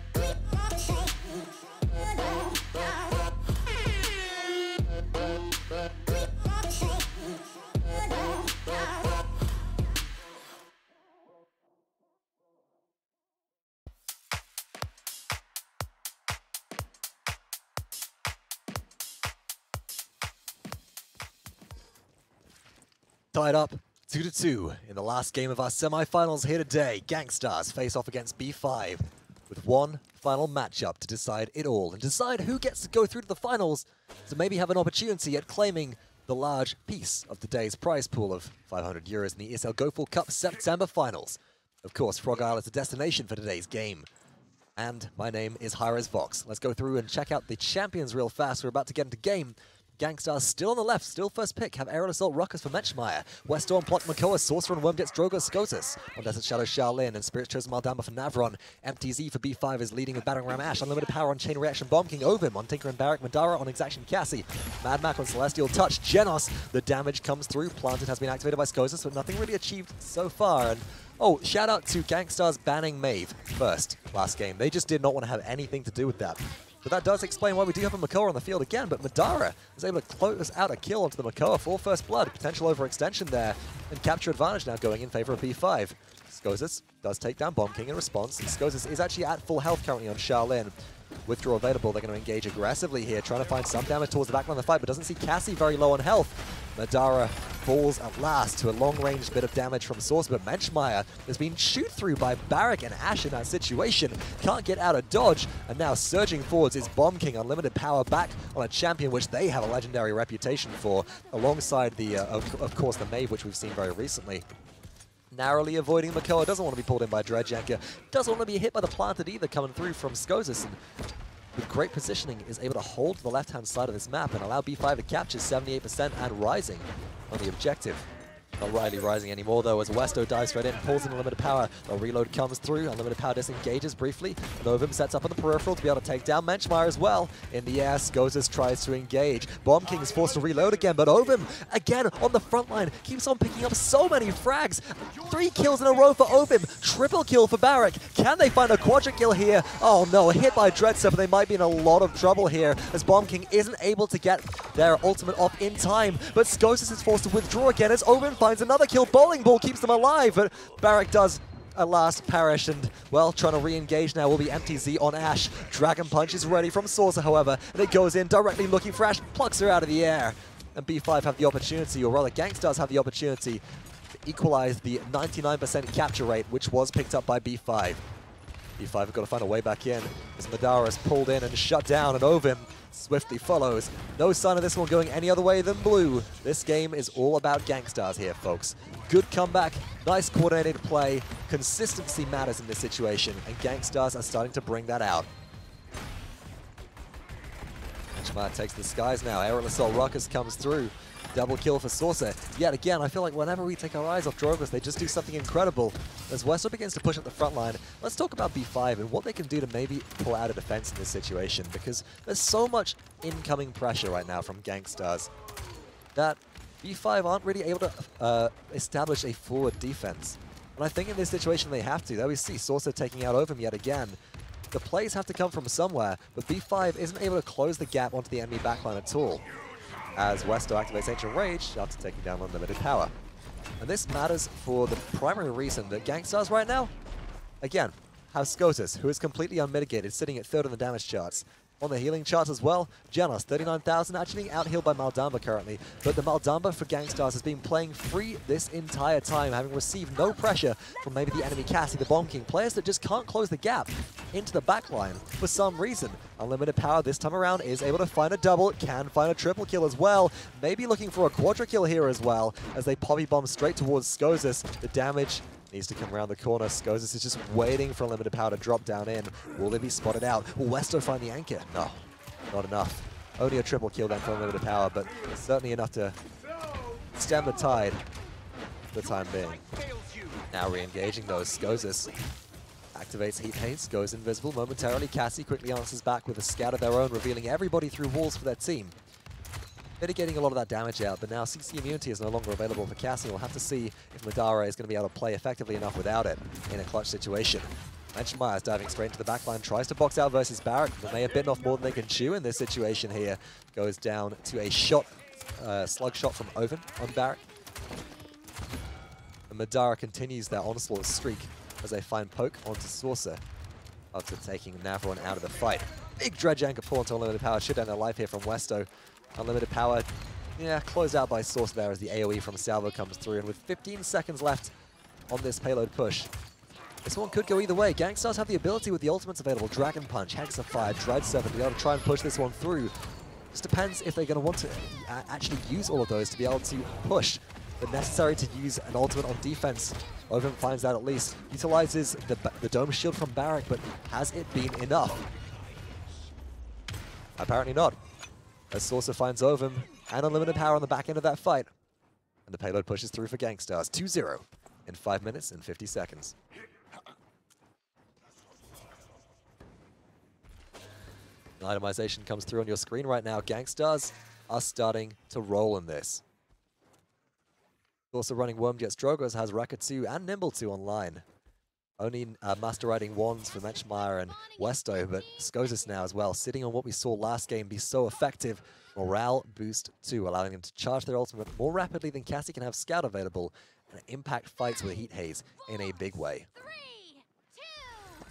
Tied up 2-2 in the last game of our semi-finals here today. Gangstars face off against B5 with one final matchup to decide it all and decide who gets to go through to the finals to maybe have an opportunity at claiming the large piece of today's prize pool of 500 euros in the ESL Go4 Cup September finals. Of course, Frog Isle is the destination for today's game. And my name is Hi-Rez Vox. Let's go through and check out the champions real fast. We're about to get into game. Gangstars still on the left, still first pick, have Aerial Assault Ruckus for Menschmeyer. West Storm, Plot Makoa, Sorcerer and Worm gets Drogo Scotus. On Desert Shadow, Shaolin, and Spirit's Chosen Maldamba for Navron. MTZ for B5 is leading with Battering Ram Ash. Unlimited Power on Chain Reaction, Bomb King Ovim. On Tinker and Barrack, Madara on Exaction Cassie. Mad Mac on Celestial Touch, Genos. The damage comes through. Planted has been activated by Scotus, but nothing really achieved so far. And oh, shout out to Gangstars banning Maeve first last game. They just did not want to have anything to do with that. But that does explain why we do have a Makoa on the field again, but Madara is able to close out a kill onto the Makoa for first blood. Potential overextension there, and capture advantage now going in favor of B5. Scotus does take down Bomb King in response, and Scotus is actually at full health currently on Shaolin. Withdraw available, they're going to engage aggressively here, trying to find some damage towards the backline of the fight, but doesn't see Cassie very low on health. Madara falls at last to a long-range bit of damage from Sorcerer, but Menschmeyer has been shoot through by Barrack and Ash in that situation. Can't get out of dodge, and now surging forwards is Bomb King. Unlimited power back on a champion which they have a legendary reputation for, alongside the, of course, the Maeve, which we've seen very recently. Narrowly avoiding Makoa, doesn't want to be pulled in by Dredge, doesn't want to be hit by the Planted either, coming through from Scotus, and with great positioning is able to hold the left-hand side of this map and allow B5 to capture 78% and rising on the objective. Not rightly rising anymore though, as Westo dives straight in, pulls in unlimited power. The reload comes through, unlimited power disengages briefly. Novim sets up on the peripheral to be able to take down Menschmeyer as well. In the air, Scotus tries to engage. Bomb King is forced to reload again, but Ovim, again on the front line, keeps on picking up so many frags. 3 kills in a row for Ovim, triple kill for Barrack. Can they find a quadra kill here? Oh no, hit by Dreadster, but they might be in a lot of trouble here, as Bomb King isn't able to get their ultimate off in time. But Scotus is forced to withdraw again as Ovim finds another kill. Bowling Ball keeps them alive, but Barrack does at last perish, and, well, trying to re-engage now will be MTZ on Ash. Dragon Punch is ready from Saucer, however, and it goes in directly looking for Ash, plucks her out of the air. And B5 have the opportunity, or rather Gangstars have the opportunity to equalize the 99% capture rate, which was picked up by B5. B5 have got to find a way back in as Madara is pulled in and shut down, and Ovim swiftly follows. No sign of this one going any other way than blue. This game is all about Gangstars here, folks. Good comeback, nice coordinated play. Consistency matters in this situation, and Gangstars are starting to bring that out. Benchmark takes the skies now. Aerial Assault Ruckus comes through. Double kill for Saucer. Yet again, I feel like whenever we take our eyes off Drogas, they just do something incredible. As Westo begins to push up the front line, let's talk about B5 and what they can do to maybe pull out a defense in this situation, because there's so much incoming pressure right now from Gangstars that B5 aren't really able to establish a forward defense. And I think in this situation they have to. There we see Saucer taking out Ovim yet again. The plays have to come from somewhere, but B5 isn't able to close the gap onto the enemy backline at all, as Westo activates Ancient Rage after taking down Unlimited Power. And this matters for the primary reason that Gangstars right now, again, have Scotus, who is completely unmitigated, sitting at 3rd on the damage charts. On the healing charts as well, Janos, 39,000, actually being out-healed by Maldamba currently, but the Maldamba for Gangstars has been playing free this entire time, having received no pressure from maybe the enemy Cassie, the Bomb King, players that just can't close the gap into the backline for some reason. Unlimited Power this time around is able to find a double, can find a triple kill as well, maybe looking for a quadra kill here as well, as they poppy bomb straight towards Skozis. The damage needs to come around the corner. Skozis is just waiting for Unlimited Power to drop down in. Will they be spotted out? Will Westo find the anchor? No, not enough. Only a triple kill then for Unlimited Power, but certainly enough to stem the tide for the time being. Now re-engaging those. Skozis activates Heat Haze, goes invisible momentarily. Cassie quickly answers back with a scout of their own, revealing everybody through walls for their team. Mitigating a lot of that damage out, but now CC immunity is no longer available for Cassie. We'll have to see if Madara is going to be able to play effectively enough without it in a clutch situation. Myers diving straight into the backline, tries to box out versus Barrack, but may have bitten off more than they can chew in this situation here. Goes down to a shot, slug shot from Ovin on Barrack. And Madara continues their onslaught streak as they find poke onto Saucer after taking Navron out of the fight. Big dredge anchor pull onto Unlimited Power, should end their life here from Westo. Unlimited Power, yeah, closed out by Saucer there as the AoE from Salvo comes through, and with 15 seconds left on this payload push, this one could go either way. Gangstars have the ability with the ultimates available, Dragon Punch, Hexafire, Dread Serpent, to be able to try and push this one through. Just depends if they're going to want to actually use all of those to be able to push, but necessary to use an ultimate on defense. Ovim finds that at least, utilizes the Dome Shield from Barrack, but has it been enough? Apparently not. As Saucer finds Ovim and Unlimited Power on the back end of that fight. And the payload pushes through for Gangstars. 2-0 in 5 minutes and 50 seconds. The itemization comes through on your screen right now. Gangstars are starting to roll in this. Also running Wormjets. Drogoz has Rakatu and Nimble2 online. Only Master Riding Wands for Menschmeyer and Westo, but Skozis now as well, sitting on what we saw last game be so effective. Morale boost 2, allowing them to charge their ultimate more rapidly than Cassie can have Scout available, and impact fights with Heat Haze in a big way. 3, 2, 1.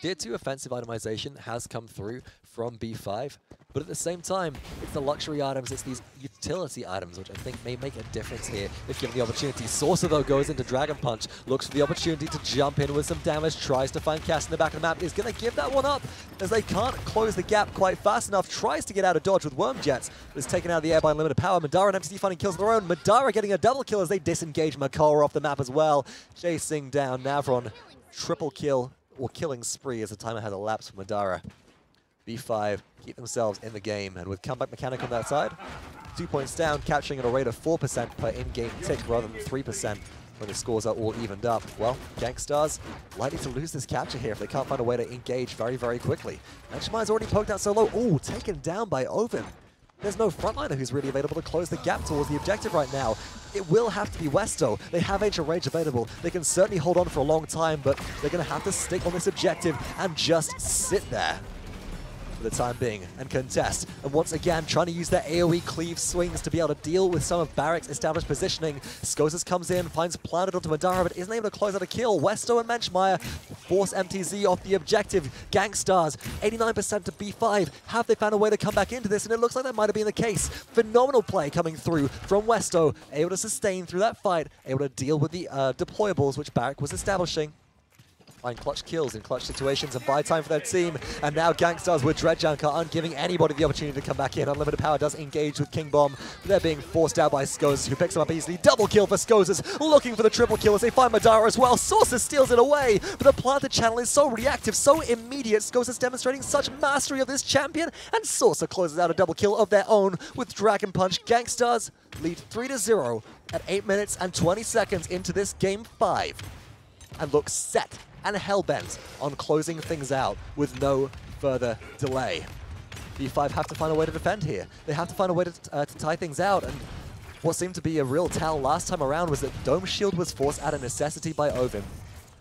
Tier 2 offensive itemization has come through from B5, but at the same time, it's the luxury items, it's these utility items, which I think may make a difference here if given the opportunity. Saucer, though, goes into Dragon Punch, looks for the opportunity to jump in with some damage, tries to find Cass in the back of the map, is going to give that one up, as they can't close the gap quite fast enough, tries to get out of dodge with Wormjets, but is taken out of the air by Unlimited Power. Madara and MCD finding kills of their own. Madara getting a double kill as they disengage Makora off the map as well, chasing down Navron. Triple kill, or killing spree as the timer has elapsed for Madara. B5 keep themselves in the game, and with comeback mechanic on that side, 2 points down, capturing at a rate of 4% per in-game tick rather than 3% when the scores are all evened up. Well, Gangstars likely to lose this capture here if they can't find a way to engage very, very quickly. Menschmeyer's already poked out so low. Ooh, taken down by Ovin. There's no frontliner who's really available to close the gap towards the objective right now. It will have to be Westo. They have Ancient Rage available. They can certainly hold on for a long time, but they're going to have to stick on this objective and just sit there. for the time being and contest. And once again, trying to use their AoE cleave swings to be able to deal with some of Barrick's established positioning. Skosas comes in, finds planted onto Madara, but isn't able to close out a kill. Westo and Menschmeyer force MTZ off the objective. Gangstars, 89% to B5. Have they found a way to come back into this? And it looks like that might have been the case. Phenomenal play coming through from Westo, able to sustain through that fight, able to deal with the deployables which Barrick was establishing. Find clutch kills in clutch situations and buy time for their team. And now Gangstars with Dreadjunker aren't giving anybody the opportunity to come back in. Unlimited Power does engage with King Bomb, but they're being forced out by Skosas, who picks them up easily. Double kill for Skosas, looking for the triple kill as they find Madara as well. Saucer steals it away, but the planted channel is so reactive, so immediate. Skosas demonstrating such mastery of this champion, and Saucer closes out a double kill of their own with Dragon Punch. Gangstars lead 3-0 at 8 minutes and 20 seconds into this Game 5, and look set and hellbent on closing things out with no further delay. B5 have to find a way to defend here. They have to find a way to tie things out, and what seemed to be a real tell last time around was that Dome Shield was forced out of necessity by Ovim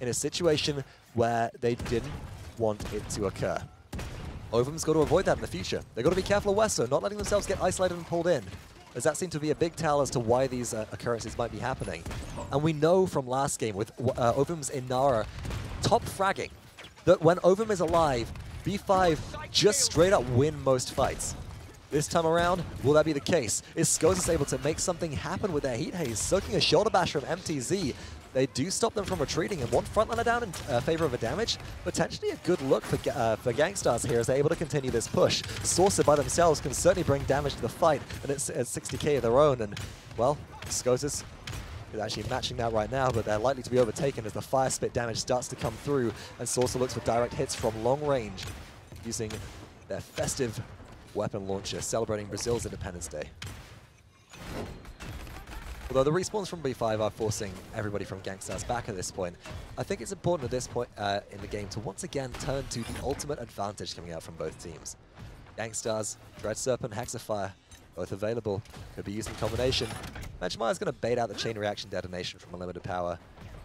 in a situation where they didn't want it to occur. Ovim's got to avoid that in the future. They've got to be careful of Westo, not letting themselves get isolated and pulled in, as that seemed to be a big tell as to why these occurrences might be happening. And we know from last game with Ovim's Inara top fragging that when Ovim is alive, B5 just straight up win most fights. This time around, will that be the case? Is Skosas able to make something happen with their Heat Haze, soaking a shoulder bash from MTZ? They do stop them from retreating, and one frontliner down in favor of a damage. Potentially a good look for Gangstars here as they're able to continue this push. Saucer by themselves can certainly bring damage to the fight, and it's 60k of their own. And, well, Skosas is actually matching that right now, but they're likely to be overtaken as the fire spit damage starts to come through, and Saucer looks for direct hits from long range using their festive weapon launcher, celebrating Brazil's Independence Day. Although the respawns from B5 are forcing everybody from Gangstars back at this point, I think it's important at this point in the game to once again turn to the ultimate advantage coming out from both teams. Gangstars, Dread Serpent, Hexafire, both available, could be used in combination. Menschmeyer's going to bait out the chain reaction detonation from Unlimited Power.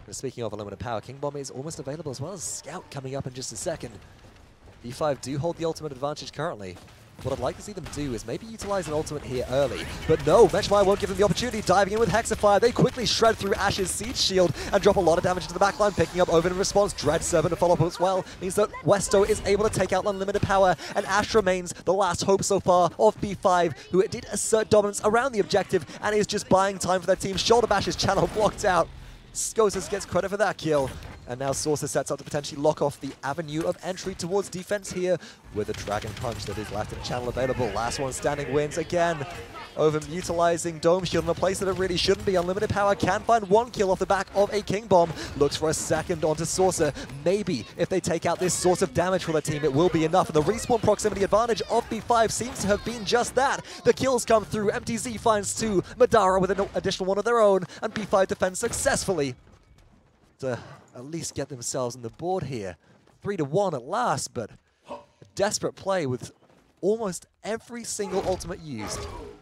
And speaking of Unlimited Power, King Bomb is almost available as well as Scout coming up in just a second. B5 do hold the ultimate advantage currently. What I'd like to see them do is maybe utilize an ultimate here early. But no, Menschmeyer won't give them the opportunity. Diving in with Hexafire, they quickly shred through Ash's Siege Shield and drop a lot of damage into the backline, picking up Ovin in response. Dread Serpent to follow up as well means that Westo is able to take out Unlimited Power, and Ash remains the last hope so far of B5, who did assert dominance around the objective and is just buying time for their team. Shoulder Bash's channel blocked out. Skosas gets credit for that kill. And now Saucer sets up to potentially lock off the avenue of entry towards defense here with a Dragon Punch that is left in the channel available. Last one standing wins again. Ovim utilizing Dome Shield in a place that it really shouldn't be. Unlimited Power can find one kill off the back of a King Bomb. Looks for a second onto Saucer. Maybe if they take out this source of damage for their team, it will be enough. And the respawn proximity advantage of B5 seems to have been just that. The kills come through. MTZ finds two. Madara with an additional one of their own. And B5 defends successfully to at least get themselves on the board here. 3-1 at last, but a desperate play with almost every single ultimate used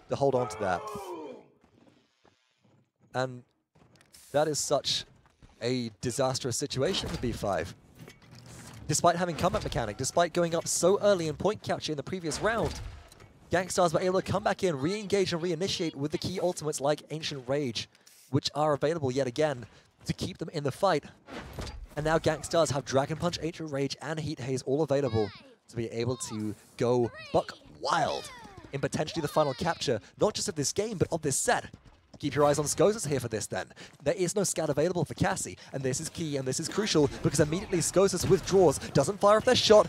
to hold on to that. And that is such a disastrous situation for B5. Despite having combat mechanic, despite going up so early in point capture in the previous round, Gangstars were able to come back in, re-engage and reinitiate with the key ultimates like Ancient Rage, which are available yet again to keep them in the fight. And now Gangstars have Dragon Punch, Ancient Rage, and Heat Haze all available to be able to go buck wild in potentially the final capture, not just of this game, but of this set. Keep your eyes on Skosas here for this then. There is no scout available for Cassie, and this is key and this is crucial because immediately Skosas withdraws, doesn't fire off their shot,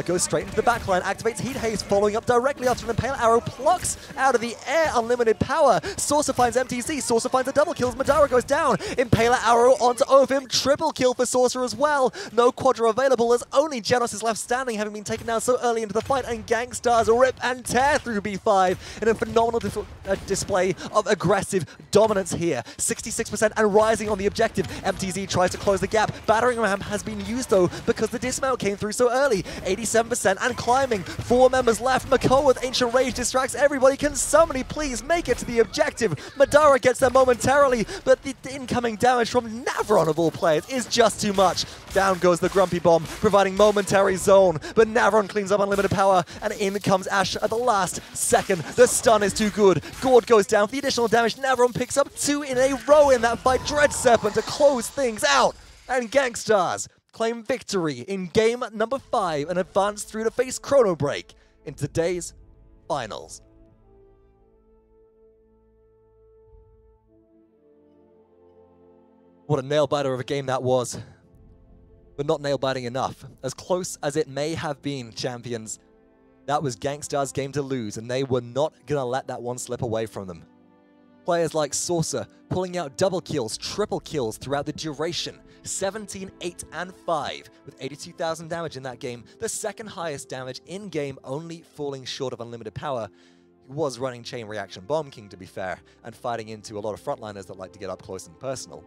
goes straight into the backline, activates Heat Haze, following up directly after an Impale Arrow, plucks out of the air Unlimited Power. Saucer finds MTZ, Saucer finds a double kill as Madara goes down. Impale Arrow onto Ovim, triple kill for Saucer as well. No Quadra available as only Genos is left standing, having been taken down so early into the fight, and Gangstars rip and tear through B5 in a phenomenal display of aggressive dominance here. 66% and rising on the objective. MTZ tries to close the gap. Battering ram has been used though because the dismount came through so early. 87% and climbing. 4 members left. Makoa with Ancient Rage distracts everybody. Can somebody please make it to the objective? Madara gets there momentarily, but the incoming damage from Navron of all players is just too much. Down goes the Grumpy Bomb, providing momentary zone, but Navron cleans up unlimited power, and in comes Ash at the last second. The stun is too good. Gord goes down for the additional damage. Navron picks up 2 in a row in that fight. Dread Serpent to close things out, and Gangstars claim victory in game number 5 and advance through to face Chrono Break in today's finals. What a nail-biter of a game that was. But not nail-biting enough. As close as it may have been, champions, that was Gangstar's game to lose, and they were not going to let that one slip away from them. Players like Saucer pulling out double kills, triple kills throughout the duration. 17, 8, and 5 with 82,000 damage in that game. The second highest damage in-game, only falling short of unlimited power. He was running Chain Reaction Bomb King, to be fair, and fighting into a lot of frontliners that like to get up close and personal.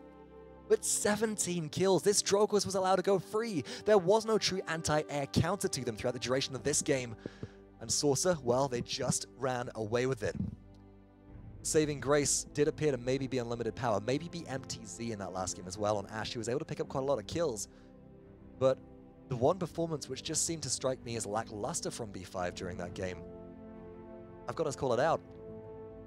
But 17 kills, this Drogoz was allowed to go free. There was no true anti-air counter to them throughout the duration of this game. And Saucer, well, they just ran away with it. Saving grace did appear to maybe be unlimited power, maybe be MTZ in that last game as well on Ash. He was able to pick up quite a lot of kills. But the one performance which just seemed to strike me as lackluster from B5 during that game, I've got to call it out.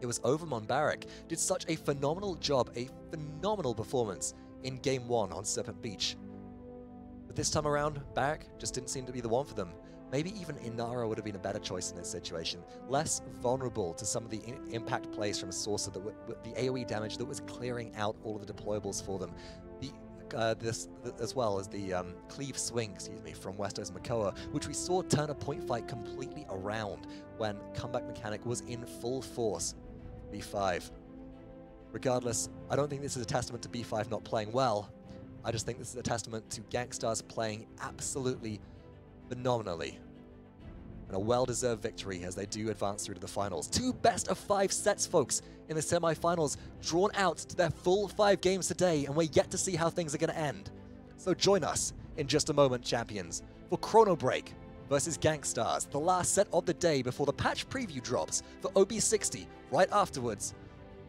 It was Overmon Barrack. Did such a phenomenal job, a phenomenal performance in Game 1 on Serpent Beach. But this time around, Barrack just didn't seem to be the one for them. Maybe even Inara would have been a better choice in this situation. Less vulnerable to some of the impact plays from Saucer, the AoE damage that was clearing out all of the deployables for them. As well as the cleave swing, from Westo's Makoa, which we saw turn a point fight completely around when comeback mechanic was in full force. B5. Regardless, I don't think this is a testament to B5 not playing well. I just think this is a testament to Gangstars playing absolutely phenomenally. And a well-deserved victory as they do advance through to the finals. 2 best-of-5 sets, folks, in the semi-finals, drawn out to their full 5 games today, and we're yet to see how things are going to end. So join us in just a moment, champions, for Chrono Break versus Gangstars, the last set of the day before the patch preview drops for OB60 right afterwards.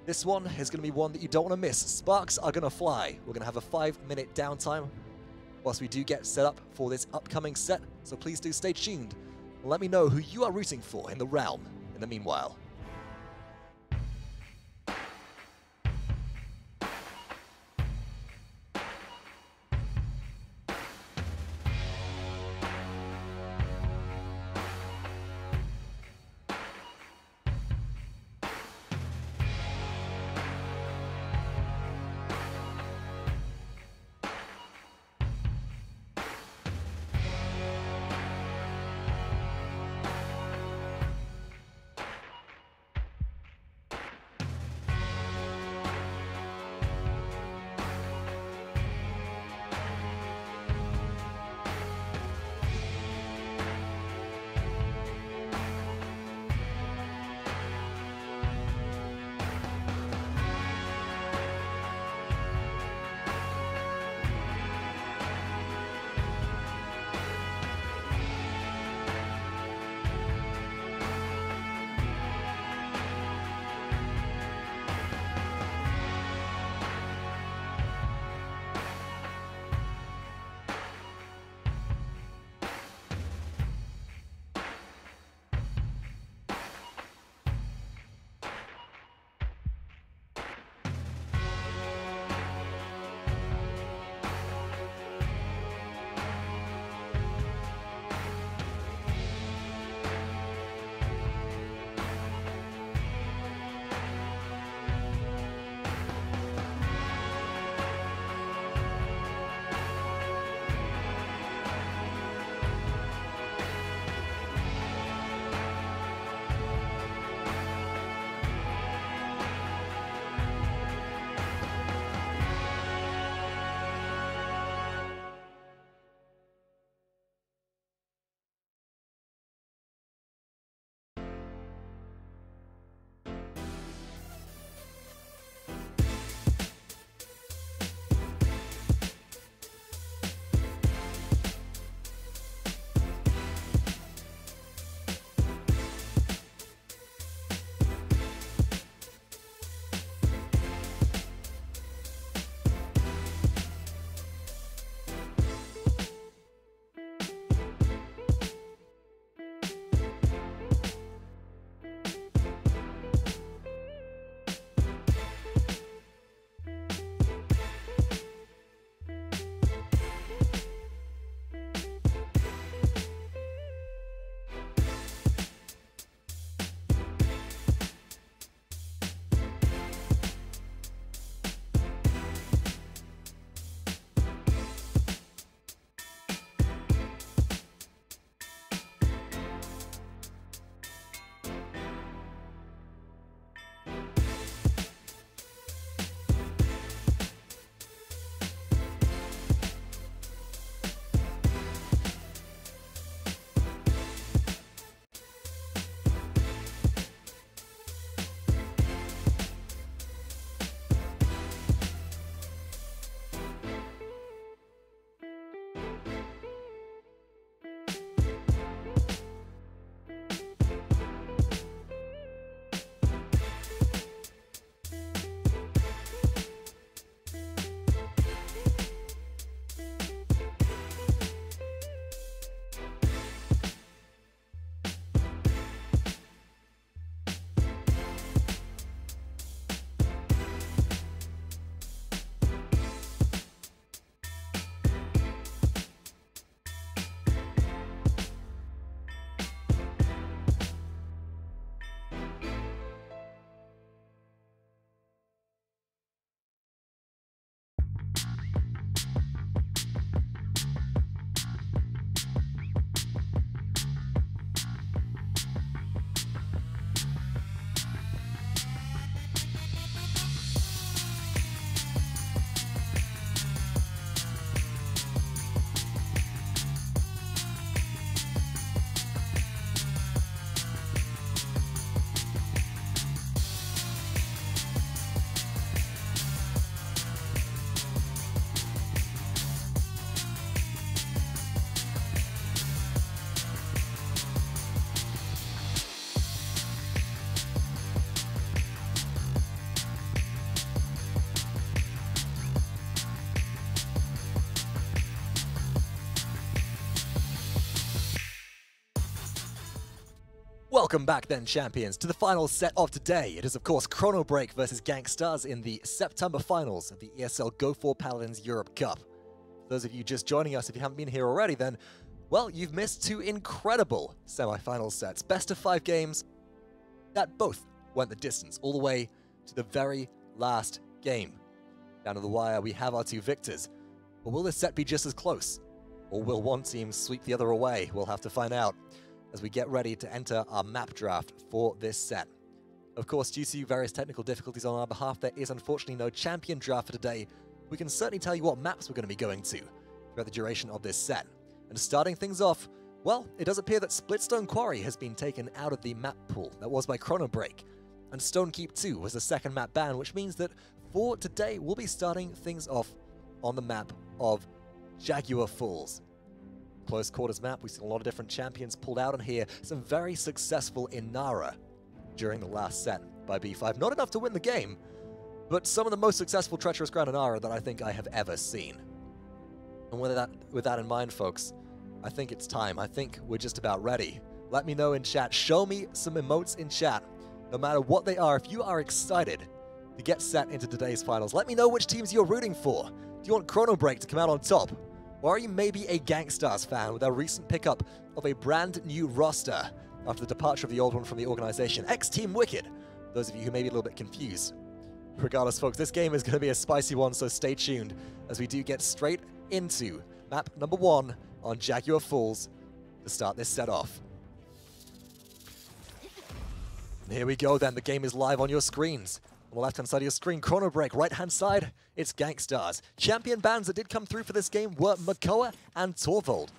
This one is going to be one that you don't want to miss. Sparks are going to fly. We're going to have a 5-minute downtime whilst we do get set up for this upcoming set, so please do stay tuned. Let me know who you are rooting for in the realm in the meanwhile. Welcome back then, champions, to the final set of today. It is, of course, Chrono Break versus Gangstars in the September finals of the ESL Go4Paladins Europe Cup. For those of you just joining us, if you haven't been here already, then, well, you've missed two incredible semi-final sets. Best of 5 games that both went the distance, all the way to the very last game. Down to the wire, we have our two victors. But will this set be just as close? Or will one team sweep the other away? We'll have to find out as we get ready to enter our map draft for this set. Of course, due to various technical difficulties on our behalf, there is unfortunately no champion draft for today. We can certainly tell you what maps we're going to be going to throughout the duration of this set. And starting things off, well, it does appear that Splitstone Quarry has been taken out of the map pool that was by Chrono Break. And Stonekeep 2 was the second map ban, which means that for today, we'll be starting things off on the map of Jaguar Falls. Close quarters map, we've seen a lot of different champions pulled out on here. Some very successful Inara during the last set by B5. Not enough to win the game, but some of the most successful Treacherous Ground Inara that I think I have ever seen. And with that in mind, folks, I think it's time. I think we're just about ready. Let me know in chat. Show me some emotes in chat, no matter what they are. If you are excited to get set into today's finals, let me know which teams you're rooting for. Do you want Chrono Break to come out on top? Or are you maybe a Gangstars fan with our recent pickup of a brand new roster after the departure of the old one from the organization? Ex-Team Wicked, those of you who may be a little bit confused. Regardless, folks, this game is going to be a spicy one, so stay tuned as we do get straight into map number 1 on Jaguar Falls to start this set off. And here we go then, the game is live on your screens. On the left-hand side of your screen, Chrono Break. Right-hand side, it's Gangstars. Champion bans that did come through for this game were Makoa and Torvald.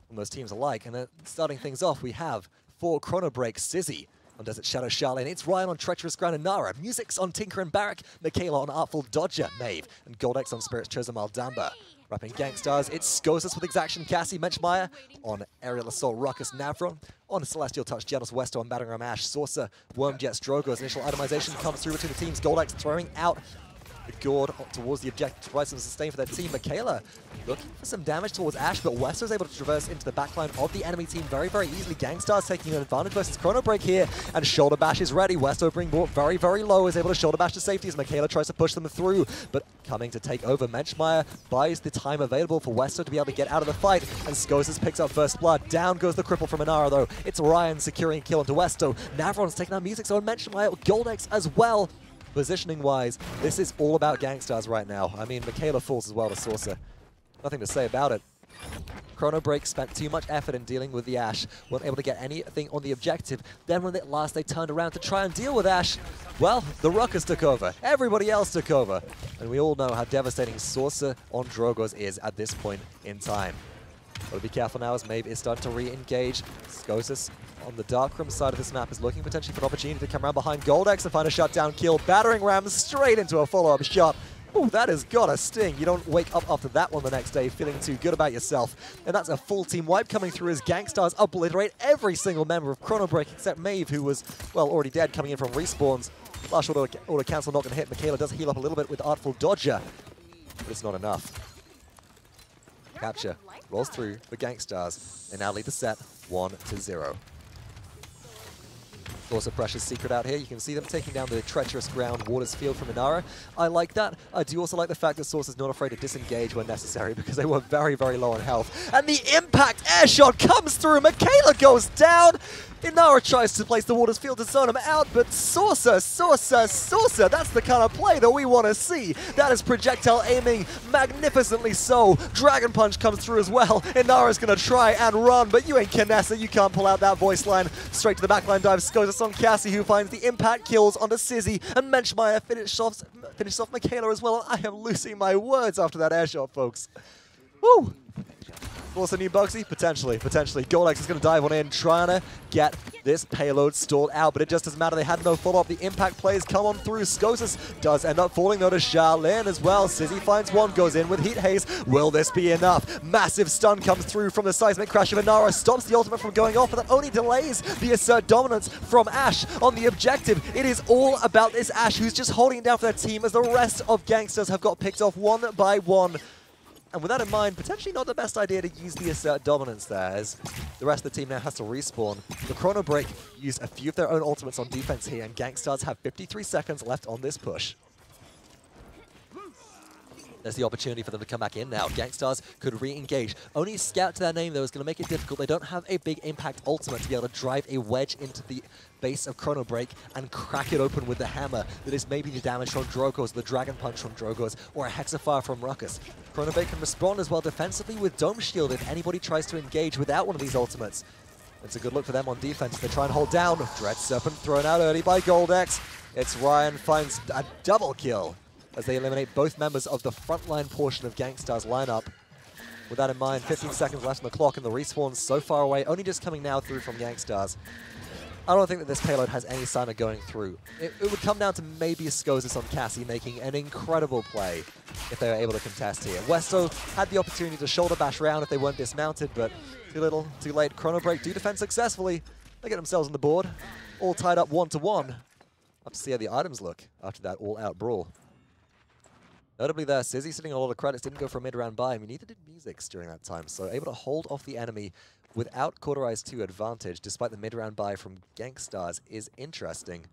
And those teams alike. And starting things off, we have for Chrono Break, Sizzy on Desert Shadow Charlene. It's Ryan on Treacherous Ground Inara. Music's on Tinker and Barrack. Michaela on Artful Dodger, Maeve. And Goldex on Spirit's Chosen Maldamba. Rapping Gangstars, it's Scosus with Exaction Cassie, Menschmeyer on Aerial Assault Ruckus Navron, on Celestial Touch Janus Westo and Battering Ram Ash, Saucer, Wormjet Strogo's initial itemization comes through between the teams. Goldex throwing out the Gourd towards the objective to provide some sustain for their team. Michaela looking for some damage towards Ash, but Westo's able to traverse into the backline of the enemy team very, very easily. Gangstars taking an advantage versus Chrono Break here, and Shoulder Bash is ready. Westo being brought very, very low, is able to Shoulder Bash to safety as Michaela tries to push them through, but coming to take over. Menschmeyer buys the time available for Westo to be able to get out of the fight, and Scosus picks up first blood. Down goes the cripple from Inara, though. It's Ryan securing a kill onto Westo. Navron's taking out Music's on Menschmeyer, Goldex as well. Positioning-wise, this is all about Gangstars right now. I mean, Michaela falls as well to Saucer. Nothing to say about it. Chrono Break spent too much effort in dealing with the Ash, weren't able to get anything on the objective. Then when at last they turned around to try and deal with Ash, well, the Ruckus took over. Everybody else took over. And we all know how devastating Saucer on Drogoz is at this point in time. Gotta be careful now as Maeve is starting to re-engage. Scosus on the Darkroom side of this map is looking potentially for an opportunity to come around behind Goldex and find a shutdown kill. Battering Ram straight into a follow-up shot. Ooh, that has got a sting. You don't wake up after that one the next day feeling too good about yourself. And that's a full team wipe coming through as Gangstars obliterate every single member of Chrono Break except Maeve, who was, well, already dead coming in from respawns. Flash auto cancel not going to hit. Michaela does heal up a little bit with Artful Dodger, but it's not enough. Capture rolls through for Gangstars. They now lead the set 1-0. Also Pressure's secret out here. You can see them taking down the Treacherous Ground Waters Field from Inara. I like that. I do also like the fact that Source is not afraid to disengage when necessary because they were very, very low on health. And the impact air shot comes through. Michaela goes down. Inara tries to place the Waters Field to zone him out, but Saucer, that's the kind of play that we want to see. That is projectile aiming magnificently so. Dragon Punch comes through as well. Inara's going to try and run, but you ain't Canessa. You can't pull out that voice line. Straight to the backline dive. Scotus on Cassie, who finds the impact kills onto Sizzy, and Menschmeyer finishes off Michaela as well. I am losing my words after that air shot, folks. Woo! Also new Bugsy? Potentially. Goldex is going to dive on in, trying to get this payload stalled out, but it just doesn't matter. They had no follow-up. The impact plays come on through. Scosus does end up falling, though, to Charlene as well. Sizzy finds one, goes in with Heat Haze. Will this be enough? Massive stun comes through from the seismic crash of Inara, stops the ultimate from going off, but that only delays the assert dominance from Ash on the objective. It is all about this Ash, who's just holding it down for their team as the rest of Gangsters have got picked off one by one. And with that in mind, potentially not the best idea to use the assert dominance there, as The rest of the team now has to respawn. The Chrono Break used a few of their own ultimates on defense here, and Gangstars have 53 seconds left on this push. There's the opportunity for them to come back in now. Gangstars could re-engage. Only a scout to their name, though, is going to make it difficult. They don't have a big impact ultimate to be able to drive a wedge into the base of Chrono Break and crack it open with the hammer that is maybe the damage from Drogos, the Dragon Punch from Drogos, or a Hexafire from Ruckus. Chrono Break can respond as well defensively with Dome Shield if anybody tries to engage without one of these ultimates. It's a good look for them on defense. They try and hold down. Dread Serpent thrown out early by Goldex. It's Ryan finds a double kill as they eliminate both members of the frontline portion of Gangstar's lineup. With that in mind, 15 seconds left on the clock and the respawns so far away, only just coming now through from Gangstars. I don't think that this payload has any sign of going through. It would come down to maybe a Skozis on Cassie making an incredible play if they were able to contest here. Westo had the opportunity to shoulder bash round if they weren't dismounted, but too little, too late. Chrono Break do defend successfully. They get themselves on the board, all tied up 1-1. Have to see how the items look after that all-out brawl. Notably there, Sizzy sitting on a lot of credits, didn't go for a mid-round buy. I mean, neither did Musics during that time, so able to hold off the enemy without Cauterize 2 advantage, despite the mid-round buy from Gangstars, is interesting.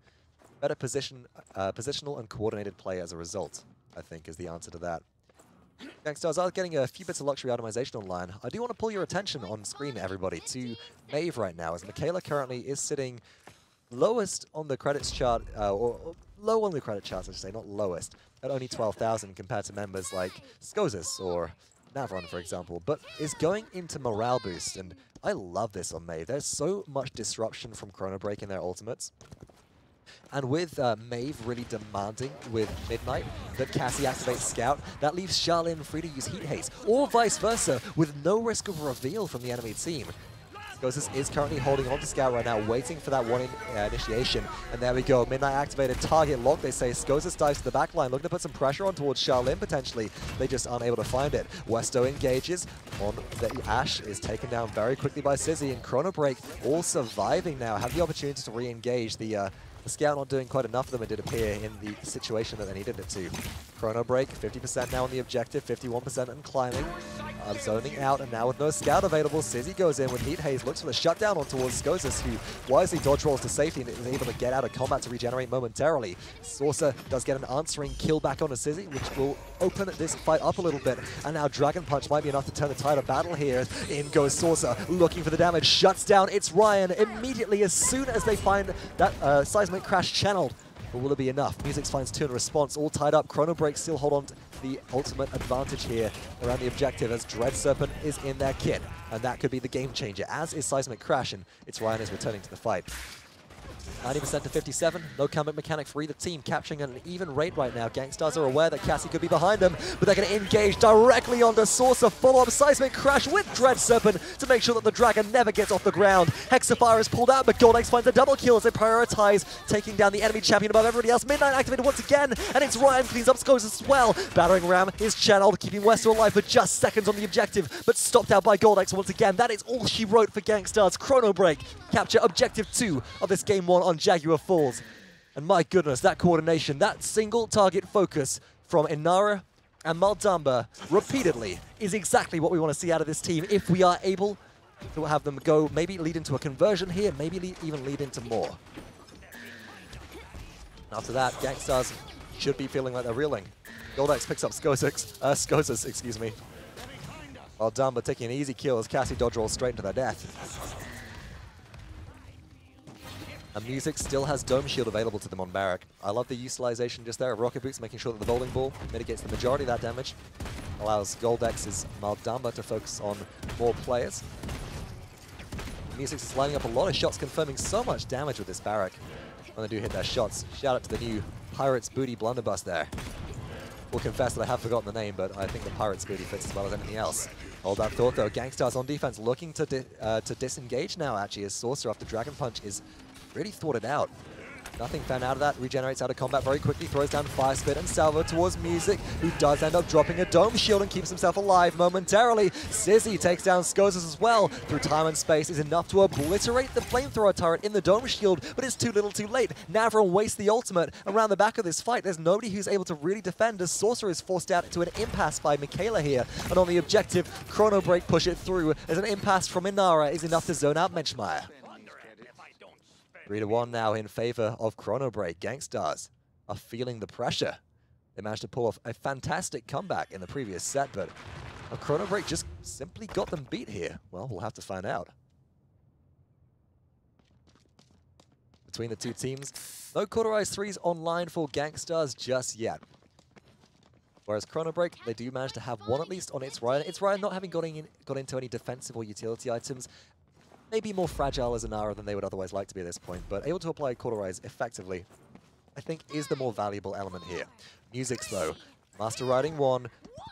Better positional and coordinated play as a result, I think, is the answer to that. Gangstars are getting a few bits of luxury itemization online. I do want to pull your attention on screen, everybody, to Maeve right now, as Michaela currently is sitting lowest on the credits chart, or low on the credit charts, I should say, not lowest, at only 12,000 compared to members like Skozis or Navron, for example, but is going into morale boost, and I love this on Maeve. There's so much disruption from Chrono Break in their ultimates. And with Maeve really demanding with Midnight that Cassie activates Scout, that leaves Charlene free to use Heat Haste, or vice versa, with no risk of reveal from the enemy team. Skozis is currently holding on to Scout right now, waiting for that one initiation. And there we go, Midnight activated, target lock, they say. Skozis dives to the back line, looking to put some pressure on towards Charlene potentially. They just aren't able to find it. Westo engages on the Ash, is taken down very quickly by Sizzy, and Chrono Break all surviving now, have the opportunity to re-engage. The Scout not doing quite enough of them, it did appear, in the situation that they needed it to. Chrono Break, 50% now on the objective, 51% and climbing. Zoning out, and now with no Scout available, Sizzy goes in with Heat Haze, looks for the shutdown on towards Skozis, who wisely dodge rolls to safety and is able to get out of combat to regenerate momentarily. Saucer does get an answering kill back onto Sizzy, which will open this fight up a little bit, and now Dragon Punch might be enough to turn the tide of battle here. In goes Saucer, looking for the damage, shuts down, it's Ryan immediately as soon as they find that Seismic Crash channeled. But will it be enough? Musics finds 2 in response, all tied up. Chrono Break still hold on to the ultimate advantage here around the objective as Dread Serpent is in their kit. And that could be the game changer, as is Seismic Crash, and it's Ryan is returning to the fight. 90% to 57, no comeback mechanic for either team, capturing at an even rate right now. Gangstars are aware that Cassie could be behind them, but they're going to engage directly onto Saucer, follow-up Seismic Crash with Dread Serpent to make sure that the Dragon never gets off the ground. Hexafire is pulled out, but Goldex finds a double kill as they prioritize taking down the enemy champion above everybody else. Midnight activated once again, and it's Ryan cleans up Skozis as well. Battering Ram is channeled, keeping Westo alive for just seconds on the objective, but stopped out by Goldex once again. That is all she wrote for Gangstars. Chrono Break capture objective 2 of this game 1 on Jaguar Falls. And my goodness, that coordination, that single target focus from Inara and Maldamba repeatedly is exactly what we want to see out of this team if we are able to have them go, maybe lead into a conversion here, maybe even lead into more. After that, Gangstars should be feeling like they're reeling. Goldex picks up Skozis, excuse me. Maldamba taking an easy kill as Cassie dodge rolls straight into their death. And Music still has Dome Shield available to them on Barrack. I love the utilization just there of Rocket Boots, making sure that the Bowling Ball mitigates the majority of that damage. Allows Goldex's Maldamba to focus on more players. Music is lining up a lot of shots, confirming so much damage with this Barrack when they do hit their shots. Shout out to the new Pirates Booty blunderbuss there. Will confess that I have forgotten the name, but I think the Pirates Booty fits as well as anything else. Hold that thought though, Gangstars on defense looking to disengage now actually, as Saucer after Dragon Punch is really thought it out. Nothing found out of that. Regenerates out of combat very quickly. Throws down Fire Spit and Salvo towards Music, who does end up dropping a Dome Shield and keeps himself alive momentarily. Sizzy takes down Skozas as well. Through time and space is enough to obliterate the Flamethrower turret in the Dome Shield, but it's too little too late. Navron wastes the ultimate. Around the back of this fight, there's nobody who's able to really defend as Sorcerer is forced out to an impasse by Michaela here. And on the objective, Chrono Break push it through as an impasse from Inara is enough to zone out Menschmeyer. 3-1 now in favor of Chrono Break. Gangstars are feeling the pressure. They managed to pull off a fantastic comeback in the previous set, but Chrono Break just simply got them beat here. Well, we'll have to find out. Between the two teams, no Cauterized 3s online for Gangstars just yet. Whereas Chrono Break, they do manage to have one at least on its Ryan. Its Ryan not having got into any defensive or utility items, maybe more fragile as Inara than they would otherwise like to be at this point, but able to apply Cauterize effectively, I think, is the more valuable element here. Musics, though. Master Riding 1,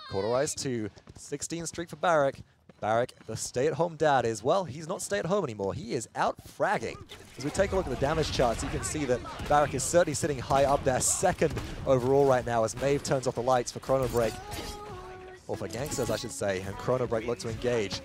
Cauterize 2, 16 streak for Barak. Barak, the stay-at-home dad, is, well, he's not stay-at-home anymore. He is out fragging. As we take a look at the damage charts, you can see that Barak is certainly sitting high up there, second overall right now, as Maeve turns off the lights for Chrono Break. Or for Gangsters, I should say, and Chrono Break look to engage.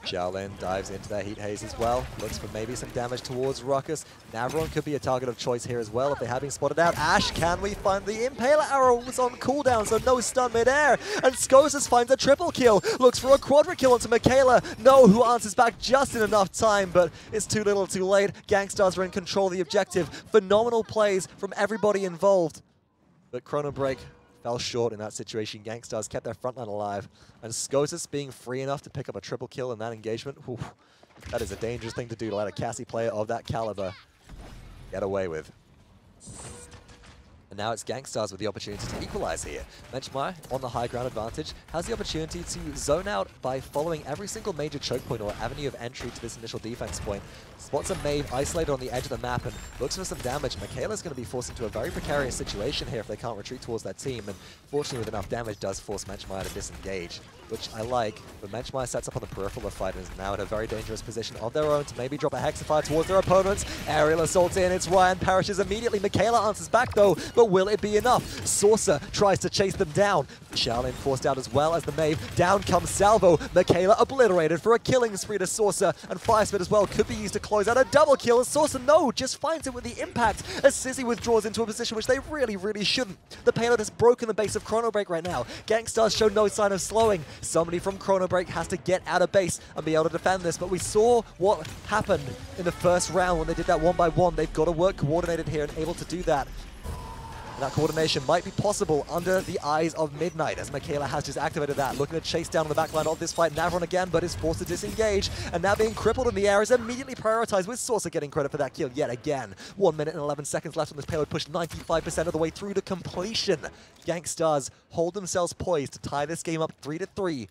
Shaolin dives into their Heat Haze as well. Looks for maybe some damage towards Ruckus. Navron could be a target of choice here as well if they have been spotted out. Ash, can we find the Impaler arrow? Was on cooldown, so no stun midair. And Skozas finds a triple kill. Looks for a quadra kill onto Michaela. No, who answers back just in enough time, but it's too little too late. Gangstars are in control of the objective. Phenomenal plays from everybody involved. But Chrono Break fell short in that situation. Gangstars kept their frontline alive. And Skozas being free enough to pick up a triple kill in that engagement, whew, that is a dangerous thing to do to let a Cassie player of that caliber get away with. And now it's Gangstars with the opportunity to equalize here. Menschmeyer, on the high ground advantage, has the opportunity to zone out by following every single major choke point or avenue of entry to this initial defense point. Spots a Maeve isolated on the edge of the map and looks for some damage. Michaela's going to be forced into a very precarious situation here if they can't retreat towards their team, and fortunately with enough damage does force Menschmeyer to disengage, which I like, but Menschmeyer sets up on the peripheral of the fight and is now in a very dangerous position of their own to maybe drop a Hexafire towards their opponents. Aerial assault in, it's Ryan, perishes immediately. Michaela answers back though, but will it be enough? Saucer tries to chase them down. Shaolin forced out as well as the Maeve. Down comes Salvo. Michaela obliterated for a killing spree to Saucer, and Fire Spit as well could be used to close out a double kill. As Saucer, no, just finds it with the impact as Sizzy withdraws into a position which they really shouldn't. The payload has broken the base of Chrono Break right now. Gangstars show no sign of slowing. Somebody from Chrono Break has to get out of base and be able to defend this, but we saw what happened in the first round when they did that 1-by-1. They've got to work coordinated here and able to do that. And that coordination might be possible under the eyes of Midnight, as Michaela has just activated that. Looking to chase down on the backline of this fight. Navron again, but is forced to disengage. And now being crippled in the air is immediately prioritized, with Saucer getting credit for that kill yet again. 1 minute and 11 seconds left on this payload, pushed 95% of the way through to completion. Gangstars hold themselves poised to tie this game up 3-3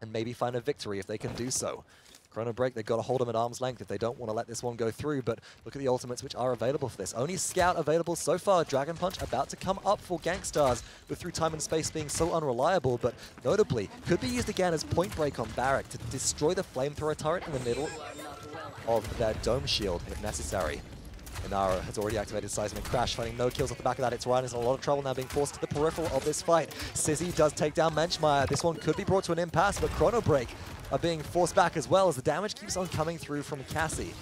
and maybe find a victory if they can do so. Chrono Break, they've got to hold them at arm's length if they don't want to let this one go through, but look at the ultimates which are available for this. Only Scout available so far. Dragon Punch about to come up for Gangstars, with through time and space being so unreliable, but notably could be used again as point break on Barak to destroy the Flamethrower turret in the middle of their Dome Shield if necessary. Inara has already activated Seismic Crash, finding no kills off the back of that. It's Ryan is in a lot of trouble now, being forced to the peripheral of this fight. Sizzy does take down Menschmeyer. This one could be brought to an impasse, but Chrono Break are being forced back as well as the damage keeps on coming through from Cassie.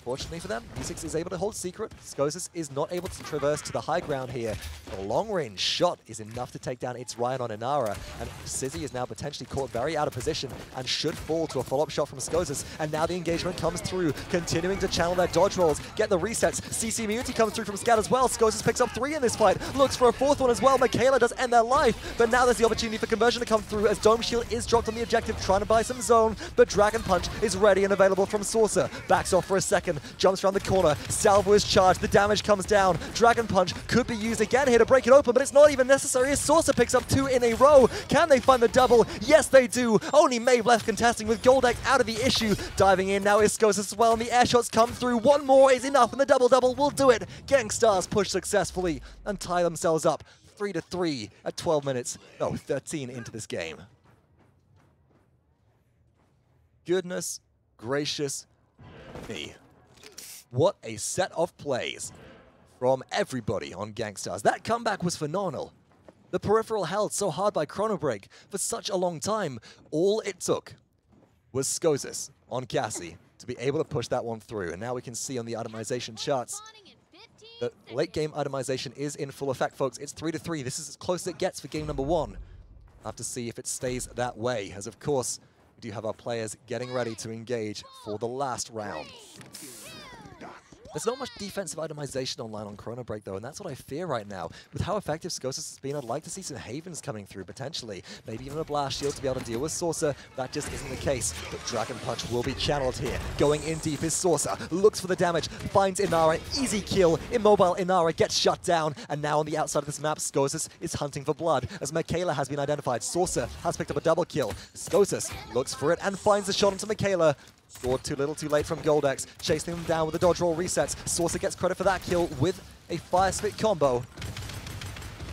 Fortunately for them, E6 is able to hold secret. Skozas is not able to traverse to the high ground here. The long-range shot is enough to take down It's Ryan on Inara, and Sizzy is now potentially caught very out of position and should fall to a follow-up shot from Skozas. And now the engagement comes through, continuing to channel their dodge rolls, get the resets. CC immunity comes through from Scout as well. Skozas picks up 3 in this fight, looks for a 4th one as well. Michaela does end their life, but now there's the opportunity for conversion to come through as Dome Shield is dropped on the objective, trying to buy some zone, but Dragon Punch is ready and available from Saucer. Backs off for a second, jumps around the corner, Salvo is charged, the damage comes down. Dragon Punch could be used again here to break it open, but it's not even necessary as Saucer picks up 2 in a row. Can they find the double? Yes, they do. Only Maeve left contesting with Goldex out of the issue. Diving in now is Skozas as well, and the air shots come through. One more is enough, and the double-double will do it. Gangstars push successfully and tie themselves up 3-3 at 13 into this game. Goodness gracious me. What a set of plays from everybody on Gangstars. That comeback was phenomenal. The peripheral held so hard by Chrono Break for such a long time. All it took was Skosis on Cassie to be able to push that one through. And now we can see on the itemization charts that late game itemization is in full effect, folks. It's 3-3. This is as close as it gets for game number 1. We'll have to see if it stays that way, as of course, we do have our players getting ready to engage for the last round. There's not much defensive itemization online on Chrono Break, though, and that's what I fear right now. With how effective Skosis has been, I'd like to see some Havens coming through, potentially. Maybe even a Blast Shield to be able to deal with Saucer. That just isn't the case, but Dragon Punch will be channeled here. Going in deep is Saucer, looks for the damage, finds Inara, easy kill. Immobile Inara gets shut down, and now on the outside of this map, Skosis is hunting for blood, as Michaela has been identified. Saucer has picked up a double kill. Skosis looks for it and finds the shot into Michaela. Scored too little too late from Goldex, chasing them down with the dodge roll resets. Saucer gets credit for that kill with a Fire Spit combo.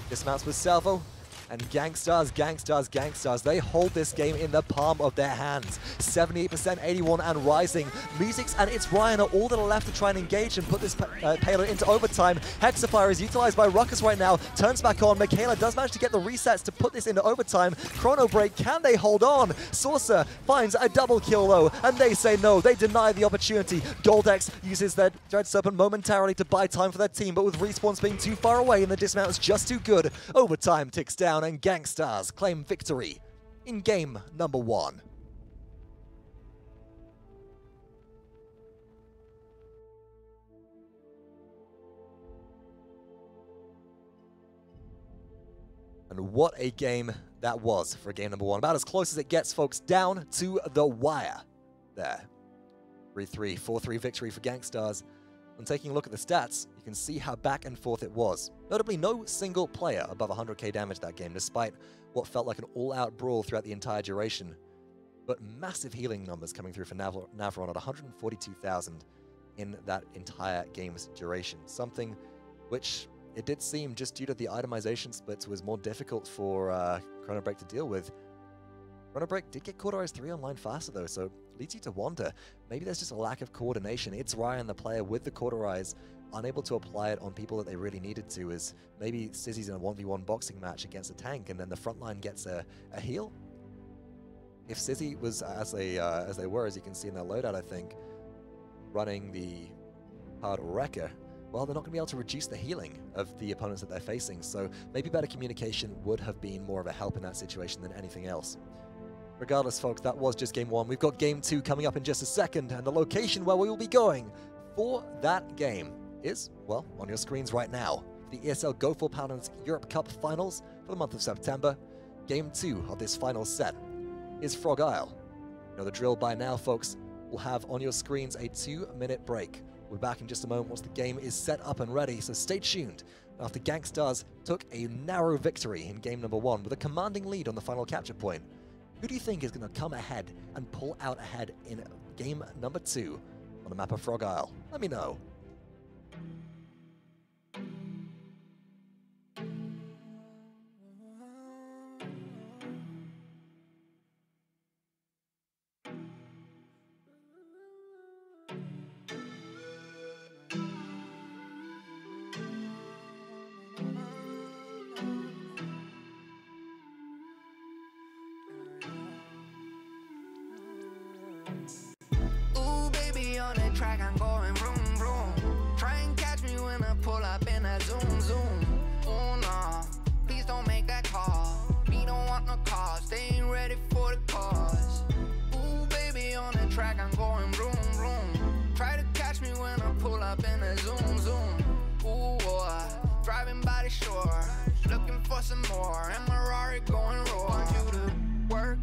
Dismounts with Salvo, and Gangstars, they hold this game in the palm of their hands. 78%, 81 and rising. Musics and It's Ryan are all that are left to try and engage and put this payload into overtime. Hexafire is utilized by Ruckus right now, turns back on. Michaela does manage to get the resets to put this into overtime. Chrono Break, can they hold on? Saucer finds a double kill though, and they say no, they deny the opportunity. Goldex uses their Dread Serpent momentarily to buy time for their team, but with respawns being too far away and the dismount is just too good, overtime ticks down and Gangstars claim victory in game number 1. And what a game that was for game number 1. About as close as it gets, folks, down to the wire there. 3-3, 4-3 victory for Gangstars. When taking a look at the stats, you can see how back and forth it was. Notably, no single player above 100k damage that game, despite what felt like an all-out brawl throughout the entire duration. But massive healing numbers coming through for Navron at 142,000 in that entire game's duration. Something which it did seem, just due to the itemization splits, was more difficult for Chrono Break to deal with. Chrono Break did get Cauterized 3 online faster though, so leads you to wonder, maybe there's just a lack of coordination. It's Ryan, the player with the Cauterize, unable to apply it on people that they really needed to, as maybe Sizzy's in a 1v1 boxing match against a tank and then the front line gets a heal. If Sizzy was, as they were, as you can see in their loadout, I think, running the hard Wrecker, well, they're not going to be able to reduce the healing of the opponents that they're facing, so maybe better communication would have been more of a help in that situation than anything else. Regardless, folks, that was just game 1. We've got game 2 coming up in just a second, and the location where we will be going for that game is, well, on your screens right now. The ESL Go4Paladins Europe Cup Finals for the month of September. Game 2 of this final set is Frog Isle. You know the drill by now, folks. We'll have on your screens a 2-minute break. We'll be back in just a moment once the game is set up and ready, so stay tuned. After Gangstars took a narrow victory in game number 1 with a commanding lead on the final capture point, who do you think is going to come ahead and pull out ahead in game number 2 on the map of Frog Isle? Let me know. I'm going vroom vroom. Try and catch me when I pull up in a zoom zoom. Oh no, please don't make that call. We don't want no cause, they ain't ready for the cause. Ooh baby on the track, I'm going vroom vroom. Try to catch me when I pull up in a zoom zoom. Ooh boy, driving by the shore, looking for some more. And my Rari going roar. You to work,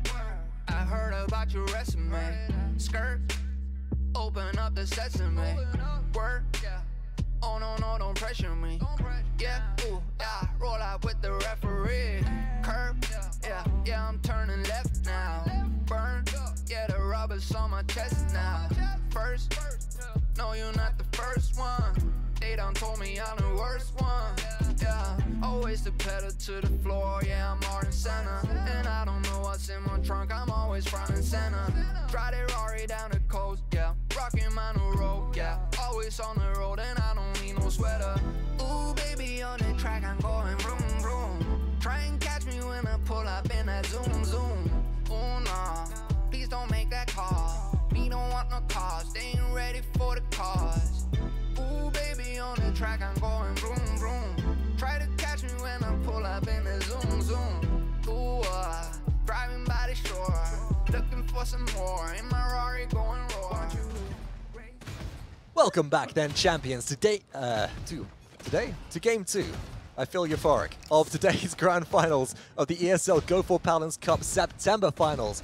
I heard about your resume. Skirt, open up the sesame. Work, oh no, no, don't pressure me. Yeah, ooh, yeah, roll out with the referee. Curb, yeah, I'm turning left now. Burn, yeah, the rubber's on my chest now. First, no, you're not the first one. They done told me I'm the worst one. Yeah, always the pedal to the floor. Yeah, I'm more than center. And I don't know what's in my trunk, I'm always front and center. Drive that Rari down the coast, yeah. Rocking my new road, yeah. Always on the road and I don't need no sweater. Ooh, track, I'm going vroom, vroom. Try to catch me when I pull up in the zoom, zoom. Ooh, driving by the shore, looking for some more. In my Rari going roar. Welcome back then, champions, to Game 2. I feel euphoric, of today's grand finals of the ESL Go4Paladins Cup September finals.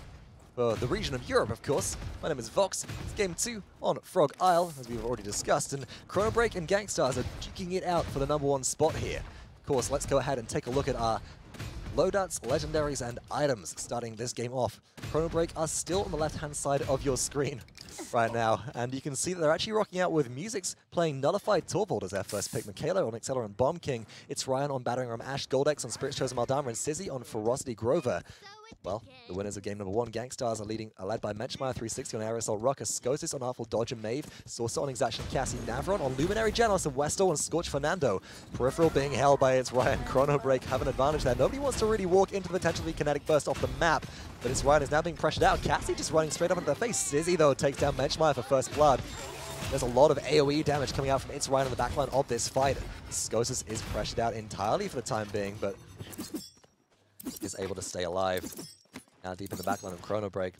For the region of Europe, of course. My name is Vox. It's Game 2 on Frog Isle, as we've already discussed, and Chrono Break and Gangstars are duking it out for the #1 spot here. Of course, let's go ahead and take a look at our loadouts, legendaries, and items starting this game off. Chrono Break are still on the left-hand side of your screen right now, and you can see that they're actually rocking out with Music's playing Nullified Torvald as their first pick, Michaela on Excella and Bomb King, it's Ryan on Battering Ram Ash, Goldex on Spirit's Chosen Maldama, and Sizzy on Ferocity Grover. Well, the winners of game #1, Gangstars, are led by Menschmeyer 360 on Aerosol Ruckus, Scotus on Artful Dodge and Maeve, Saucer on Exaction Cassie, Navron on Luminary Genos, and Westall on Scorch Fernando. Peripheral being held by its Ryan. Chrono Break have an advantage there. Nobody wants to really walk into the potentially kinetic burst off the map, but its Ryan is now being pressured out. Cassie just running straight up into their face. Sizzy, though, takes down Menschmeyer for first blood. There's a lot of AoE damage coming out from its Ryan on the backline of this fight. Scotus is pressured out entirely for the time being, but is able to stay alive. Now deep in the backline of Chrono Break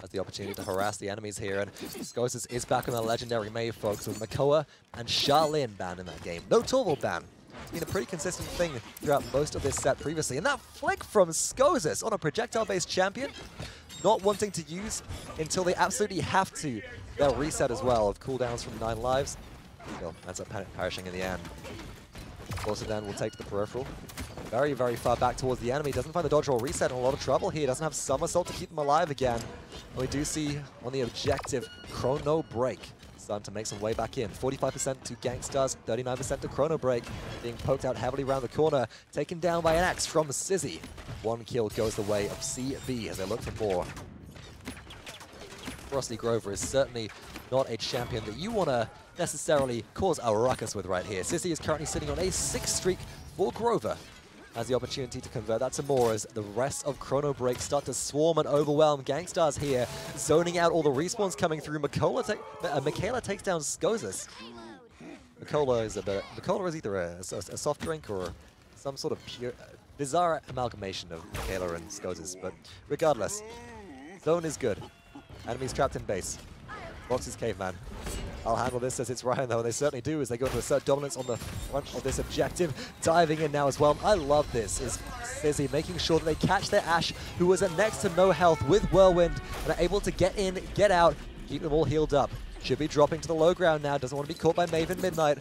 has the opportunity to harass the enemies here, and Scotus is back on the legendary Maeve, folks, with Makoa and Charlene banned in that game. No Torvald ban. It's been a pretty consistent thing throughout most of this set previously. And that flick from Scotus on a projectile-based champion, not wanting to use until they absolutely have to. They'll reset as well of cooldowns from 9 lives. Still ends up perishing in the end. Also then will take to the peripheral. Very, very far back towards the enemy. Doesn't find the dodge roll reset, in a lot of trouble here. Doesn't have Somersault to keep them alive again. And we do see on the objective, Chrono Break starting to make some way back in. 45% to Gangstars, 39% to Chrono Break. Being poked out heavily around the corner. Taken down by an axe from Sizzy. 1 kill goes the way of CB as they look for more. Ferocity Grover is certainly not a champion that you want to necessarily cause a ruckus with right here. Sizzy is currently sitting on a 6 streak for Grover. Has the opportunity to convert that to more as the rest of Chrono Break start to swarm and overwhelm. Gangstars here, zoning out all the respawns coming through. Michaela takes down Scotus. Michaela is either a soft drink or some sort of pure, bizarre amalgamation of Michaela and Scotus, but regardless, zone is good. Enemies trapped in base. Vox is caveman. I'll handle this as it's Ryan, though, and they certainly do as they go into assert dominance on the front of this objective. Diving in now as well. I love this, is Sizzy making sure that they catch their Ashe, who was at next to no health with Whirlwind, and are able to get in, get out, keep them all healed up. Should be dropping to the low ground now, doesn't want to be caught by Maven Midnight.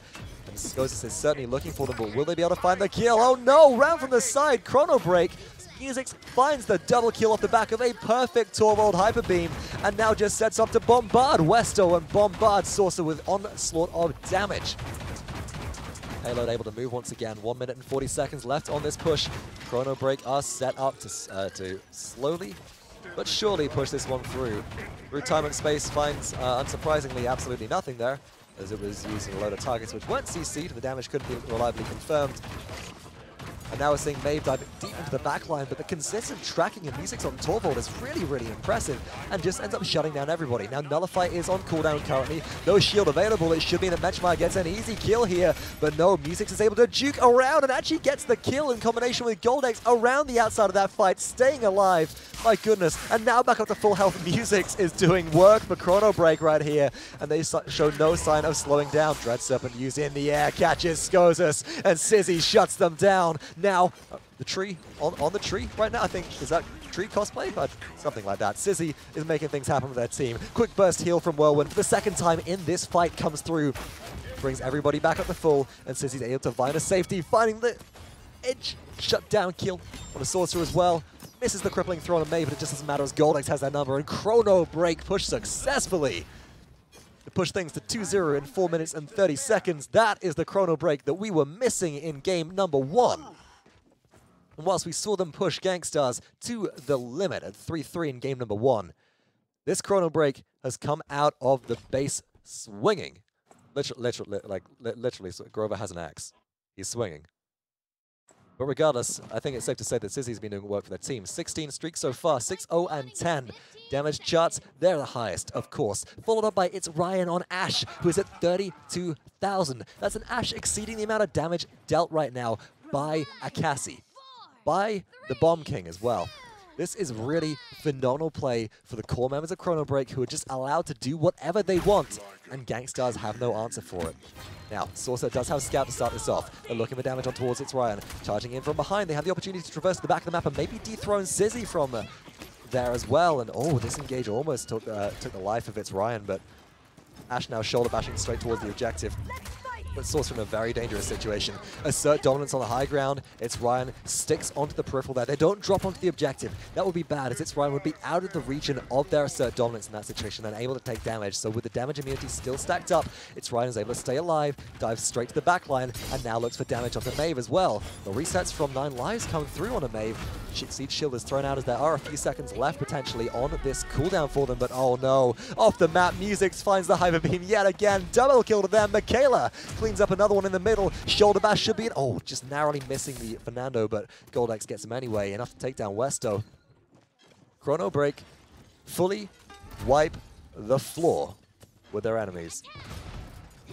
And Scotus is certainly looking for them, but will they be able to find the kill? Oh no, round from the side, Chrono Break. Musix finds the double kill off the back of a perfect Torvald Hyper Beam, and now just sets up to bombard Westo and bombard Saucer with onslaught of damage. Payload able to move once again. 1 minute and 40 seconds left on this push. Chrono Break are set up to slowly but surely push this one through. Through time and space finds, unsurprisingly, absolutely nothing there, as it was using a load of targets which weren't CC'd. The damage couldn't be reliably confirmed. And now we're seeing Maeve dive deep into the backline, but the consistent tracking of Music's on Torvald is really, really impressive, and just ends up shutting down everybody. Now Nullify is on cooldown currently, no shield available. It should mean that Menschmeyer gets an easy kill here, but no, Music's is able to juke around and actually gets the kill in combination with Goldex around the outside of that fight, staying alive. My goodness, and now back up to full health. Music's is doing work for Chrono Break right here, and they show no sign of slowing down. Dread Serpent used in the air, catches Scotus, and Sizzy shuts them down. Now, the tree, on the tree right now, I think, is that tree cosplay? But something like that. Sizzy is making things happen with their team. Quick burst heal from Whirlwind. For the second time in this fight comes through. Brings everybody back up to full, and Sizzy's able to find a safety, finding the edge. Shut down kill on a Sorcerer as well. Misses the crippling throw on a Maeve, but it just doesn't matter as Goldex has that number, and Chrono Break pushed successfully to push things to 2-0 in 4 minutes and 30 seconds. That is the Chrono Break that we were missing in game #1. And whilst we saw them push Gangstars to the limit at 3-3 in game #1, this Chrono Break has come out of the base swinging. Literally, Grover has an axe. He's swinging. But regardless, I think it's safe to say that Sizzy's been doing work for their team. 16 streaks so far, 6-0 and 10. Damage charts, they're the highest, of course. Followed up by It's Ryan on Ashe, who is at 32,000. That's an Ashe exceeding the amount of damage dealt right now by Akasi, by the Bomb King as well. This is really phenomenal play for the core members of Chrono Break, who are just allowed to do whatever they want, and Gangstars have no answer for it. Now, Saucer does have Scout to start this off. They're looking for damage on towards It's Ryan. Charging in from behind, they have the opportunity to traverse the back of the map and maybe dethrone Sizzy from there as well. And oh, this engage almost took the life of It's Ryan, but Ashe now shoulder bashing straight towards the objective. But Saucer in a very dangerous situation. Assert dominance on the high ground. It's Ryan sticks onto the peripheral there. They don't drop onto the objective. That would be bad, as It's Ryan would be out of the region of their assert dominance in that situation and able to take damage. So with the damage immunity still stacked up, It's Ryan is able to stay alive, dives straight to the back line, and now looks for damage onto Maeve as well. The resets from 9 lives come through on a Maeve. Siege Shield is thrown out as there are a few seconds left potentially on this cooldown for them, but oh no. Off the map, Musics finds the Hyper Beam yet again. Double kill to them. Michaela cleans up another one in the middle. Shoulder bash should be oh, just narrowly missing the Fernando, but Goldex gets him anyway. Enough to take down Westo. Chrono Break fully wipe the floor with their enemies.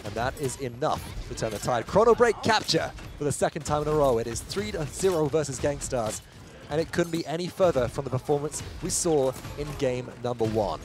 And that is enough to turn the tide. Chrono Break capture for the second time in a row. It is 3-0 versus Gangstars. And it couldn't be any further from the performance we saw in game number 1.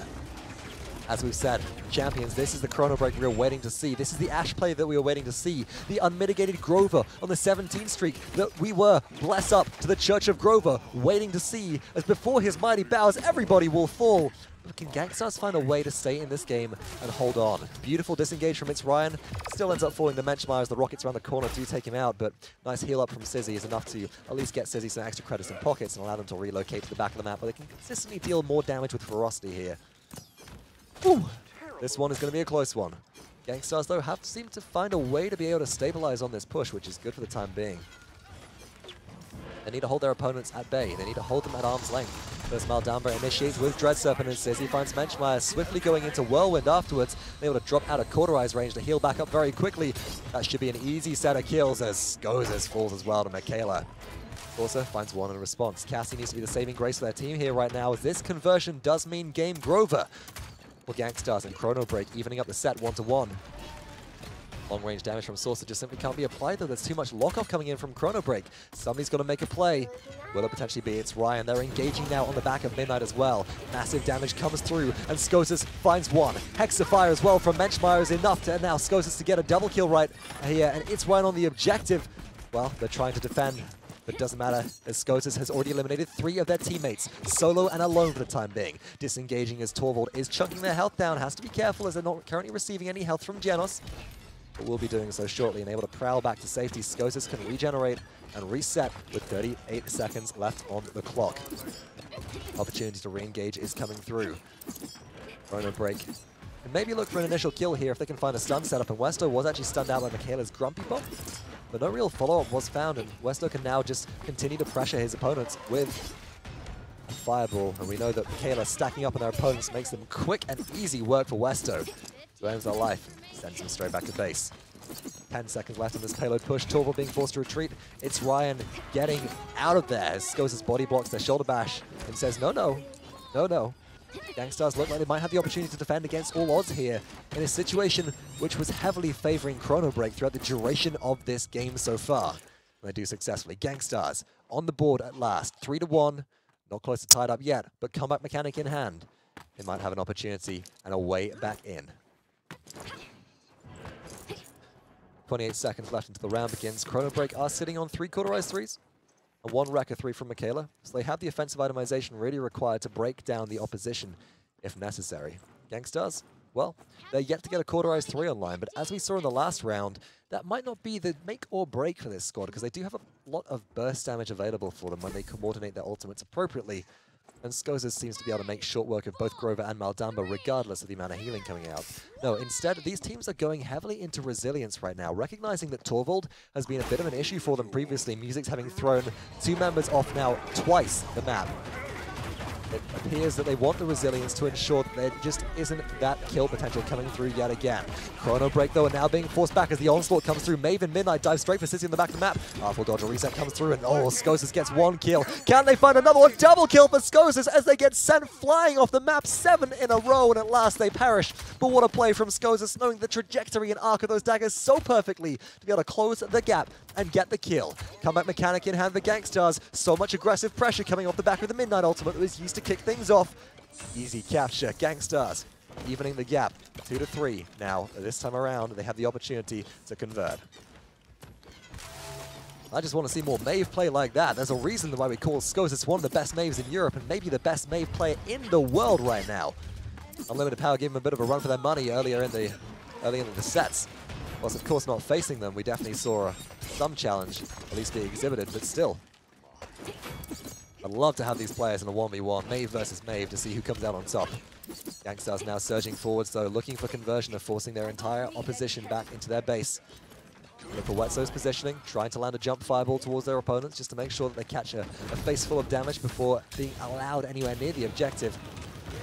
As we've said, champions, this is the Chrono Break we were waiting to see. This is the Ashe play that we were waiting to see. The unmitigated Grover on the 17 streak that we were, bless up to the Church of Grover, waiting to see, as before his mighty bows, everybody will fall. But can Gangstars find a way to stay in this game and hold on? Beautiful disengage from It's Ryan. Still ends up falling to Menschmeyer as the rockets around the corner do take him out, but nice heal up from Sizzy is enough to at least get Sizzy some extra credits in pockets and allow them to relocate to the back of the map, where they can consistently deal more damage with ferocity here. Ooh, this one is going to be a close one. Gangstars, though, have seemed to find a way to be able to stabilize on this push, which is good for the time being. They need to hold their opponents at bay. They need to hold them at arm's length. First Maldamba initiates with Dread Serpent and Sizzy finds Menschmeyer swiftly going into Whirlwind afterwards. They're able to drop out of Cauterize range to heal back up very quickly. That should be an easy set of kills as Skoses falls as well to Michaela. Also finds one in response. Cassie needs to be the saving grace for their team here right now, as this conversion does mean game Grover. Well, Gangstars and Chrono Break evening up the set 1-1. Long-range damage from Saucer just simply can't be applied, though. There's too much lock-off coming in from Chrono Break. Somebody's got to make a play. Will it potentially be It's Ryan? They're engaging now on the back of Midnight as well. Massive damage comes through, and Skoses finds one. Hexafire as well from Menschmeyer is enough to now Skoses to get a double kill right here, and It's Ryan on the objective. Well, they're trying to defend, but doesn't matter, as Skoses has already eliminated 3 of their teammates, solo and alone for the time being. Disengaging as Torvald is chunking their health down. Has to be careful as they're not currently receiving any health from Genos, but will be doing so shortly and able to prowl back to safety. Skoses can regenerate and reset with 38 seconds left on the clock. Opportunity to re-engage is coming through. Chrono Break. And maybe look for an initial kill here if they can find a stun setup, and Westo was actually stunned out by Michaela's Grumpy Bomb. But no real follow-up was found, and Westo can now just continue to pressure his opponents with a Fireball. And we know that Michaela stacking up on their opponents makes them quick and easy work for Westo. So ends their life, sends them straight back to base. 10 seconds left on this payload push. Torvald being forced to retreat. It's Ryan getting out of there as Skoses body blocks their shoulder bash and says, no, no, no, no. Gangstars look like they might have the opportunity to defend against all odds here in a situation which was heavily favoring Chrono Break throughout the duration of this game so far. And they do successfully. Gangstars on the board at last. 3-1. Not close to tied up yet, but comeback mechanic in hand. They might have an opportunity and a way back in. 28 seconds left until the round begins. Chrono Break are sitting on 3 Cauterized 3s. And 1 Wrecker 3 from Michaela. So they have the offensive itemization really required to break down the opposition if necessary. Gangstars, well, they're yet to get a Cauterized 3 online, but as we saw in the last round, that might not be the make or break for this squad, because they do have a lot of burst damage available for them when they coordinate their ultimates appropriately. And Skoses seems to be able to make short work of both Grover and Maldamba, regardless of the amount of healing coming out. No, instead, these teams are going heavily into resilience right now, recognizing that Torvald has been a bit of an issue for them previously. Music's having thrown 2 members off now twice the map. It appears that they want the resilience to ensure that there just isn't that kill potential coming through yet again. Chrono Break, though, are now being forced back as the onslaught comes through. Maven Midnight dives straight for City on the back of the map. Artful Dodge reset comes through, and oh, Skosis gets one kill. Can they find another one? Double kill for Skosis as they get sent flying off the map, 7 in a row, and at last they perish. But what a play from Skosis, knowing the trajectory and arc of those daggers so perfectly to be able to close the gap and get the kill. Comeback mechanic in hand for Gangstars. So much aggressive pressure coming off the back of the Midnight ultimate that was used to kick things off. Easy capture. Gangstars evening the gap. 2-3. Now, this time around, they have the opportunity to convert. I just want to see more Mave play like that. There's a reason why we call Skosis one of the best Maves in Europe and maybe the best Mave player in the world right now. Unlimited Power gave him a bit of a run for their money earlier in the sets. Whilst of course not facing them, we definitely saw some challenge at least be exhibited, but still. I'd love to have these players in a 1v1, Mave versus Mave, to see who comes out on top. Gangstars now surging forwards though, looking for conversion of forcing their entire opposition back into their base. Look for Wetzo's positioning, trying to land a jump fireball towards their opponents just to make sure that they catch a face full of damage before being allowed anywhere near the objective.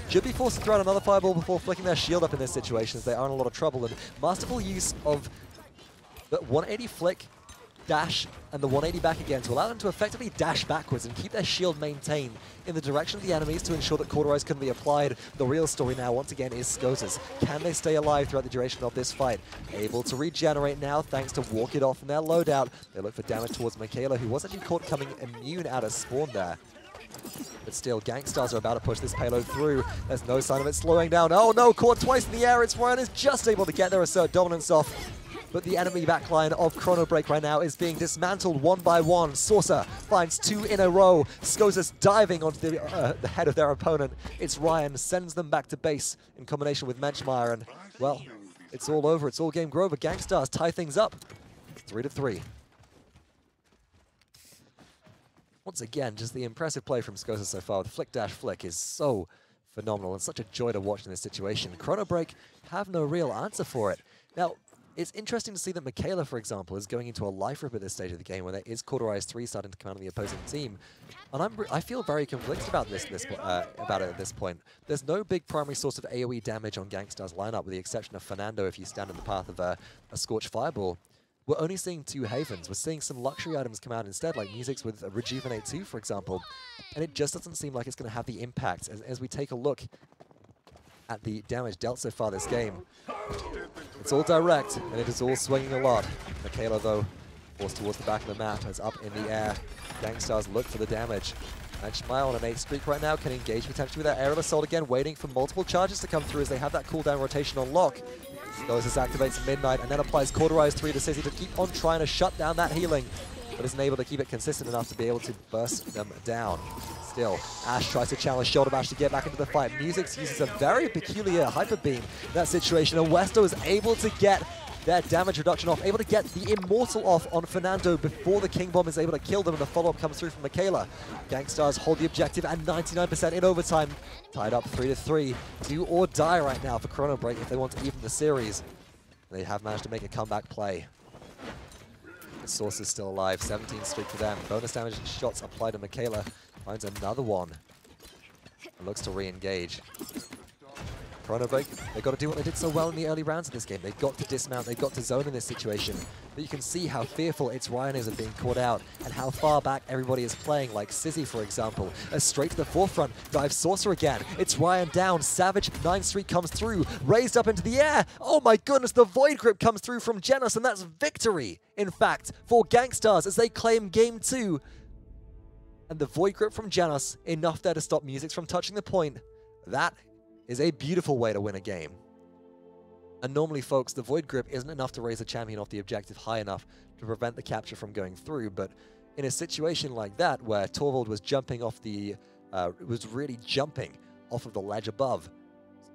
Should be forced to throw out another fireball before flicking their shield up in this situation as they are in a lot of trouble, and masterful use of the 180 flick, dash, and the 180 back again to allow them to effectively dash backwards and keep their shield maintained in the direction of the enemies to ensure that Cauterize can be applied. The real story now, once again, is Skosis. Can they stay alive throughout the duration of this fight? Able to regenerate now thanks to Walk It Off in their loadout. They look for damage towards Michaela, who was actually caught coming immune out of spawn there. But still, Gangstars are about to push this payload through. There's no sign of it slowing down. Oh no, caught twice in the air. It's Ryan is just able to get their assert dominance off. But the enemy backline of Chrono Break right now is being dismantled one by one. Saucer finds 2 in a row. Skosis diving onto the head of their opponent. It's Ryan, sends them back to base in combination with Menschmeyer. And, well, it's all over. It's all game Grover. Gangstars tie things up. 3-3. Once again, just the impressive play from Skosis so far. The flick dash flick is so phenomenal and such a joy to watch in this situation. Chrono Break have no real answer for it. Now, it's interesting to see that Michaela, for example, is going into a life rip at this stage of the game where there is Cauterize 3 starting to come out of the opposing team. And I feel very conflicted about about it at this point. There's no big primary source of AoE damage on Gangstar's lineup with the exception of Fernando if you stand in the path of a Scorched Fireball. We're only seeing 2 Havens. We're seeing some luxury items come out instead, like Musics with Rejuvenate 2, for example. And it just doesn't seem like it's going to have the impact as we take a look at the damage dealt so far this game. It's all direct, and it is all swinging a lot. Michaela, though, forced towards the back of the map, is up in the air. Gangstars look for the damage. Menschmeyer on an 8 streak right now can engage potentially with that aerial assault again, waiting for multiple charges to come through as they have that cooldown rotation on lock. Skosis activates Midnight and then applies Cauterize 3 to Sissy to keep on trying to shut down that healing, but isn't able to keep it consistent enough to be able to burst them down. Still, Ash tries to challenge Shoulder Bash to get back into the fight. Musics uses a very peculiar Hyper Beam in that situation, and Westo is able to get their damage reduction off, able to get the Immortal off on Fernando before the King Bomb is able to kill them, and the follow-up comes through from Michaela. Gangstars hold the objective at 99% in overtime. Tied up 3-3. Do or die right now for Chrono Break if they want to even the series. They have managed to make a comeback play. The Source is still alive, 17 streak for them. Bonus damage shots applied to Michaela. Finds another one. And looks to re-engage. Chrono Break, they've got to do what they did so well in the early rounds of this game. They've got to dismount, they've got to zone in this situation. But you can see how fearful It's Ryan is of being caught out and how far back everybody is playing, like Sissy, for example. Straight to the forefront, dives Saucer again. It's Ryan down, Savage, 9 streak comes through, raised up into the air. Oh my goodness, the Void Grip comes through from Genos, and that's victory, in fact, for Gangstars as they claim Game 2. And the Void Grip from Genos, enough there to stop Musics from touching the point. That is a beautiful way to win a game. And normally, folks, the Void Grip isn't enough to raise a champion off the objective high enough to prevent the capture from going through, but in a situation like that, where Torvald was jumping off the, was really jumping off of the ledge above,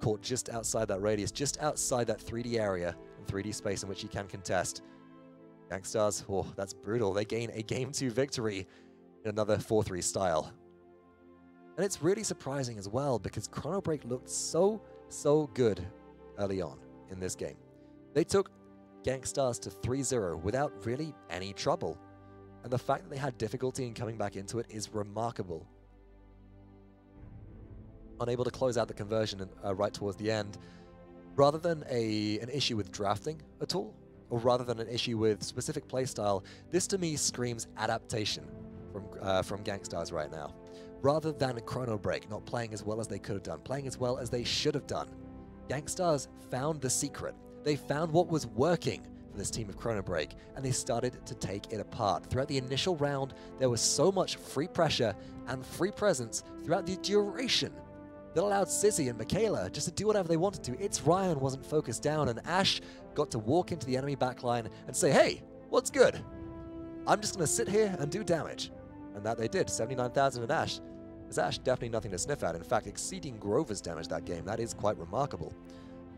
caught just outside that radius, just outside that 3D area and 3D space in which he can contest. Gangstars, oh, that's brutal. They gain a Game 2 victory in another 4-3 style. And it's really surprising as well because Chrono Break looked so good early on in this game. They took Gangstars to 3-0 without really any trouble. And the fact that they had difficulty in coming back into it is remarkable. unable to close out the conversion right towards the end. Rather than an issue with drafting at all, or rather than an issue with specific playstyle, this to me screams adaptation from Gangstars right now. Rather than Chrono Break not playing as well as they could have done, playing as well as they should have done, Gangstars found the secret. They found what was working for this team of Chrono Break, and they started to take it apart. Throughout the initial round, there was so much free pressure and free presence throughout the duration that allowed Sissy and Michaela just to do whatever they wanted to. It's Ryan wasn't focused down, and Ash got to walk into the enemy backline and say, hey, what's good? I'm just going to sit here and do damage. And that they did. 79,000 in Ash. Is Ash definitely nothing to sniff at. In fact, exceeding Grover's damage that game. That is quite remarkable.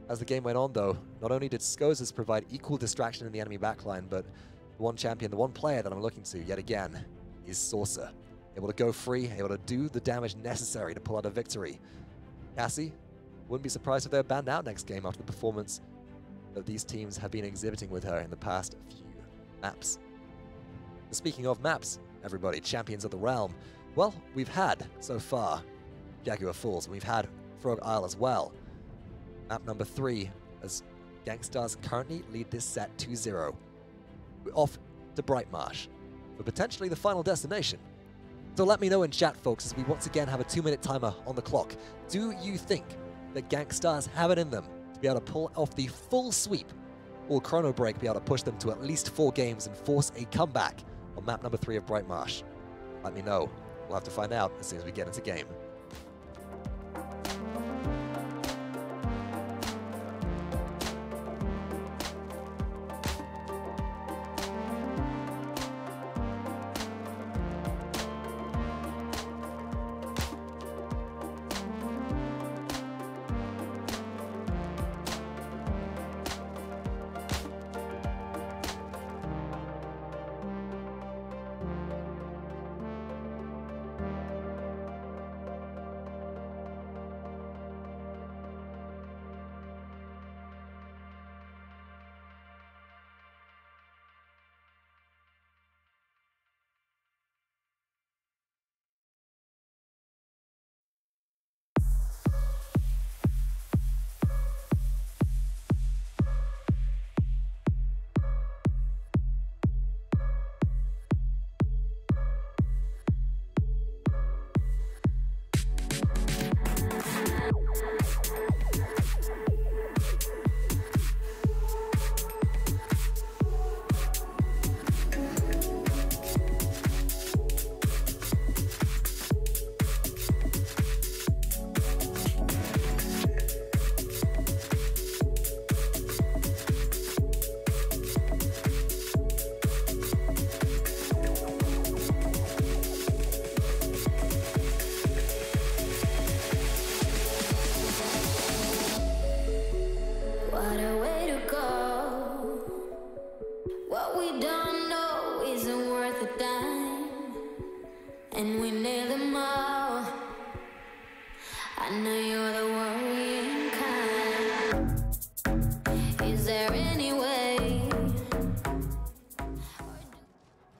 As the game went on, though, not only did Skozas provide equal distraction in the enemy backline, but the one champion, the one player that I'm looking to, yet again, is Saucer. Able to go free, able to do the damage necessary to pull out a victory. Cassie, wouldn't be surprised if they're banned out next game after the performance that these teams have been exhibiting with her in the past few maps. Speaking of maps, everybody, Champions of the Realm, well, we've had, so far, Jaguar Falls, and we've had Frog Isle as well. Map number 3, as Gangstars currently lead this set 2-0. We're off to Brightmarsh for potentially the final destination. So let me know in chat, folks, as we once again have a 2-minute timer on the clock. Do you think that Gangstars have it in them to be able to pull off the full sweep, or Chrono Break be able to push them to at least 4 games and force a comeback on map number 3 of Brightmarsh? Let me know. We'll have to find out as soon as we get into game.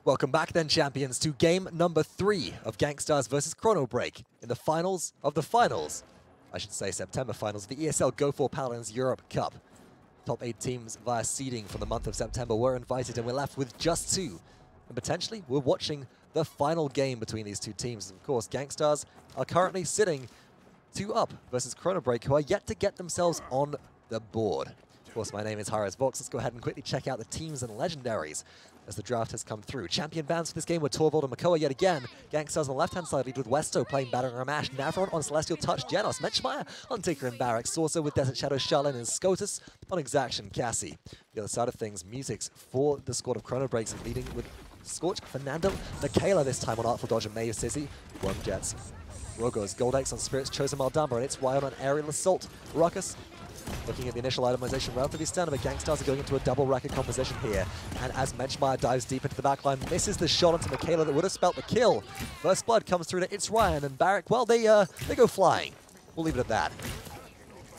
Welcome back then, champions, to game number 3 of Gangstars versus Chrono Break in the finals of the finals. I should say September finals of the ESL Go4Paladins Europe Cup. Top 8 teams via seeding for the month of September were invited, and we're left with just 2. And potentially, we're watching the final game between these 2 teams. Of course, Gangstars are currently sitting 2 up versus Chrono Break, who are yet to get themselves on the board. Of course, my name is Harris Vox. Let's go ahead and quickly check out the teams and legendaries as the draft has come through. Champion bans for this game were Torvald and Makoa yet again. Gangstars on the left-hand side lead with Westo playing Battering Ramash, Navron on Celestial Touch, Genos, Menschmeyer on Tinker and Barrack, Saucer with Desert Shadow, Charlene and Scotus on Exaction, Cassie. The other side of things, musics for the squad of Chrono Breaks, leading with Scorch, Fernando, Michaela this time on Artful Dodge and Mayu Sissy, Worm Jets, Rogos, Goldex on Spirits, Chosen Maldamba, and it's Ryan on Aerial Assault, Ruckus. Looking at the initial itemization, relatively standard, but Gangstars are going into a double racket composition here. And as Menschmeyer dives deep into the backline, misses the shot onto Michaela that would have spelt the kill. First blood comes through to It's Ryan, and Barrack, well, they go flying. We'll leave it at that.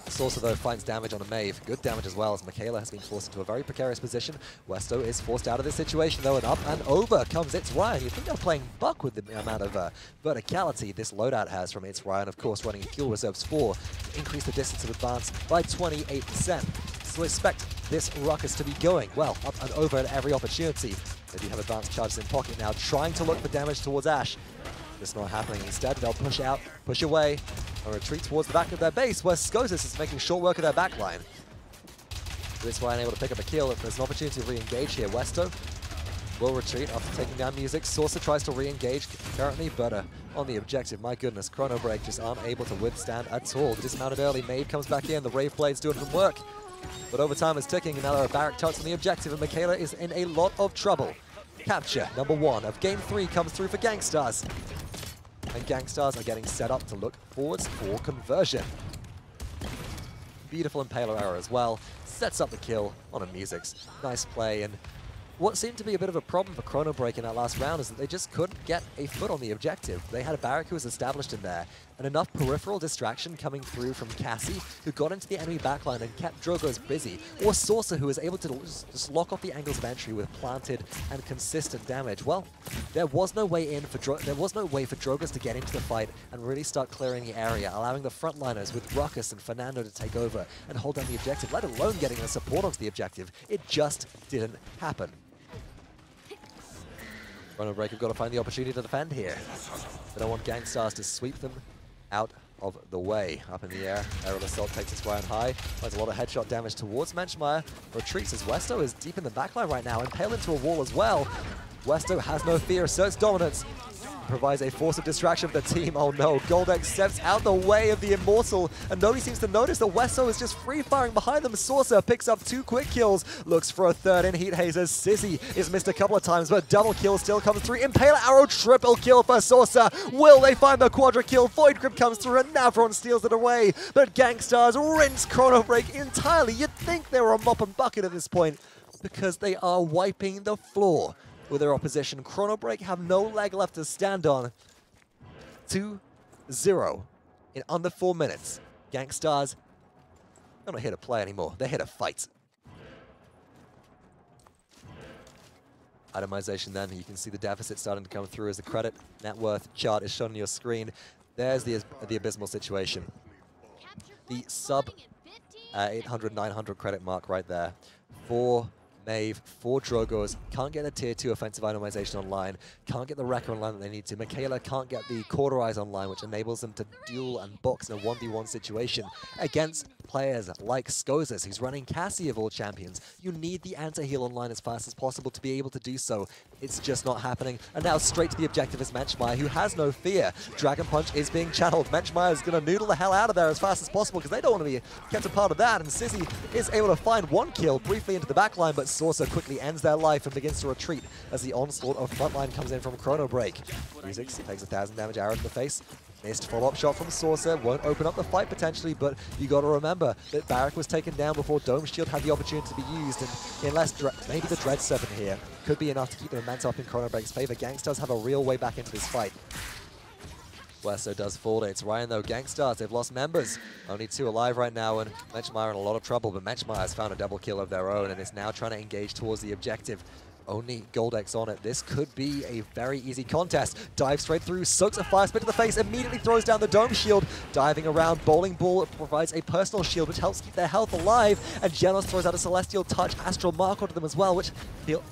Saucer, though, finds damage on a Maeve. Good damage as well, as Michaela has been forced into a very precarious position. Westo is forced out of this situation, though, and up and over comes It's Ryan. You think they're playing Buck with the amount of verticality this loadout has from It's Ryan, of course, running fuel reserves 4 to increase the distance of advance by 28%. So expect this ruckus to be going, well, up and over at every opportunity. They do have advanced charges in pocket now, trying to look for damage towards Ash. It's not happening. Instead, they'll push out, push away, and retreat towards the back of their base, where Skozis is making short work of their backline. It's Ryan able to pick up a kill. If there's an opportunity to re-engage here, Westo will retreat after taking down Music. Saucer tries to re-engage currently, but on the objective, my goodness, Chrono Break just aren't able to withstand at all. Dismounted early, Maeve comes back in, the Rave Blade's doing some work. But overtime is ticking, and now there are barrack tucks on the objective, and Michaela is in a lot of trouble. Capture number 1 of Game 3 comes through for Gangstars. And Gangstars are getting set up to look forwards for conversion. Beautiful Impaler arrow as well. Sets up the kill on a Music's. Nice play, and what seemed to be a bit of a problem for Chrono Break in that last round is that they just couldn't get a foot on the objective. They had a barrack who was established in there, and enough peripheral distraction coming through from Cassie, who got into the enemy backline and kept Drogos busy, or Saucer, who was able to just lock off the angles of entry with planted and consistent damage. Well, there was no way for Drogos to get into the fight and really start clearing the area, allowing the frontliners with Ruckus and Fernando to take over and hold down the objective, let alone getting the support onto the objective. It just didn't happen. Chrono Break have got to find the opportunity to defend here. They don't want Gangstars to sweep them out of the way. Up in the air, Aerial Assault takes its Ryan high, finds a lot of headshot damage towards Menschmeyer, retreats as Westo is deep in the backline right now, impaled into a wall as well. Westo has no fear, asserts dominance, provides a force of distraction for the team. Oh no, Goldex steps out the way of the Immortal, and nobody seems to notice that Westo is just free-firing behind them. Saucer picks up 2 quick kills, looks for a third in Heat Haze as Sissy is missed a couple of times, but double kill still comes through. Impaler arrow, triple kill for Saucer. Will they find the quadra kill? Void Grip comes through and Navron steals it away, but Gangstars rinse Chrono Break entirely. You'd think they were a mop and bucket at this point, because they are wiping the floor with their opposition. Chrono Break have no leg left to stand on. 2-0 in under 4 minutes. Gangstars, they're not here to play anymore. They're here to fight. Itemization then, you can see the deficit starting to come through as the credit net worth chart is shown on your screen. There's the abysmal situation. The sub 800, 900 credit mark right there. 4 Maeve, 4 Drogos, can't get the tier 2 offensive itemization online, can't get the Wrecker online that they need to. Michaela can't get the Cauterize online, which enables them to duel and box in a 1v1 situation against players like Skozis, who's running Cassie of all champions. You need the anti-heal online as fast as possible to be able to do so. It's just not happening. And now straight to the objective is Menschmeyer, who has no fear. Dragon Punch is being channeled. Menschmeyer is going to noodle the hell out of there as fast as possible because they don't want to be kept a part of that. And Sissy is able to find 1 kill briefly into the backline, but Saucer quickly ends their life and begins to retreat as the onslaught of frontline comes in from Chrono Break. Music takes 1,000 damage arrow to the face. Missed follow-up shot from Saucer, won't open up the fight potentially, but you got to remember that Barrack was taken down before Dome Shield had the opportunity to be used, and unless maybe the Dread Serpent here could be enough to keep the momentum up in Chrono Break's favor. Gangstars have a real way back into this fight. Westo does fall to It's Ryan though. Gangstars, they've lost members. Only 2 alive right now, and Menschmeyer in a lot of trouble, but Menschmeyer has found a double kill of their own and is now trying to engage towards the objective. Only Goldex on it. This could be a very easy contest. Dives straight through, soaks a fire spit to the face, immediately throws down the Dome Shield. Diving around, Bowling Ball provides a personal shield, which helps keep their health alive. And Genos throws out a Celestial Touch, Astral Mark onto them as well, which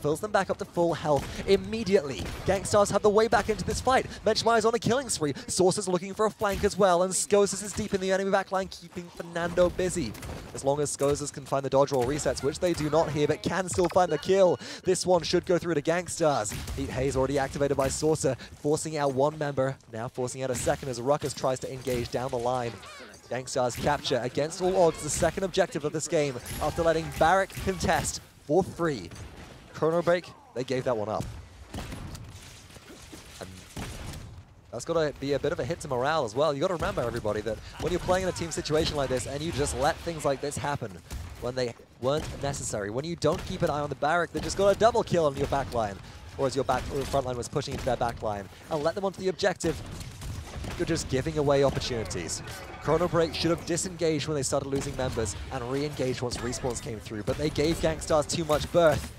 fills them back up to full health immediately. Gangstars have the way back into this fight. Menschmeyer's on a killing spree. Saucer's looking for a flank as well, and Skozis is deep in the enemy backline, keeping Fernando busy. As long as Skozis can find the dodge roll resets, which they do not here, but can still find the kill. This one should go through to Gangstars. Heat Haze already activated by Saucer, forcing out 1 member, now forcing out a second as Ruckus tries to engage down the line. Gangstars capture against all odds the second objective of this game after letting Barrack contest for free. Chrono Break, they gave that one up. And that's got to be a bit of a hit to morale as well. You got to remember, everybody, that when you're playing in a team situation like this and you just let things like this happen when they weren't necessary, when you don't keep an eye on the Barrack, they just got a double kill on your backline, or as your front line was pushing into their backline, and let them onto the objective. you're just giving away opportunities. Chrono Break should have disengaged when they started losing members and re-engaged once respawns came through, but they gave Gangstars too much berth.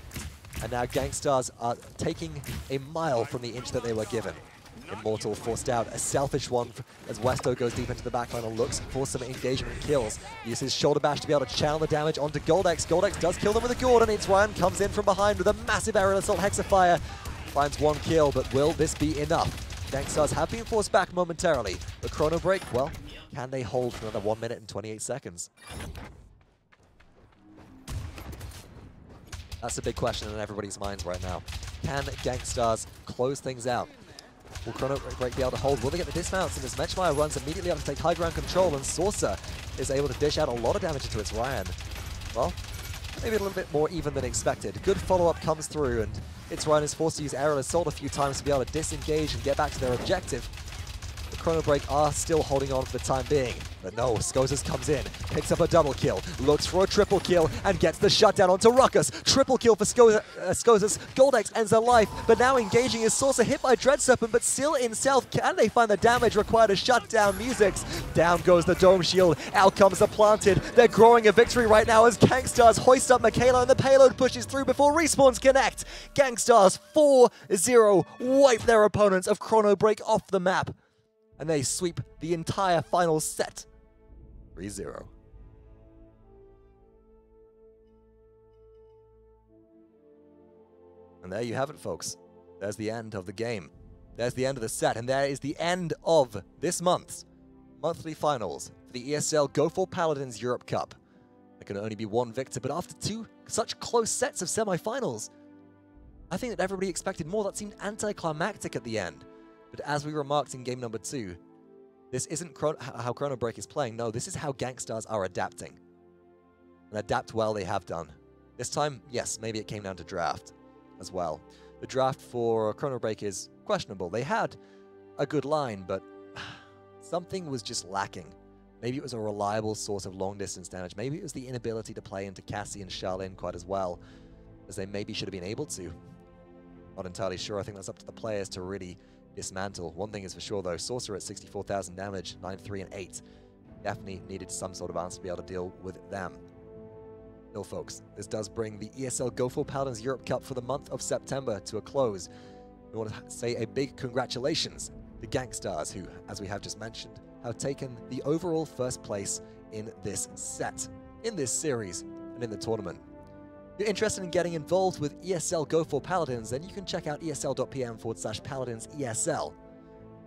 And now Gangstars are taking a mile from the inch that they were given. Immortal forced out, a selfish one as Westo goes deep into the backline and looks for some engagement and kills. Uses his shoulder bash to be able to channel the damage onto Goldex. Goldex does kill them with a Gordon. It's Ryan comes in from behind with a massive aerial assault Hexafire. Finds one kill, but will this be enough? Gangstars have been forced back momentarily. The Chrono Break, well, can they hold for another 1 minute and 28 seconds? That's a big question in everybody's minds right now. Can Gangstars close things out? Will Chrono Break be able to hold? Will they get the dismounts? And as Mechmire runs immediately up to take high ground control, and Saucer is able to dish out a lot of damage into its Ryan. Well, maybe a little bit more even than expected. Good follow-up comes through, and its Ryan is forced to use Aerial Assault a few times to be able to disengage and get back to their objective. The Chrono Break are still holding on for the time being. But no, Skozas comes in, picks up a double kill, looks for a triple kill, and gets the shutdown onto Ruckus. Triple kill for Skozas. Goldex ends their life, but now engaging is Saucer, hit by Dread Serpent, but still in stealth. Can they find the damage required to shut down Musics? Down goes the Dome Shield, out comes the Planted. They're growing a victory right now as Gangstars hoist up Michaela, and the payload pushes through before respawns connect. Gangstars 4-0 wipe their opponents of Chrono Break off the map, and they sweep the entire final set. 3-0. And there you have it, folks. There's the end of the game. There's the end of the set, and there is the end of this month's monthly finals for the ESL Go4Paladins Europe Cup. There can only be one victor, but after two such close sets of semi-finals, I think that everybody expected more. That seemed anticlimactic at the end. But as we remarked in game number 2, this isn't how Chrono Break is playing. No, this is how Gangstars are adapting. And adapt well they have done. This time, yes, maybe it came down to draft as well. The draft for Chrono Break is questionable. They had a good line, but something was just lacking. Maybe it was a reliable source of long-distance damage. Maybe it was the inability to play into Cassie and Charlene quite as well as they maybe should have been able to. Not entirely sure. I think that's up to the players to really dismantle. One thing is for sure though, Sorcerer at 64,000 damage, 9, 3, and 8. Definitely needed some sort of answer to be able to deal with them. Still, folks, this does bring the ESL Go4Paladins Europe Cup for the month of September to a close. We want to say a big congratulations to Gangstars, who, as we have just mentioned, have taken the overall first place in this set, in this series, and in the tournament. If you're interested in getting involved with ESL Go4Paladins, then you can check out esl.pm/Paladins ESL.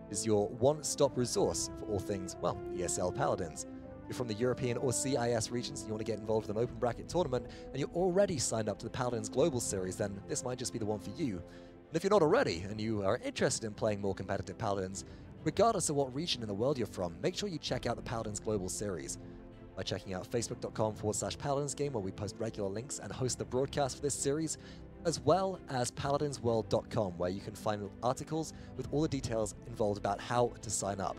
It is your one-stop resource for all things, well, ESL Paladins. If you're from the European or CIS regions and you want to get involved with an open bracket tournament, and you're already signed up to the Paladins Global Series, then this might just be the one for you. And if you're not already, and you are interested in playing more competitive Paladins, regardless of what region in the world you're from, make sure you check out the Paladins Global Series by checking out facebook.com/PaladinsGame, where we post regular links and host the broadcast for this series, as well as paladinsworld.com, where you can find articles with all the details involved about how to sign up.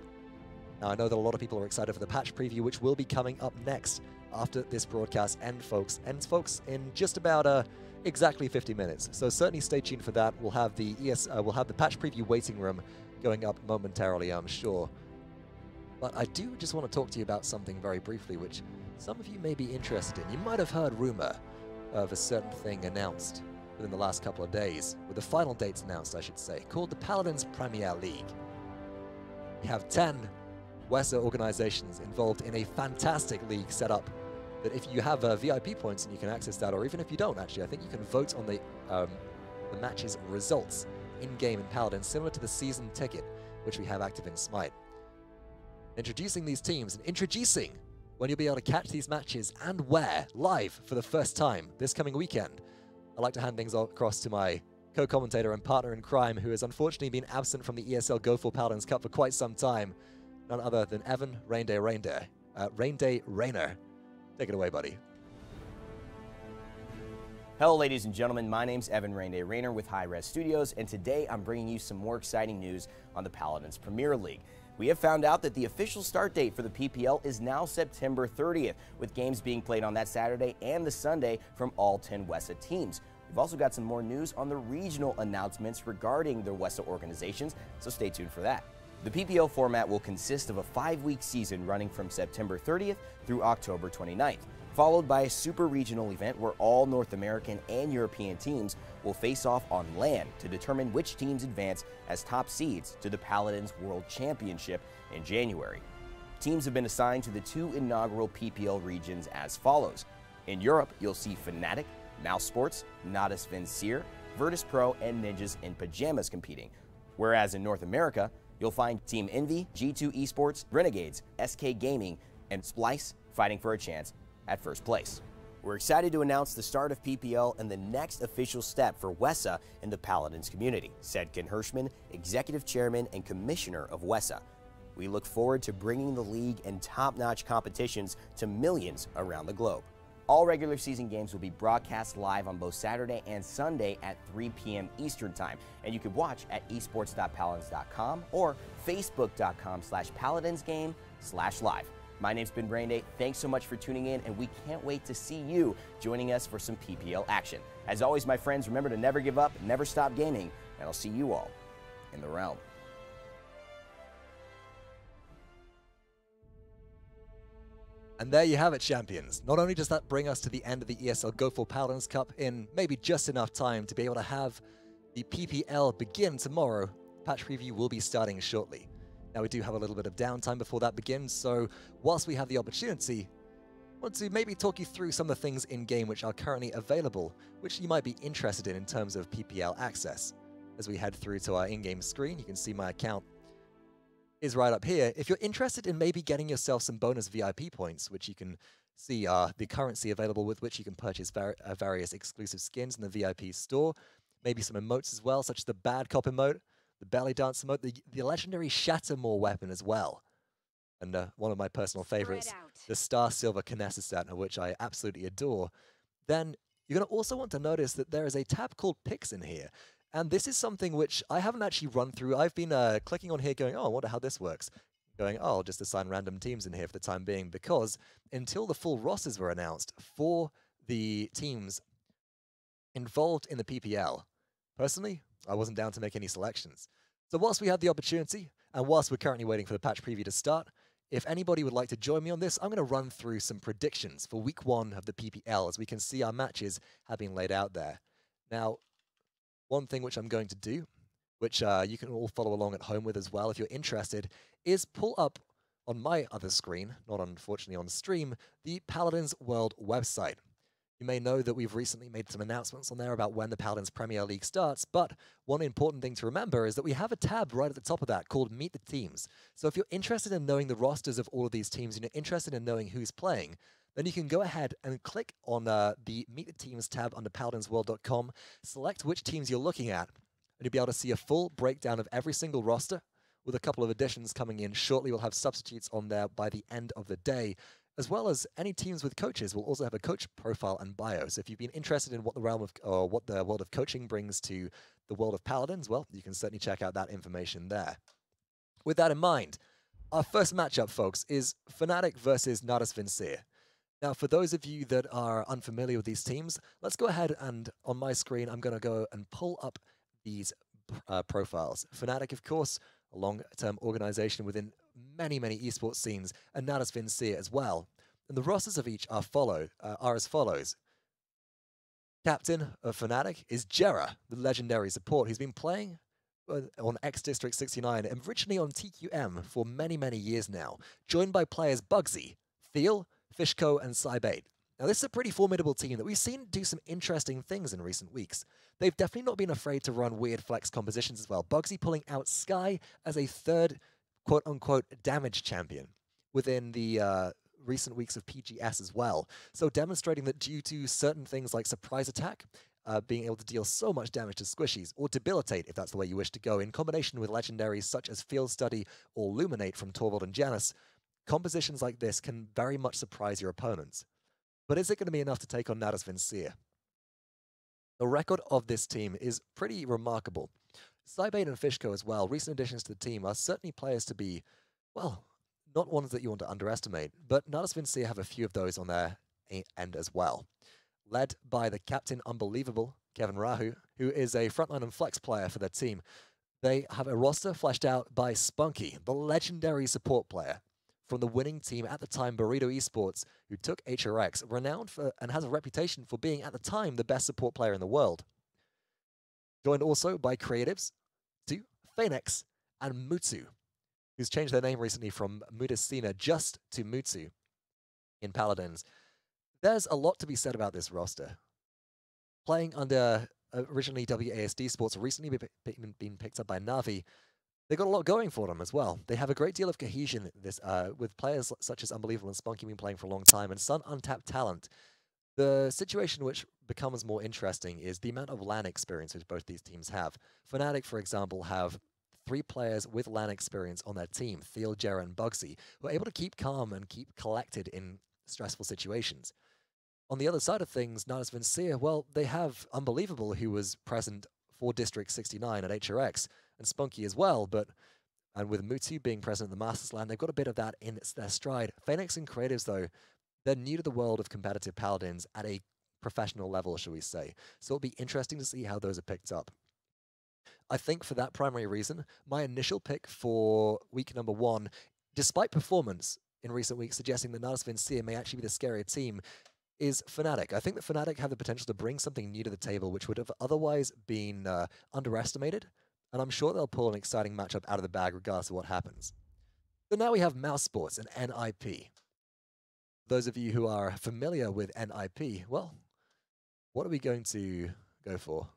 Now, I know that a lot of people are excited for the patch preview, which will be coming up next after this broadcast ends, folks, in just about exactly 50 minutes. So certainly stay tuned for that. We'll have the patch preview waiting room going up momentarily, I'm sure. But I do just want to talk to you about something very briefly, which some of you may be interested in. You might have heard rumor of a certain thing announced within the last couple of days, with the final dates announced, I should say, called the Paladins Premier League. We have 10 WESA organizations involved in a fantastic league set up that if you have VIP points and you can access that, or even if you don't, actually, I think you can vote on the match's results in-game in Paladins, similar to the season ticket, which we have active in Smite. Introducing these teams and introducing when you'll be able to catch these matches and where live for the first time this coming weekend. I'd like to hand things across to my co-commentator and partner in crime, who has unfortunately been absent from the ESL Go4Paladins Cup for quite some time. None other than Evan Rainday Rayner. Take it away, buddy. Hello, ladies and gentlemen. My name's Evan Rainday Rayner with High Res Studios, and today I'm bringing you some more exciting news on the Paladins Premier League. We have found out that the official start date for the PPL is now September 30th, with games being played on that Saturday and the Sunday from all 10 WESA teams. We've also got some more news on the regional announcements regarding the WESA organizations, so stay tuned for that. The PPL format will consist of a 5-week season running from September 30th through October 29th, followed by a super regional event where all North American and European teams will face off on land to determine which teams advance as top seeds to the Paladins World Championship in January. Teams have been assigned to the 2 inaugural PPL regions as follows. In Europe, you'll see Fnatic, Mouse Sports, Natus Vincere, Virtus Pro, and Ninjas in Pajamas competing, whereas in North America, you'll find Team Envy, G2 Esports, Renegades, SK Gaming, and Splice fighting for a chance at first place. We're excited to announce the start of PPL and the next official step for WESA in the Paladins community, said Ken Hirschman, Executive Chairman and Commissioner of WESA. We look forward to bringing the league and top-notch competitions to millions around the globe. All regular season games will be broadcast live on both Saturday and Sunday at 3 p.m. Eastern Time, and you can watch at esports.paladins.com or facebook.com/paladinsgame/live. My name's Ben Branday. Thanks so much for tuning in, and we can't wait to see you joining us for some PPL action. As always, my friends, remember to never give up, never stop gaming, and I'll see you all in the realm. And there you have it, champions. Not only does that bring us to the end of the ESL Go4Paladins Cup in maybe just enough time to be able to have the PPL begin tomorrow, patch preview will be starting shortly. Now, we do have a little bit of downtime before that begins, so whilst we have the opportunity, I want to maybe talk you through some of the things in-game which are currently available, which you might be interested in terms of PPL access. As we head through to our in-game screen, you can see my account is right up here. If you're interested in maybe getting yourself some bonus VIP points, which you can see are the currency available with which you can purchase various exclusive skins in the VIP store, maybe some emotes as well, such as the Bad Cop emote, the Belly Dance emote, the legendary Shattermore weapon as well, and one of my personal favorites, the Star Silver Kinesistat, which I absolutely adore, then you're going to also want to notice that there is a tab called Picks in here. And this is something which I haven't actually run through. I've been clicking on here going, oh, I wonder how this works. Going, oh, I'll just assign random teams in here for the time being, because until the full rosters were announced for the teams involved in the PPL, personally, I wasn't down to make any selections. So whilst we had the opportunity, and whilst we're currently waiting for the patch preview to start, if anybody would like to join me on this, I'm going to run through some predictions for week 1 of the PPL, as we can see our matches have been laid out there. Now, one thing which I'm going to do, which you can all follow along at home with as well if you're interested, is pull up on my other screen, not unfortunately on stream, the Paladins World website. You may know that we've recently made some announcements on there about when the Paladins Premier League starts, but one important thing to remember is that we have a tab right at the top of that called Meet the Teams. So if you're interested in knowing the rosters of all of these teams and you're interested in knowing who's playing, then you can go ahead and click on the Meet the Teams tab under paladinsworld.com, select which teams you're looking at, and you'll be able to see a full breakdown of every single roster, with a couple of additions coming in shortly. We'll have substitutes on there by the end of the day, as well as any teams with coaches will also have a coach profile and bio. So if you've been interested in what the realm of, or what the world of coaching brings to the world of Paladins, well, you can certainly check out that information there. With that in mind, our first matchup, folks, is Fnatic versus Natus Vincere. Now, for those of you that are unfamiliar with these teams, let's go ahead and, on my screen, I'm going to go and pull up these profiles. Fnatic, of course, a long-term organization within many, many esports scenes, and Natus Vincere as well. And the rosters of each are as follows. Captain of Fnatic is Jera, the legendary support, who's been playing on X District 69, and originally on TQM for many, many years now, joined by players Bugsy, Thiel, Fishko, and Cybate. Now, this is a pretty formidable team that we've seen do some interesting things in recent weeks. They've definitely not been afraid to run weird flex compositions as well. Bugsy pulling out Sky as a third quote-unquote damage champion within the recent weeks of PGS as well. So demonstrating that due to certain things like surprise attack, being able to deal so much damage to squishies, or debilitate if that's the way you wish to go, in combination with legendaries such as Field Study or Luminate from Torvald and Janus, compositions like this can very much surprise your opponents. But is it going to be enough to take on Natus Vincere? The record of this team is pretty remarkable. Cybate and Fishko as well, recent additions to the team, are certainly players to be, well, not ones that you want to underestimate, but Natus Vincere have a few of those on their end as well. Led by the captain unbelievable, Kevin Rahu, who is a frontline and flex player for their team. They have a roster fleshed out by Spunky, the legendary support player from the winning team at the time, Burrito Esports, who took HRX, renowned for and has a reputation for being at the time the best support player in the world. Joined also by creatives to Phoenix and Mutsu, who's changed their name recently from Mudasina just to Mutsu in Paladins. There's a lot to be said about this roster. Playing under originally WASD Sports, recently been picked up by Navi, they got a lot going for them as well. They have a great deal of cohesion this with players such as Unbelievable and Spunky been playing for a long time, and some untapped talent. The situation which becomes more interesting is the amount of LAN experience which both these teams have. Fnatic, for example, have 3 players with LAN experience on their team, Theo, Jera, and Bugsy, who are able to keep calm and keep collected in stressful situations. On the other side of things, Natus Vincia, well, they have Unbelievable, who was present for District 69 at HRX, and Spunky as well, and with Mutsu being present in the Masters LAN, they've got a bit of that in their stride. Phoenix and Creatives, though, they're new to the world of competitive Paladins at a professional level, shall we say. So it'll be interesting to see how those are picked up. I think for that primary reason, my initial pick for week number 1, despite performance in recent weeks suggesting that Natus Vincia may actually be the scarier team, is Fnatic. I think that Fnatic have the potential to bring something new to the table which would have otherwise been underestimated, and I'm sure they'll pull an exciting matchup out of the bag regardless of what happens. So now we have Mouse Sports and NIP. Those of you who are familiar with NIP, well, what are we going to go for?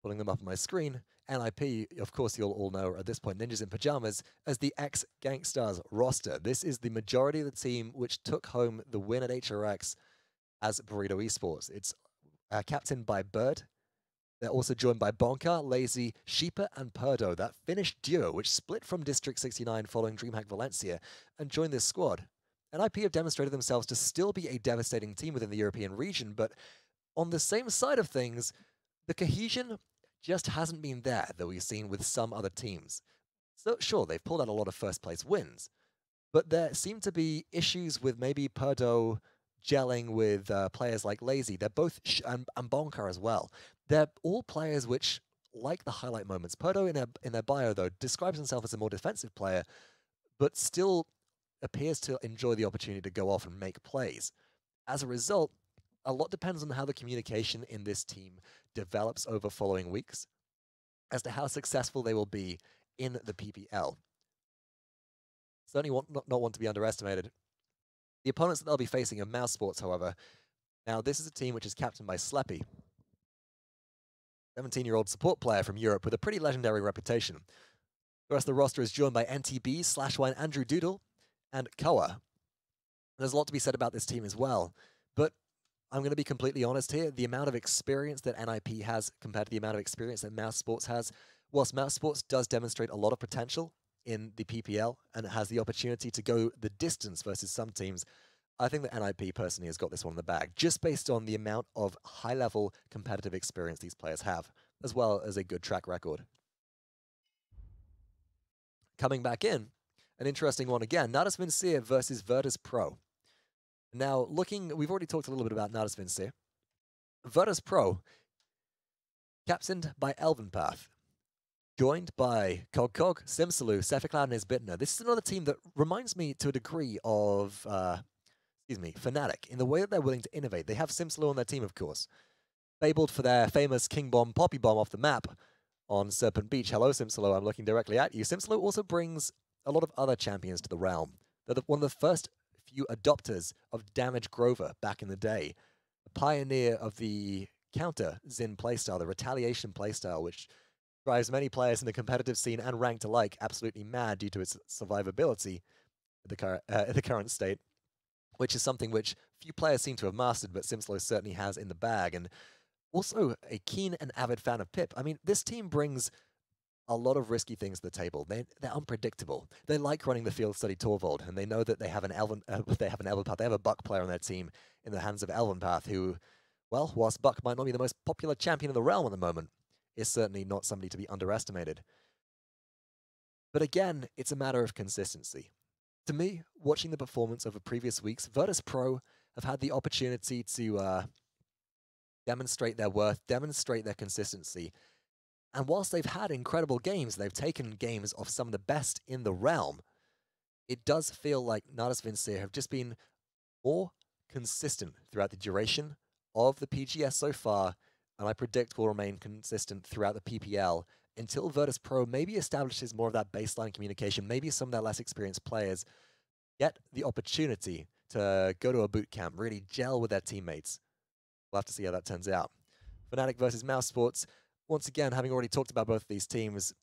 Pulling them up on my screen, NIP, of course you'll all know at this point, Ninjas in Pajamas, as the ex-Gangstars roster. This is the majority of the team which took home the win at HRX as Burrito Esports. It's captained by Bird. They're also joined by Bonka, Lazy, Sheepa, and Perdo, that Finnish duo which split from District 69 following DreamHack Valencia and joined this squad. NIP have demonstrated themselves to still be a devastating team within the European region, but on the same side of things, the cohesion just hasn't been there that we've seen with some other teams. So sure, they've pulled out a lot of first place wins, but there seem to be issues with maybe Perdo gelling with players like Lazy. They're both, and Bonka as well. They're all players which like the highlight moments. Perdo in their bio, though, describes himself as a more defensive player, but still appears to enjoy the opportunity to go off and make plays. As a result, a lot depends on how the communication in this team develops over following weeks as to how successful they will be in the PPL. Certainly not one to be underestimated. The opponents that they'll be facing are Mouse Sports, however. Now, this is a team which is captained by Sleppy, 17-year-old support player from Europe with a pretty legendary reputation. The rest of the roster is joined by NTB, Slashwine, Andrew Doodle, and Koa. There's a lot to be said about this team as well, but I'm going to be completely honest here. The amount of experience that NIP has compared to the amount of experience that Mouse Sports has, whilst Mouse Sports does demonstrate a lot of potential in the PPL and has the opportunity to go the distance versus some teams, I think that NIP personally has got this one in the bag, just based on the amount of high-level competitive experience these players have, as well as a good track record. Coming back in, an interesting one again, Natus Vincia versus Virtus Pro. Now, we've already talked a little bit about Natus Vincia. Virtus Pro, captained by Elvenpath, joined by Cogcog, Simsaloo, Cephicloud, and Isbitner. This is another team that reminds me to a degree of, Fnatic, in the way that they're willing to innovate. They have Simsaloo on their team, of course. Fabled for their famous King Bomb, Poppy Bomb off the map on Serpent Beach. Hello, Simsaloo, I'm looking directly at you. Simsaloo also brings a lot of other champions to the realm. They're one of the first few adopters of Damage Grover back in the day, a pioneer of the counter Xin playstyle, the retaliation playstyle, which drives many players in the competitive scene and ranked alike absolutely mad due to its survivability at the current state, which is something which few players seem to have mastered, but Simsaloo certainly has in the bag, and also a keen and avid fan of Pip. I mean, this team brings a lot of risky things to the table. They're unpredictable. They like running the field study Torvald, and they know that they have an Elvenpath. They have a Buck player on their team in the hands of Elvenpath, who, well, whilst Buck might not be the most popular champion in the realm at the moment, is certainly not somebody to be underestimated. But again, it's a matter of consistency. To me, watching the performance over previous weeks, Virtus Pro have had the opportunity to demonstrate their worth, demonstrate their consistency. And whilst they've had incredible games, they've taken games of some of the best in the realm, it does feel like Natus Vincere have just been more consistent throughout the duration of the PGS so far, and I predict will remain consistent throughout the PPL until Virtus Pro maybe establishes more of that baseline communication. Maybe some of their less experienced players get the opportunity to go to a boot camp, really gel with their teammates. We'll have to see how that turns out. Fnatic versus Mouse Sports. Once again, having already talked about both of these teams,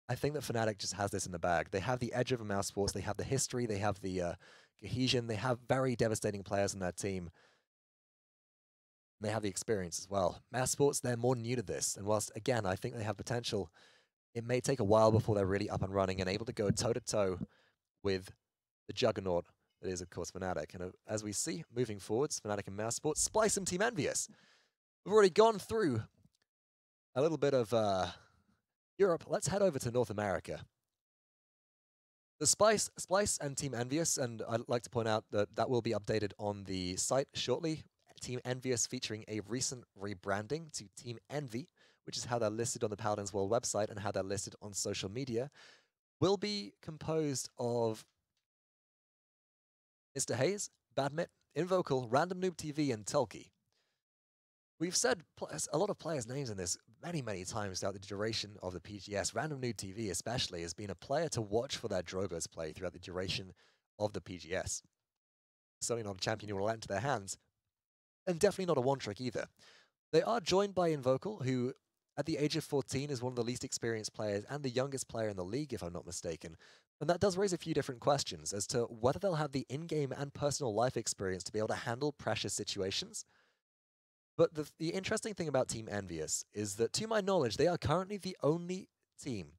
I think that Fnatic just has this in the bag. They have the edge over Mouse Sports. They have the history. They have the cohesion. They have very devastating players in that team. They have the experience as well. Mouse Sports, they're more new to this. And whilst, again, I think they have potential, it may take a while before they're really up and running and able to go toe-to-toe with the juggernaut that is, of course, Fnatic. And as we see, moving forwards, Fnatic and Mouse Sports, Splice and Team Envious. We've already gone through a little bit of Europe. Let's head over to North America. The Splice and Team Envious, and I'd like to point out that that will be updated on the site shortly. Team Envious featuring a recent rebranding to Team Envy, which is how they're listed on the Paladins World website and how they're listed on social media, will be composed of Mr. Hayes, Badmit, Invocal, Random Noob TV, and Telki. We've said a lot of players' names in this many, many times throughout the duration of the PGS. Random Noob TV especially has been a player to watch for their Drogos play throughout the duration of the PGS. Certainly not a champion you will let into their hands, and definitely not a one-trick either. They are joined by Invocal, who at the age of 14 is one of the least experienced players and the youngest player in the league, if I'm not mistaken. And that does raise a few different questions as to whether they'll have the in-game and personal life experience to be able to handle pressure situations. But the interesting thing about Team Envious is that, to my knowledge, they are currently the only team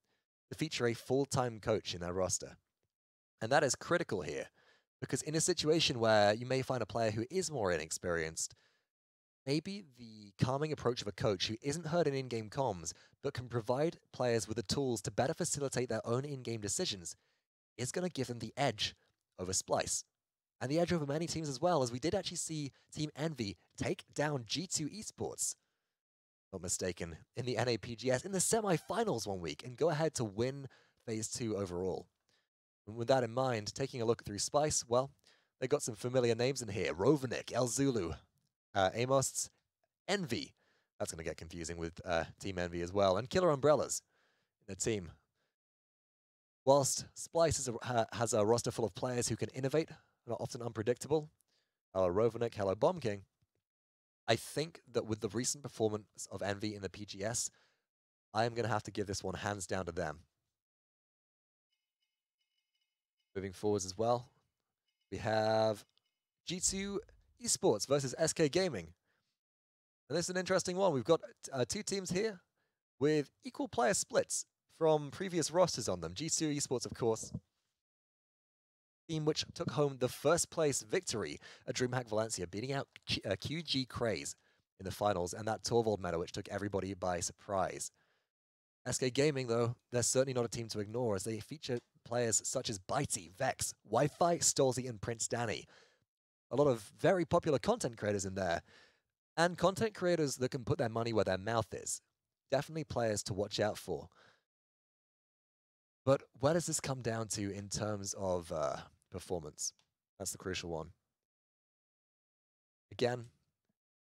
to feature a full-time coach in their roster. And that is critical here, because in a situation where you may find a player who is more inexperienced, maybe the calming approach of a coach who isn't heard in in-game comms, but can provide players with the tools to better facilitate their own in-game decisions, is going to give them the edge over Splice. And the edge over many teams as well, as we did actually see Team Envy take down G2 Esports, not mistaken, in the NAPGS in the semi-finals one week, and go ahead to win Phase 2 overall. And with that in mind, taking a look through Splice, well, they got some familiar names in here. Rovanik, El Zulu, Amos, Envy. That's going to get confusing with Team Envy as well. And Killer Umbrellas in the team. Whilst Splice has a roster full of players who can innovate, and are often unpredictable, hello Rovanik, hello Bomb King, I think that with the recent performance of Envy in the PGS, I am going to have to give this one hands down to them. Moving forwards as well, we have G2 Esports versus SK Gaming. And this is an interesting one. We've got two teams here with equal player splits from previous rosters on them. G2 Esports, of course, team which took home the first place victory at DreamHack Valencia, beating out QG Craze in the finals, and that Torvald meta, which took everybody by surprise. SK Gaming, though, they're certainly not a team to ignore, as they feature players such as Bitey, Vex, Wi-Fi, Stolzy, and Prince Danny. A lot of very popular content creators in there, and content creators that can put their money where their mouth is. Definitely players to watch out for. But where does this come down to in terms of performance? That's the crucial one. Again,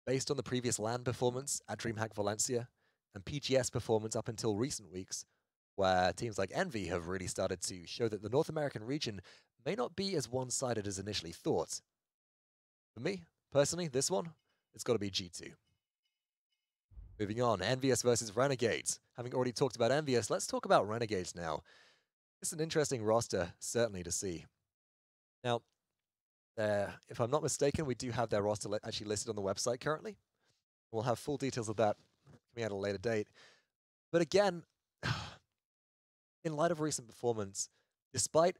based on the previous LAN performance at DreamHack Valencia and PGS performance up until recent weeks, where teams like Envy have really started to show that the North American region may not be as one-sided as initially thought. For me, personally, this one, it's got to be G2. Moving on, Envious versus Renegades. Having already talked about Envious, let's talk about Renegades now. It's an interesting roster, certainly, to see. Now, if I'm not mistaken, we do have their roster actually listed on the website currently. We'll have full details of that coming at a later date. But again, in light of recent performance, despite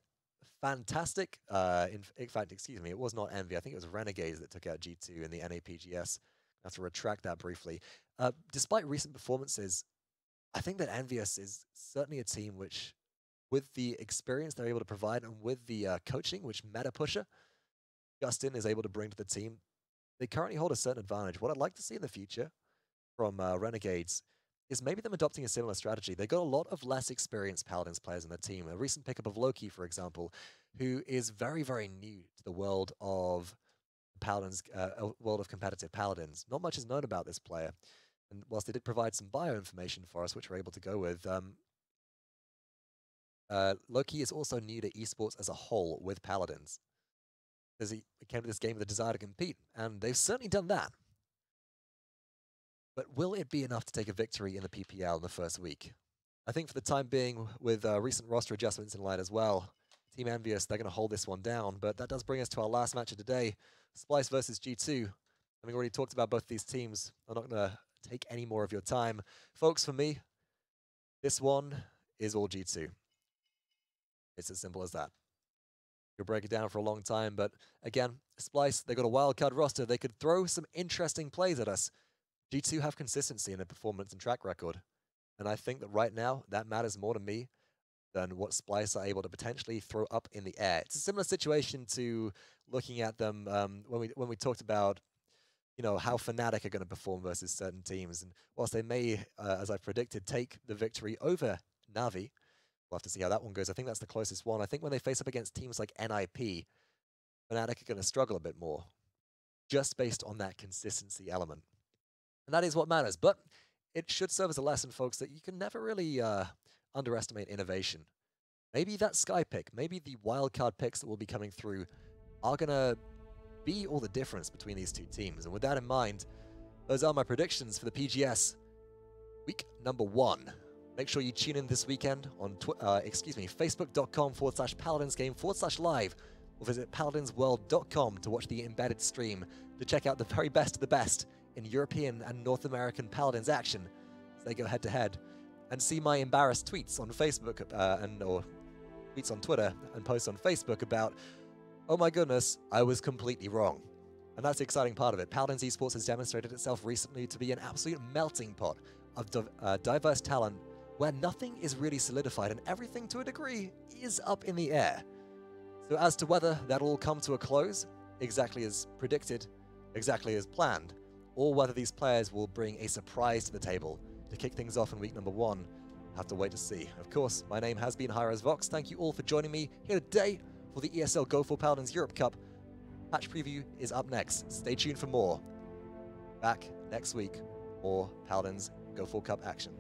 fantastic, in fact, excuse me, it was not Envy. I think it was Renegades that took out G2 in the NAPGS. I have to retract that briefly. Despite recent performances, I think that Envious is certainly a team which, with the experience they're able to provide and with the coaching, which Meta Pusher Justin is able to bring to the team, they currently hold a certain advantage. What I'd like to see in the future from Renegades is maybe them adopting a similar strategy. They got a lot of less experienced Paladins players in their team. A recent pickup of Loki, for example, who is very, very new to the world of Paladins, world of competitive Paladins. Not much is known about this player. And whilst they did provide some bio information for us, which we're able to go with, Loki is also new to esports as a whole with Paladins. Because he came to this game with a desire to compete, and they've certainly done that. But will it be enough to take a victory in the PPL in the first week? I think for the time being, with recent roster adjustments in light as well, Team Envious, they're going to hold this one down. But that does bring us to our last match of today, Splice versus G2. Having already talked about both these teams, I'm not going to take any more of your time. Folks, for me, this one is all G2. It's as simple as that. You'll break it down for a long time, but again, Splice, they got a wildcard roster. They could throw some interesting plays at us. G2 have consistency in their performance and track record. And I think that right now, that matters more to me than what Splice are able to potentially throw up in the air. It's a similar situation to looking at them when we talked about, you know, how Fnatic are going to perform versus certain teams. And whilst they may, as I predicted, take the victory over Na'Vi, we'll have to see how that one goes. I think that's the closest one. I think when they face up against teams like NIP, Fnatic are going to struggle a bit more, just based on that consistency element. And that is what matters. But it should serve as a lesson, folks, that you can never really underestimate innovation. Maybe that Sky pick, maybe the wildcard picks that will be coming through are going to be all the difference between these two teams. And with that in mind, those are my predictions for the PGS week number 1. Make sure you tune in this weekend on facebook.com/PaladinsGame/live, or visit paladinsworld.com to watch the embedded stream to check out the very best of the best in European and North American Paladins action as they go head to head, and see my embarrassed tweets on Facebook or tweets on Twitter and posts on Facebook about, oh my goodness, I was completely wrong. And that's the exciting part of it. Paladins Esports has demonstrated itself recently to be an absolute melting pot of diverse talent where nothing is really solidified and everything to a degree is up in the air. So as to whether that'll all come to a close, exactly as predicted, exactly as planned, or whether these players will bring a surprise to the table to kick things off in week number 1, we'll have to wait to see. Of course, my name has been HiResVox. Thank you all for joining me here today for the ESL Go4Paladins Europe Cup. Match preview is up next. Stay tuned for more. Back next week, more Paladins Go4 Cup action.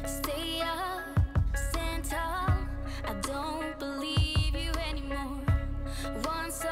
Stay up, stand tall. I don't believe you anymore. So